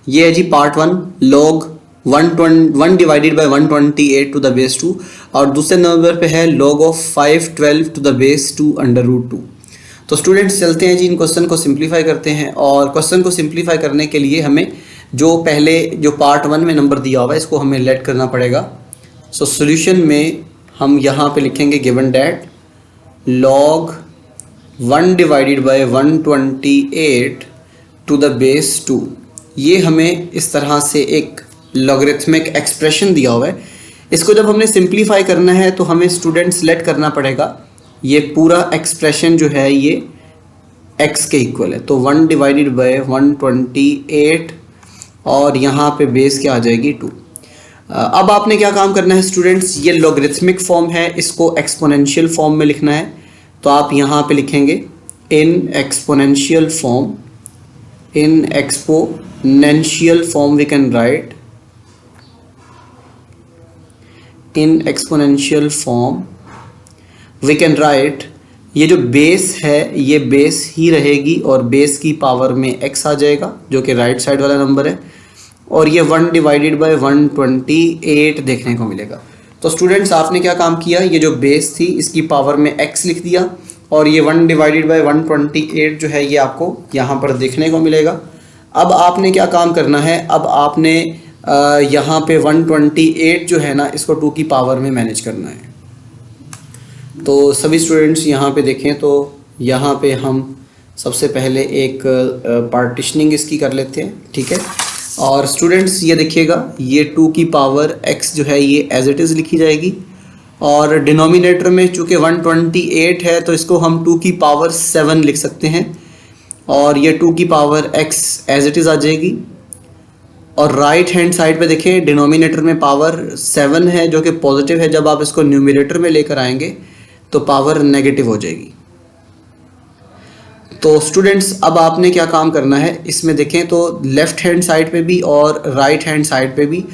ये है जी part 1 log 1 divided by 128 to the base 2 और दूसरे नंबर पे है log of 512 to the base 2 √2। तो स्टूडेंट्स चलते हैं जी इन क्वेश्चन को सिंप्लीफाई करते हैं। और क्वेश्चन को सिंप्लीफाई करने के लिए हमें जो पहले जो पार्ट 1 में नंबर दिया हुआ है इसको हमें लेट करना पड़ेगा। सो सॉल्यूशन में हम यहाँ पे लिखेंगे given that log 1 divided by 128 to the base 2। ये हमें इस तरह से एक लॉगरिथमिक एक्सप्रेशन दिया हुआ है। इसको जब हमने सिंप्लीफाई करना है तो हमें स्टूडेंट्स लेट करना पड़ेगा ये पूरा एक्सप्रेशन जो है ये x के इक्वल है। तो 1 डिवाइडेड बाय 128 और यहाँ पे बेस क्या आ जाएगी 2। अब आपने क्या काम करना है स्टूडेंट्स, ये लॉगरिथमिक फॉर्म है, इसको एक्सपोनेंशियल फॉर्म में लिखना है। तो आप यहाँ पे लिखेंगे in exponential form we can write in exponential form we can write ये जो बेस है ये बेस ही रहेगी और बेस की पावर में x आ जाएगा जो कि राइट साइड वाला नंबर है, और ये 1 डिवाइडेड बाय 128 देखने को मिलेगा। तो स्टूडेंट्स आपने क्या काम किया, ये जो बेस थी इसकी पावर में x लिख दिया और ये 1 डिवाइडेड बाय 128 जो है ये आपको यहाँ पर देखने को मिलेगा। अब आपने क्या काम करना है, अब आपने यहाँ पे 128 जो है ना इसको 2 की पावर में मैनेज करना है। तो सभी स्टूडेंट्स यहाँ पे देखें तो यहाँ पे हम सबसे पहले एक पार्टीशनिंग इसकी कर लेते हैं, ठीक है। और स्टूडेंट्स ये देखिएगा ये 2 की पावर x जो है ये एज इट इज़ लिखी जाएगी, और डिनोमिनेटर में चूँकि 128 है तो इसको हम 2 की पावर 7 लिख सकते हैं, और ये 2 की power x as it is आ जाएगी। और राइट हैंड साइड पे देखें डिनोमिनेटर में पावर 7 है जो कि पॉजिटिव है, जब आप इसको न्यूमरेटर में लेकर आएंगे तो पावर नेगेटिव हो जाएगी। तो स्टूडेंट्स अब आपने क्या काम करना है, इसमें देखें तो लेफ़्ट हैंड साइड पे भी और राइट हैंड साइड पे भी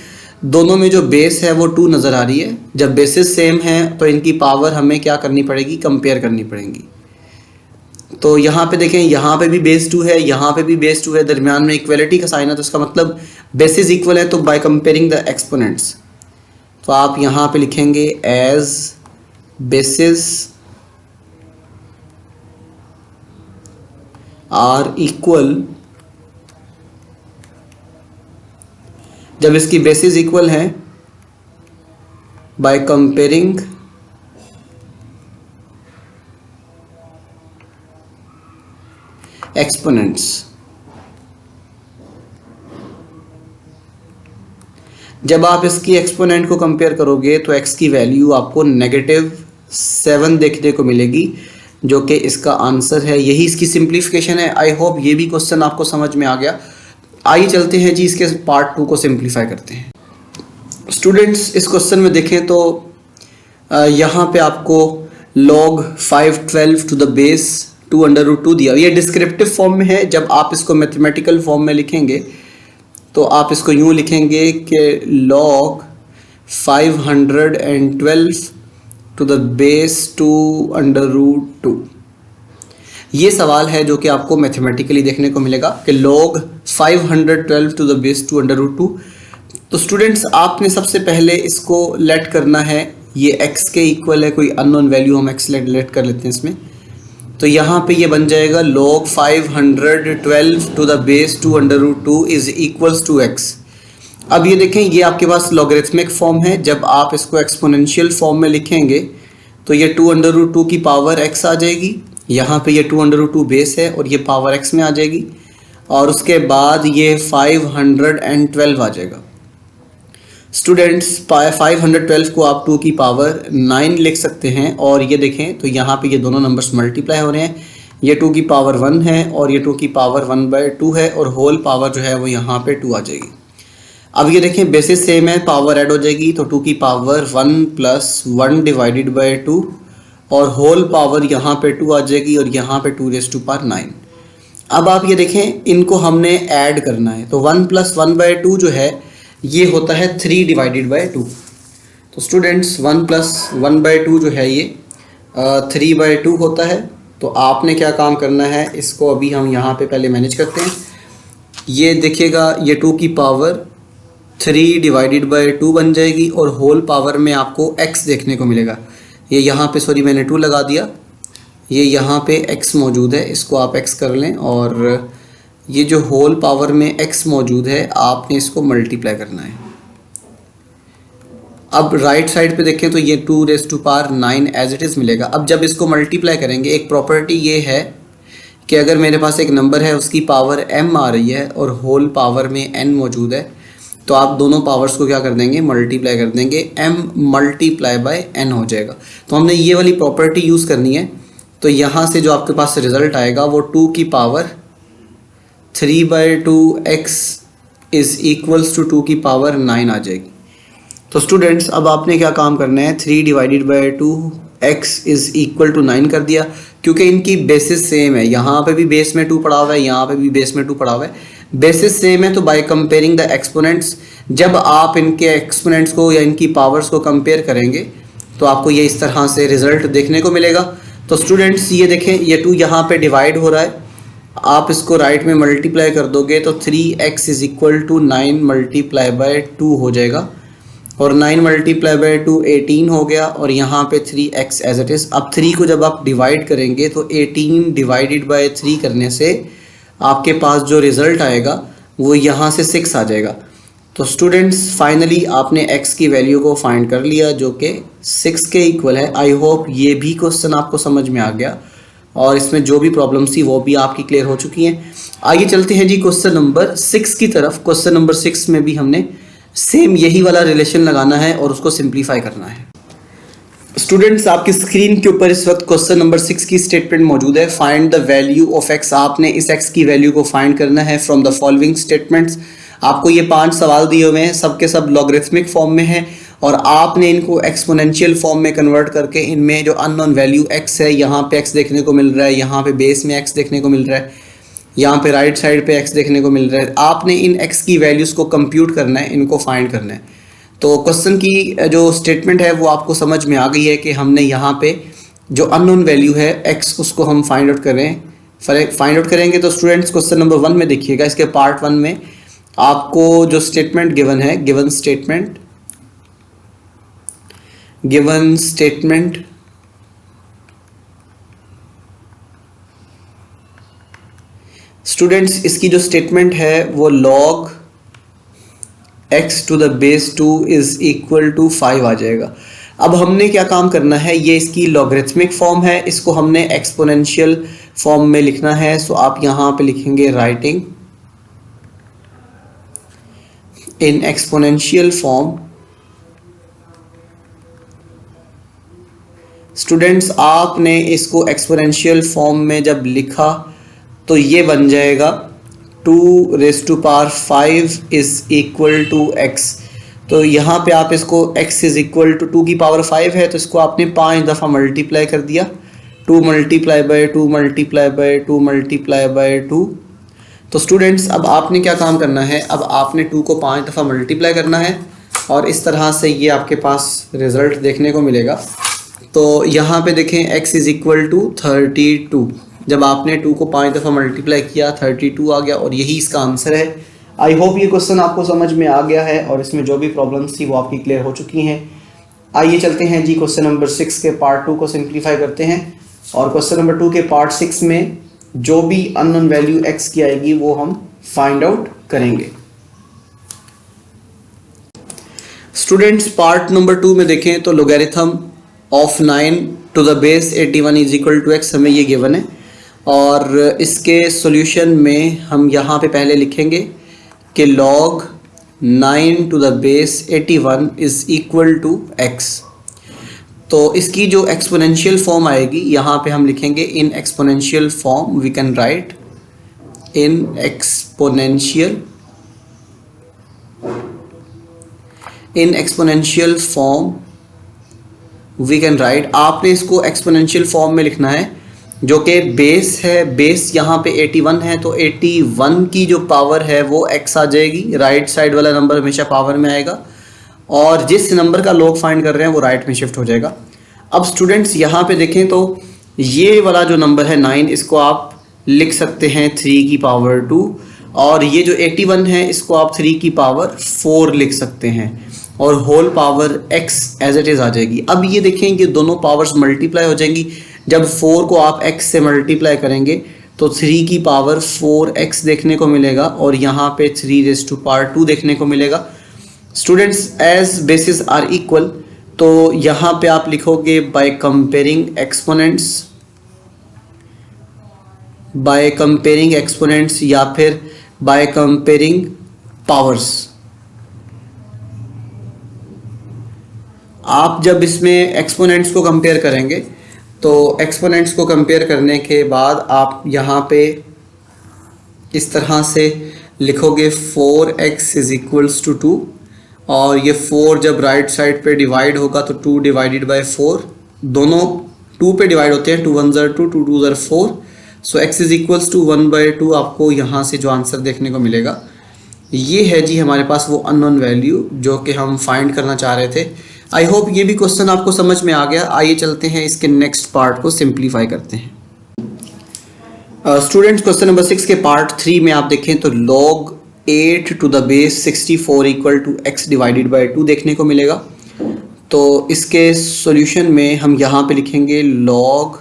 दोनों में जो बेस है वो 2 नज़र आ रही है। जब बेसिस सेम है तो इनकी पावर हमें क्या करनी पड़ेगी, कंपेयर करनी पड़ेगी। तो यहाँ पे देखें यहाँ पे भी बेस 2 है, यहाँ पे भी बेस 2 है, दरमियान में इक्वलिटी का साइन है, तो इसका मतलब बेसिस इक्वल है। तो बाय कंपेयरिंग द एक्सपोनेंट्स तो आप यहाँ पे लिखेंगे एज बेसिस आर इक्वल, जब इसकी बेसिस इक्वल है बाय कंपेयरिंग एक्सपोनेंट्स। जब आप इसकी एक्सपोनेंट को कंपेयर करोगे तो x की वैल्यू आपको -7 देखने को मिलेगी, जो कि इसका आंसर है। यही इसकी सिंप्लीफिकेशन है। आई होप ये भी क्वेश्चन आपको समझ में आ गया। आइए चलते हैं जी इसके पार्ट 2 को सिंप्लीफाई करते हैं। स्टूडेंट्स इस क्वेश्चन में देखें तो यहाँ पे आपको log 512 टू द बेस 2√2 दिया। ये डिस्क्रिप्टिव फॉर्म में है। जब आप इसको मैथमेटिकल फॉर्म में लिखेंगे तो आप इसको यूँ लिखेंगे कि log 512 टू द बेस 2√2। ये सवाल है जो कि आपको मैथमेटिकली देखने को मिलेगा कि log 512 टू द बेस 2√2। तो स्टूडेंट्स आपने सबसे पहले इसको लेट करना है, ये x के इक्वल है, कोई अननोन वैल्यू हम x लेट कर लेते हैं इसमें। तो यहाँ पे ये बन जाएगा log 512 to the base 2√2 is equals to x। अब ये देखें ये आपके पास लॉगरिथमिक फॉर्म है। जब आप इसको एक्सपोनेंशियल फॉर्म में लिखेंगे तो ये 2√2 की पावर x आ जाएगी। यहाँ पे ये 2√2 बेस है और ये पावर x में आ जाएगी, और उसके बाद ये 512 आ जाएगा। स्टूडेंट्स 512 को आप 2 की पावर 9 लिख सकते हैं, और ये देखें तो यहाँ पे ये दोनों नंबर्स मल्टीप्लाई हो रहे हैं। ये 2 की पावर 1 है और ये 2 की पावर 1/2 है, और होल पावर जो है वो यहाँ पे 2 आ जाएगी। अब ये देखें बेसिस सेम है, पावर ऐड हो जाएगी, तो 2 की पावर 1 + 1 डिवाइडेड बाय 2, और होल पावर यहाँ पे 2 आ जाएगी, और यहाँ पे 2⁻9। अब आप ये देखें इनको हमने ऐड करना है, तो 1 + 1/2 जो है ये होता है 3 डिवाइडेड बाय 2। तो स्टूडेंट्स 1 + 1/2 जो है ये 3/2 होता है। तो आपने क्या काम करना है, इसको अभी हम यहाँ पे पहले मैनेज करते हैं। ये देखिएगा ये 2 की पावर 3 डिवाइडेड बाय 2 बन जाएगी, और होल पावर में आपको x देखने को मिलेगा। ये यहाँ पे सॉरी मैंने 2 लगा दिया, ये यहाँ पे x मौजूद है, इसको आप x कर लें, और ये जो होल पावर में x मौजूद है आपने इसको मल्टीप्लाई करना है। अब राइट साइड पे देखें तो ये 2⁻9 एज इट इज़ मिलेगा। अब जब इसको मल्टीप्लाई करेंगे, एक प्रॉपर्टी ये है कि अगर मेरे पास एक नंबर है उसकी पावर m आ रही है और होल पावर में n मौजूद है, तो आप दोनों पावर्स को क्या कर देंगे, मल्टीप्लाई कर देंगे, m × n हो जाएगा। तो हमने ये वाली प्रॉपर्टी यूज़ करनी है। तो यहाँ से जो आपके पास रिज़ल्ट आएगा वो 2 की power 3/2x is equals to 2 की पावर 9 आ जाएगी। तो स्टूडेंट्स अब आपने क्या काम करना है, 3 divided by 2x is equal to 9 कर दिया, क्योंकि इनकी बेसिस सेम है। यहाँ पे भी बेस में 2 पड़ा हुआ है, यहाँ पे भी बेस में 2 पड़ा हुआ है, बेसिस सेम है। तो बाय कंपेयरिंग द एक्सपोनेंट्स, जब आप इनके एक्सपोनेंट्स को या इनकी पावर्स को कंपेयर करेंगे तो आपको ये इस तरह से रिज़ल्ट देखने को मिलेगा। तो स्टूडेंट्स ये देखें, ये 2 यहाँ पे डिवाइड हो रहा है, आप इसको राइट में मल्टीप्लाई कर दोगे तो 3x is equal to 9 multiply by 2 हो जाएगा, और 9 मल्टीप्लाई बाय 2 18 हो गया, और यहाँ पे 3x एज इट इज़। अब 3 को जब आप डिवाइड करेंगे तो 18 डिवाइडेड बाय 3 करने से आपके पास जो रिज़ल्ट आएगा वो यहाँ से 6 आ जाएगा। तो स्टूडेंट्स फाइनली आपने x की वैल्यू को फाइंड कर लिया जो कि 6 के इक्वल है। आई होप ये भी क्वेश्चन आपको समझ में आ गया और इसमें जो भी प्रॉब्लम्स थी वो भी आपकी क्लियर हो चुकी हैं। आइए चलते हैं जी क्वेश्चन नंबर 6 की तरफ। क्वेश्चन नंबर 6 में भी हमने सेम यही वाला रिलेशन लगाना है और उसको सिंप्लीफाई करना है। स्टूडेंट्स आपकी स्क्रीन के ऊपर इस वक्त क्वेश्चन नंबर 6 की स्टेटमेंट मौजूद है। Find the value of x। आपने इस x की वैल्यू को फाइंड करना है फ्रॉम द फॉलोइंग स्टेटमेंट्स। आपको ये 5 सवाल दिए हुए हैं, सब के सब लॉगरिथमिक फॉर्म में हैं और आपने इनको एक्सपोनेंशियल फॉर्म में कन्वर्ट करके इनमें जो अननोन वैल्यू x है, यहाँ पे x देखने को मिल रहा है, यहाँ पे बेस में x देखने को मिल रहा है, यहाँ पे राइट साइड पे x देखने को मिल रहा है। आपने इन x की वैल्यूज़ को कंप्यूट करना है, इनको फाइंड करना है। तो क्वेश्चन की जो स्टेटमेंट है वो आपको समझ में आ गई है कि हमने यहाँ पे जो अननोन वैल्यू है x उसको हम फाइंड आउट करेंगे। तो स्टूडेंट्स क्वेश्चन नंबर 1 में देखिएगा, इसके पार्ट 1 में आपको जो स्टेटमेंट गिवन है, गिवन स्टेटमेंट स्टूडेंट्स इसकी जो स्टेटमेंट है वो log x to the base 2 is equal to 5 आ जाएगा। अब हमने क्या काम करना है, ये इसकी लॉगरिथमिक फॉर्म है, इसको हमने एक्सपोनेंशियल फॉर्म में लिखना है। सो आप यहाँ पे लिखेंगे writing in exponential form. Students आपने इसको एक्सपोनेंशियल फॉर्म में जब लिखा तो ये बन जाएगा 2 raise to power 5 is equal to x। तो यहाँ पे आप इसको x इज इक्वल टू 2 की पावर 5 है तो इसको आपने 5 दफ़ा मल्टीप्लाई कर दिया, 2 multiply by 2 multiply by 2 multiply by 2। तो स्टूडेंट्स अब आपने क्या काम करना है, अब आपने 2 को 5 दफ़ा मल्टीप्लाई करना है और इस तरह से ये आपके पास रिज़ल्ट देखने को मिलेगा। तो यहाँ पे देखें x इज़ इक्वल टू 32। जब आपने 2 को 5 दफ़ा मल्टीप्लाई किया 32 आ गया और यही इसका आंसर है। आई होप ये क्वेश्चन आपको समझ में आ गया है और इसमें जो भी प्रॉब्लम्स थी वो आपकी क्लियर हो चुकी हैं। आइए चलते हैं जी क्वेश्चन नंबर 6 के पार्ट 2 को सिंप्लीफाई करते हैं और क्वेश्चन नंबर 2 के पार्ट 6 में जो भी अननोन वैल्यू x की आएगी वो हम फाइंड आउट करेंगे। स्टूडेंट्स पार्ट नंबर 2 में देखें तो logarithm of 9 to the base 81 is equal to x हमें ये गिवन है और इसके सॉल्यूशन में हम यहाँ पे पहले लिखेंगे कि log 9 to the base 81 is equal to x। तो इसकी जो एक्सपोनेंशियल फॉर्म आएगी यहाँ पे हम लिखेंगे in exponential form we can write in exponential form we can write. आपने इसको एक्सपोनेंशियल फॉर्म में लिखना है जो कि बेस है, बेस यहाँ पे 81 है तो 81 की जो पावर है वो x आ जाएगी। राइट साइड वाला नंबर हमेशा पावर में आएगा और जिस नंबर का लोग फाइंड कर रहे हैं वो राइट में शिफ्ट हो जाएगा। अब स्टूडेंट्स यहाँ पे देखें तो ये वाला जो नंबर है 9 इसको आप लिख सकते हैं 3 की पावर 2 और ये जो 81 है इसको आप 3 की पावर 4 लिख सकते हैं और whole power x as it is आ जाएगी। अब ये देखें कि दोनों पावर्स मल्टीप्लाई हो जाएंगी। जब 4 को आप x से मल्टीप्लाई करेंगे तो 3 की पावर 4x देखने को मिलेगा और यहाँ पे 3 रेज़ टू पावर 2 देखने को मिलेगा। Students as bases are equal तो यहाँ पे आप लिखोगे बाय कंपेयरिंग एक्सपोनेंट्स या फिर बाय कंपेयरिंग पावर्स। आप जब इसमें एक्सपोनेंट्स को कंपेयर करेंगे तो एक्सपोनेंट्स को कंपेयर करने के बाद आप यहाँ पे इस तरह से लिखोगे 4x इज इक्वल्स टू 2 और ये 4 जब राइट साइड पे डिवाइड होगा तो 2 डिवाइडेड बाय 4, दोनों 2 पे डिवाइड होते हैं, 2 1 ज़र 2 2 2 ज़र 4। So x is equals to 1/2 आपको यहाँ से जो आंसर देखने को मिलेगा ये है जी हमारे पास वो अननोन वैल्यू जो कि हम फाइंड करना चाह रहे थे। आई होप ये भी क्वेश्चन आपको समझ में आ गया। आइए चलते हैं इसके नेक्स्ट पार्ट को सिंप्लीफाई करते हैं। स्टूडेंट्स क्वेश्चन नंबर 6 के पार्ट 3 में आप देखें तो log 8 to the base 64 equal to x divided by 2 देखने को मिलेगा। तो इसके सॉल्यूशन में हम यहाँ पे लिखेंगे log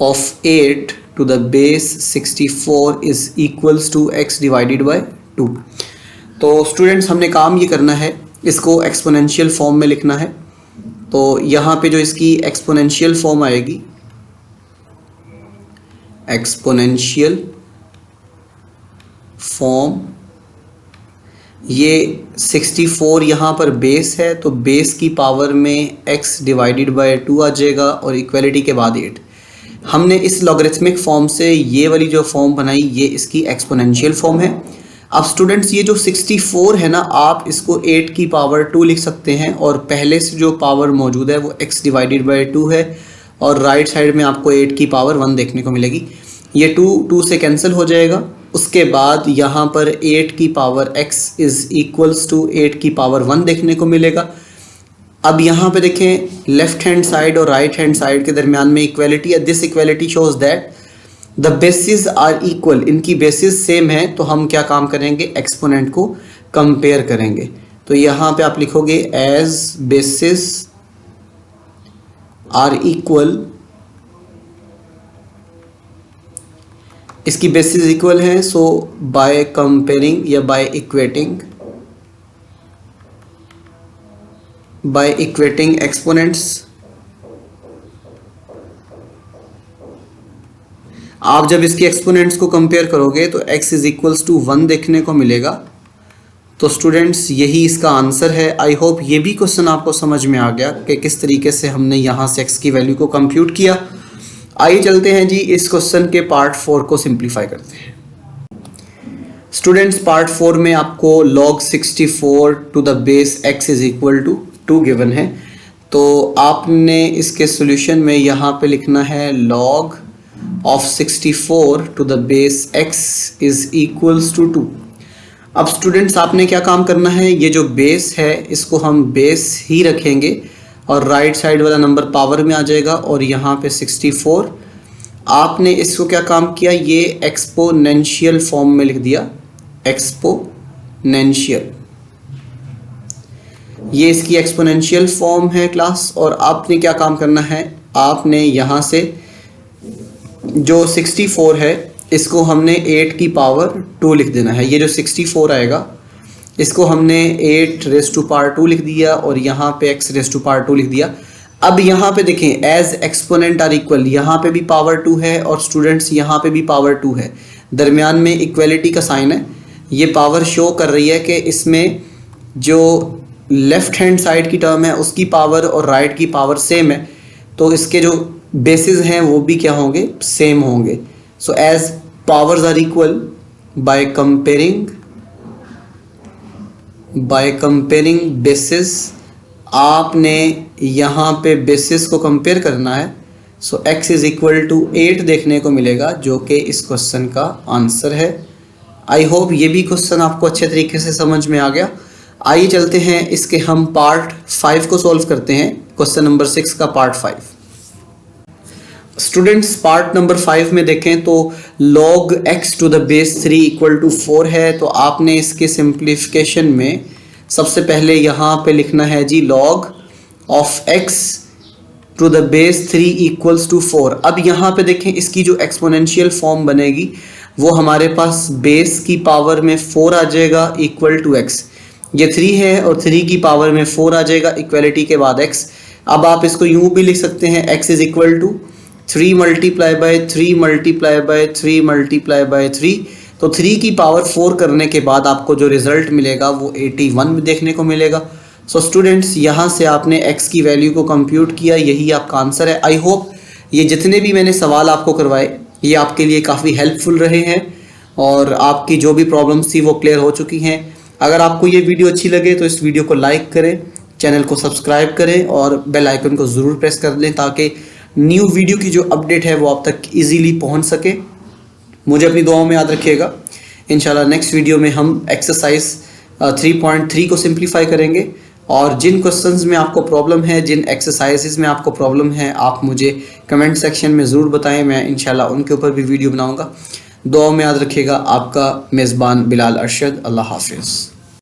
of 8 to the base 64 is equals to x divided by 2। तो स्टूडेंट्स हमने काम ये करना है, इसको एक्सपोनेंशियल फॉर्म में लिखना है। तो यहाँ पे जो इसकी एक्सपोनेंशियल फॉर्म आएगी, एक्सपोनेंशियल फॉर्म, ये 64 यहाँ पर बेस है तो बेस की पावर में x डिवाइडेड बाय 2 आ जाएगा और इक्वलिटी के बाद 8। हमने इस लॉगरिथमिक फॉर्म से ये वाली जो फॉर्म बनाई ये इसकी एक्सपोनेंशियल फॉर्म है। अब स्टूडेंट्स ये जो 64 है ना, आप इसको 8 की पावर 2 लिख सकते हैं और पहले से जो पावर मौजूद है वो x डिवाइडेड बाय 2 है और राइट साइड में आपको 8 की पावर 1 देखने को मिलेगी। ये 2 से कैंसिल हो जाएगा। उसके बाद यहाँ पर 8 की power x is equals to 8 की पावर 1 देखने को मिलेगा। अब यहाँ पे देखें लेफ्ट हैंड साइड और राइट हैंड साइड के दरमियान में इक्वलिटी है। This equality shows that the bases are equal, इनकी बेसिस सेम है। तो हम क्या काम करेंगे, एक्सपोनेंट को कंपेयर करेंगे। तो यहाँ पे आप लिखोगे एज बेसिस आर इक्वल, इसकी बेसिस इक्वल है, सो बाय कंपेयरिंग या बाय इक्वेटिंग एक्सपोनेंट्स, आप जब इसकी एक्सपोनेंट्स को कंपेयर करोगे तो x इज इक्वल्स टू 1 देखने को मिलेगा। तो स्टूडेंट्स यही इसका आंसर है। आई होप ये भी क्वेश्चन आपको समझ में आ गया कि किस तरीके से हमने यहाँ से x की वैल्यू को कंप्यूट किया। आइए चलते हैं जी इस क्वेश्चन के पार्ट 4 को सिंप्लीफाई करते हैं। स्टूडेंट्स पार्ट 4 में आपको log 64 to the base x is equal to 2 given है। तो आपने इसके सॉल्यूशन में यहाँ पे लिखना है log of 64 to the base x is equals to 2। अब स्टूडेंट्स आपने क्या काम करना है, ये जो बेस है इसको हम बेस ही रखेंगे और राइट साइड वाला नंबर पावर में आ जाएगा और यहाँ पे 64। आपने इसको क्या काम किया, ये एक्सपोनेंशियल फॉर्म में लिख दिया, एक्सपोनेंशियल, ये इसकी एक्सपोनेंशियल फॉर्म है क्लास। और आपने क्या काम करना है, आपने यहाँ से जो 64 है इसको हमने 8 की पावर 2 लिख देना है। ये जो 64 आएगा इसको हमने 8 रेज़ टू पावर 2 लिख दिया और यहाँ पे x रेज़ टू पावर 2 लिख दिया। अब यहाँ पे देखें एज एक्सपोनेंट आर इक्वल, यहाँ पे भी पावर 2 है और स्टूडेंट्स यहाँ पे भी पावर 2 है, दरमियान में इक्वलिटी का साइन है। ये पावर शो कर रही है कि इसमें जो लेफ्ट हैंड साइड की टर्म है उसकी पावर और राइट की पावर सेम है, तो इसके जो बेसिस हैं वो भी क्या होंगे, सेम होंगे। So as powers are equal by comparing bases, आपने यहाँ पे बेसिस को कंपेयर करना है। So x is equal to 8 देखने को मिलेगा जो कि इस क्वेश्चन का आंसर है। आई होप ये भी क्वेश्चन आपको अच्छे तरीके से समझ में आ गया। आइए चलते हैं इसके हम पार्ट 5 को सॉल्व करते हैं, क्वेश्चन नंबर 6 का पार्ट 5। स्टूडेंट्स पार्ट नंबर 5 में देखें तो log x to the base 3 equal to 4 है। तो आपने इसके सिंप्लीफिकेशन में सबसे पहले यहाँ पे लिखना है जी log of x to the base 3 equals to 4। अब यहाँ पे देखें इसकी जो एक्सपोनेंशियल फॉर्म बनेगी वो हमारे पास बेस की पावर में 4 आ जाएगा इक्वल टू x। ये 3 है और 3 की पावर में 4 आ जाएगा इक्वलिटी के बाद x। अब आप इसको यूँ भी लिख सकते हैं x is equal to 3 multiply by 3 multiply by 3 multiply by 3। तो 3 की पावर 4 करने के बाद आपको जो रिजल्ट मिलेगा वो 81 देखने को मिलेगा। सो स्टूडेंट्स यहाँ से आपने x की वैल्यू को कंप्यूट किया, यही आपका आंसर है। आई होप ये जितने भी मैंने सवाल आपको करवाए ये आपके लिए काफ़ी हेल्पफुल रहे हैं और आपकी जो भी प्रॉब्लम्स थी वो क्लियर हो चुकी हैं। अगर आपको ये वीडियो अच्छी लगे तो इस वीडियो को लाइक करें, चैनल को सब्सक्राइब करें और बेल आइकन को ज़रूर प्रेस कर लें ताकि न्यू वीडियो की जो अपडेट है वो आप तक इजीली पहुंच सके। मुझे अपनी दुआओं में याद रखिएगा। इंशाल्लाह नेक्स्ट वीडियो में हम एक्सरसाइज 3.3 को सिंप्लीफाई करेंगे। और जिन क्वेश्चंस में आपको प्रॉब्लम है, जिन एक्सरसाइजेज में आपको प्रॉब्लम है, आप मुझे कमेंट सेक्शन में ज़रूर बताएं, मैं इंशाल्लाह उनके ऊपर भी वीडियो बनाऊंगा। दुआ में याद रखिएगा। आपका मेज़बान बिलाल अरशद। अल्लाह हाफिज़।